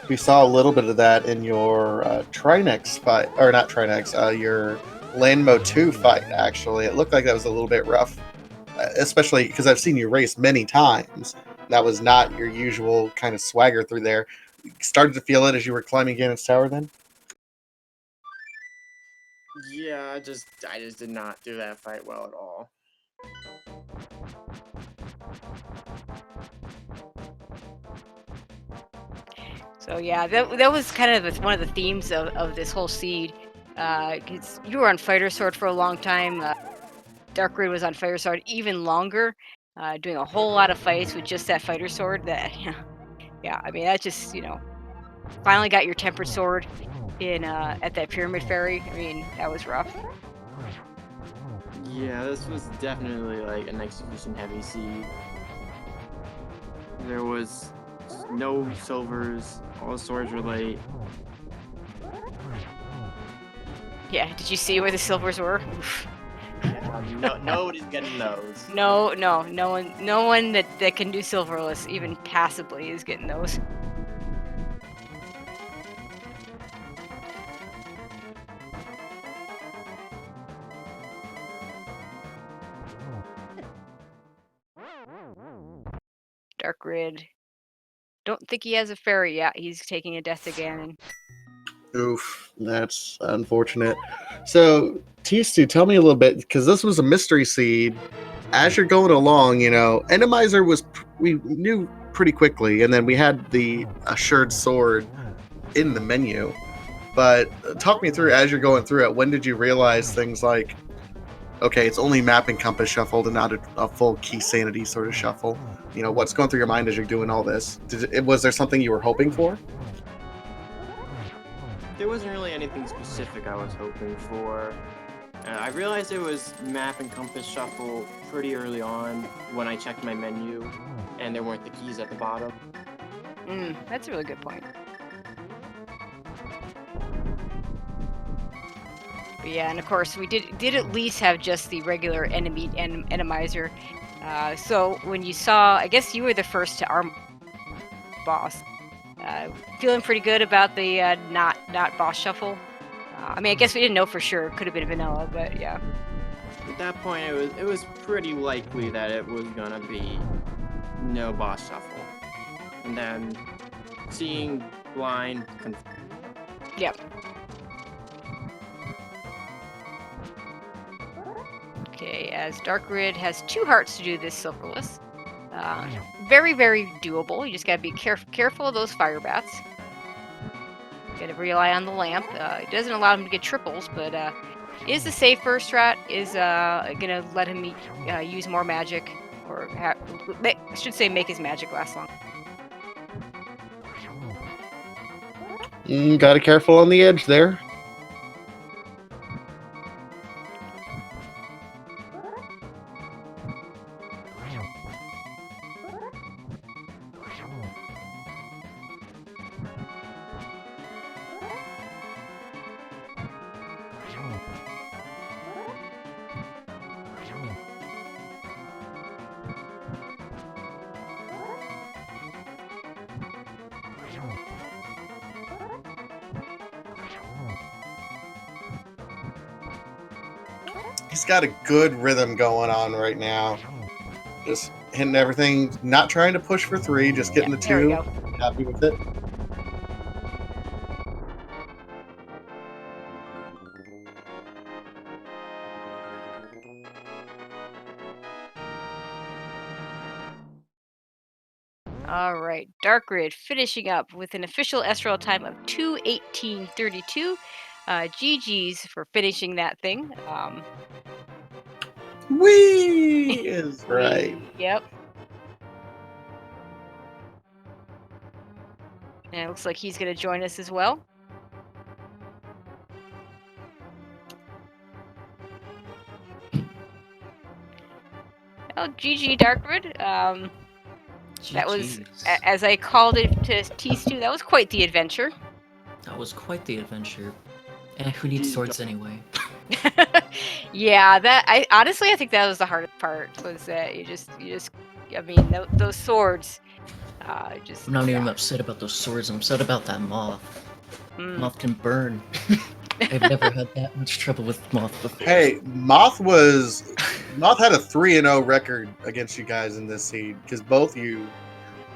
We saw a little bit of that in your Trinex fight, or not Trinex, your Landmo 2 fight, actually. It looked like that was a little bit rough, especially because I've seen you race many times. That was not your usual kind of swagger through there. You started to feel it as you were climbing Ganon's Tower then? Yeah, I just did not do that fight well at all. So yeah, that was kind of one of the themes of this whole seed. Because you were on Fighter Sword for a long time. Darkrid was on Fighter Sword even longer, doing a whole lot of fights with just that Fighter Sword. That yeah, I mean that just finally got your Tempered Sword in at that Pyramid Fairy. I mean that was rough. Yeah, this was definitely like an execution heavy seed. There was no silvers, all the swords were late. Yeah, did you see where the silvers were? Oof. Nobody's getting those. No one that can do silverless even passably is getting those. Darkrid. Don't think he has a fairy yet. He's taking a death again. Oof, that's unfortunate. So, tstew, tell me a little bit, because this was a mystery seed. As you're going along, Randomizer we knew pretty quickly, and then we had the assured sword in the menu. But talk me through, as you're going through it, when did you realize things like, okay, it's only map and compass shuffled and not a full key sanity sort of shuffle? What's going through your mind as you're doing all this? Was there something you were hoping for? There wasn't really anything specific I was hoping for. I realized it was map and compass shuffle pretty early on when I checked my menu, and there weren't the keys at the bottom. That's a really good point. But yeah, and of course we did at least have just the regular enemy Randomizer. So when you saw, I guess you were the first to arm boss. Feeling pretty good about the not boss shuffle. I mean, I guess we didn't know for sure. It could have been vanilla, but yeah. At that point, it was pretty likely that it was gonna be no boss shuffle. And then seeing blind. Yep. Okay, as Darkrid has 2 hearts to do this silverless. Very, very doable. You just gotta be careful of those fire bats. Gotta rely on the lamp. It doesn't allow him to get triples, but is the safer strat. Is gonna let him use more magic, or I should say make his magic last long. Gotta careful on the edge there. he's got a good rhythm going on right now. Just hitting everything, not trying to push for 3, just getting the there we 2. go. Happy with it. All right, darkrid finishing up with an official SRL time of 2:18:32. GG's for finishing that thing. Wee is right. Yep. And it looks like he's going to join us as well. Oh, GG Darkrid. That was, GGs. as I called it to tstew, that was quite the adventure. That was quite the adventure. And who needs swords anyway? Yeah, I honestly, I think that was the hardest part. Was that you just, I mean, those swords. Just. I'm not even upset about those swords. I'm upset about that moth. Moth can burn. I've never had that much trouble with moth before. Hey, Moth had a 3-0 record against you guys in this seed because both you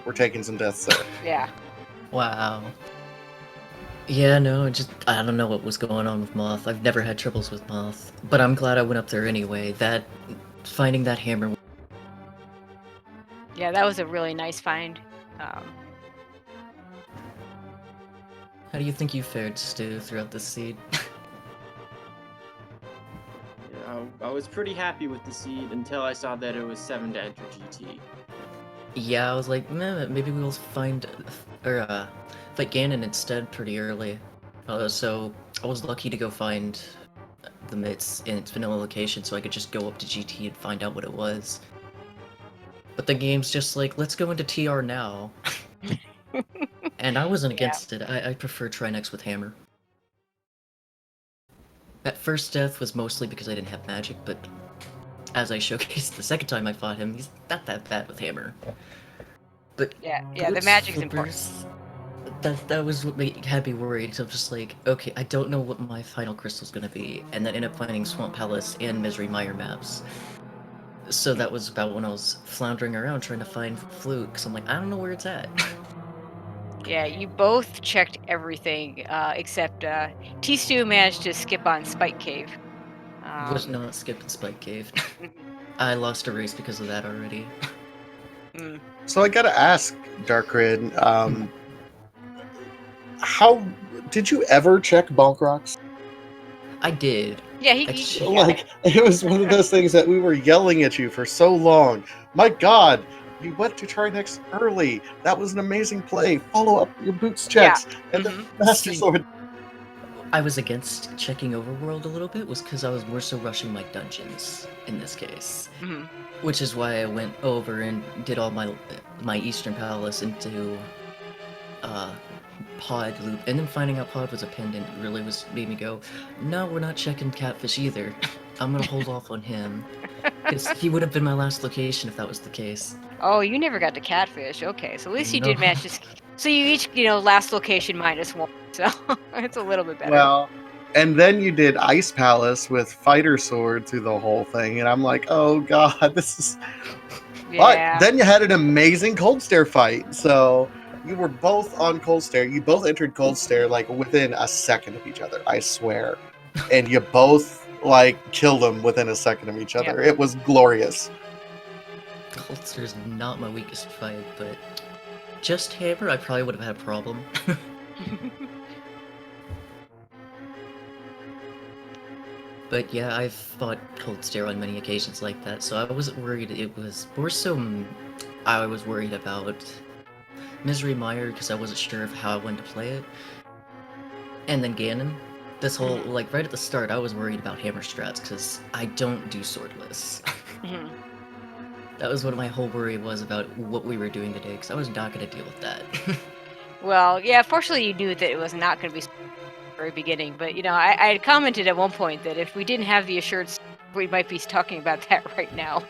were taking some deaths there. Yeah. Wow. Yeah, no, I don't know what was going on with Moth. I've never had troubles with Moth, but I'm glad I went up there anyway. Finding that hammer. Yeah, that was a really nice find. How do you think you fared, Stu, throughout this seed? Yeah, I was pretty happy with the seed until I saw that it was 7 to enter GT. Yeah, I was like, maybe we'll fight Ganon instead pretty early. So I was lucky to go find the mitts in its vanilla location so I could just go up to GT and find out what it was. But the game's just like, let's go into TR now. And I wasn't against it. I prefer try next with hammer. That first death was mostly because I didn't have magic, but as I showcased the second time I fought him, he's not that bad with hammer. But yeah, the magic's important. That was what had me worried. So I'm just like, okay, I don't know what my final crystal's gonna be, and then end up finding Swamp Palace and Misery Mire maps. So that was about when I was floundering around trying to find Flute, because I'm like, I don't know where it's at. Yeah, you both checked everything except tstew managed to skip on Spike Cave. Was not skipping Spike Cave. I lost a race because of that already. So I gotta ask, Darkrid, how did you ever check Bonk Rocks? I did. Yeah, like it was one of those things that we were yelling at you for so long. My God, you went to try next early. That was an amazing play. Follow up your boots checks and the Master Sword. I was against checking Overworld a little bit was because I was more so rushing my dungeons in this case. Which is why I went over and did all my Eastern Palace into Pod loop, and then finding out Pod was a pendant really made me go, no, we're not checking Catfish either. I'm gonna hold off on him. Because he would have been my last location if that was the case. Oh, you never got to Catfish. Okay, so at least you did manage to... So you each, last location -1, so it's a little bit better. Well, and then you did Ice Palace with Fighter Sword through the whole thing, and I'm like, oh God, this is... Yeah. But then you had an amazing Cold Stare fight, so... You were both on Cold Stare. You both entered Cold Stare like within a second of each other, I swear. And you both like killed them within a second of each other. It was glorious. Cold Stare is not my weakest fight, but just hammer, I probably would have had a problem. But yeah, I've fought Cold Stare on many occasions like that, so I wasn't worried. It was more so I was worried about Misery Mire because I wasn't sure of how I wanted to play it. And then Ganon. This whole, like, right at the start, I was worried about hammer strats because I don't do swordless. That was what my whole worry was about what we were doing today because I was not going to deal with that. Well, yeah, fortunately you knew that it was not going to be the very beginning, but, I had commented at one point that if we didn't have the assured, we might be talking about that right now.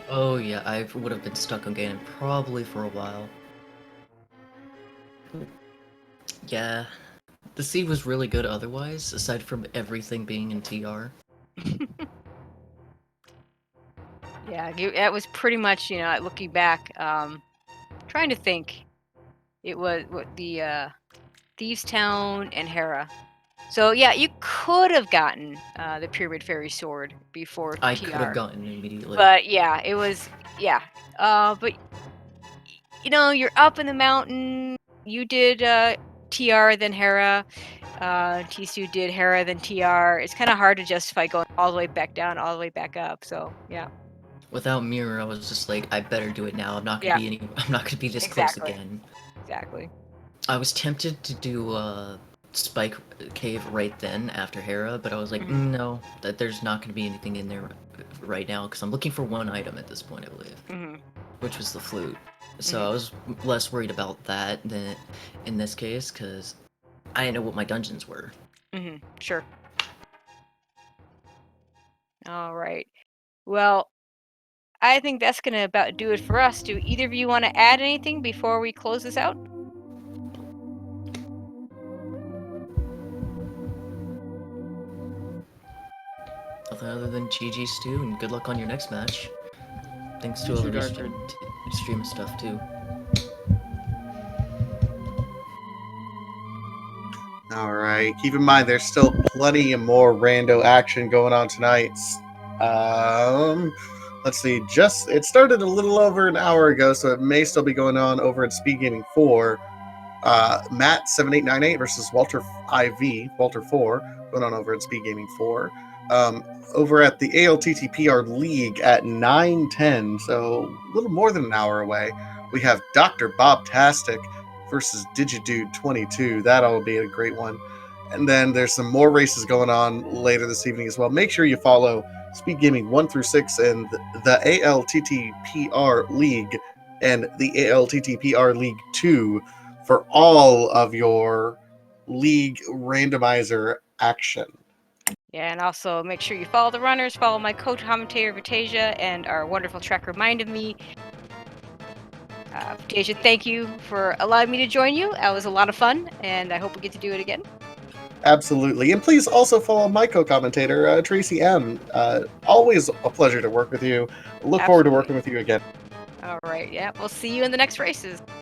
Oh yeah, I would have been stuck on Ganon probably for a while. Yeah, the seed was really good otherwise, aside from everything being in TR. Yeah, that was pretty much, looking back, trying to think. It was what the Thieves Town and Hera. So yeah, you could have gotten the Pyramid Fairy Sword before I TR. could have gotten it immediately. But yeah, it was but you're up in the mountain. You did TR then Hera. Tsu did Hera then TR. It's kind of hard to justify going all the way back down, all the way back up. So yeah. Without mirror, I was just like, I better do it now. I'm not gonna be I'm not gonna be this close Exactly. again. Exactly. I was tempted to do Spike Cave right then after Hera, but I was like, no, that there's not gonna be anything in there right now because I'm looking for one item at this point, I believe, which was the flute. So I was less worried about that than in this case because I didn't know what my dungeons were. Sure. All right. Well, I think that's going to about do it for us. Do either of you want to add anything before we close this out? Nothing other than GG Stu and good luck on your next match. Thanks to all the recent stream stuff too. All right. Keep in mind, there's still plenty of more rando action going on tonight. Let's see. It started a little over an hour ago, so it may still be going on over at SpeedGaming 4. Matt7898 versus Walter Walter 4, going on over at SpeedGaming 4. Over at the ALTTPR League at 9:10, so a little more than an hour away. We have Dr. Bob Tastic versus Digidude22. That'll be a great one. And then there's some more races going on later this evening as well. Make sure you follow Speed Gaming 1 through 6 and the ALTTPR League and the ALTTPR League 2 for all of your league randomizer action. Yeah, and also make sure you follow the runners, follow my co-commentator Vitasia, and our wonderful track Remind of Me. Vitasia, thank you for allowing me to join you. That was a lot of fun, and I hope we get to do it again. Absolutely. And please also follow my co-commentator, Tracy M. Always a pleasure to work with you. Look forward to working with you again. All right. Yeah, we'll see you in the next races.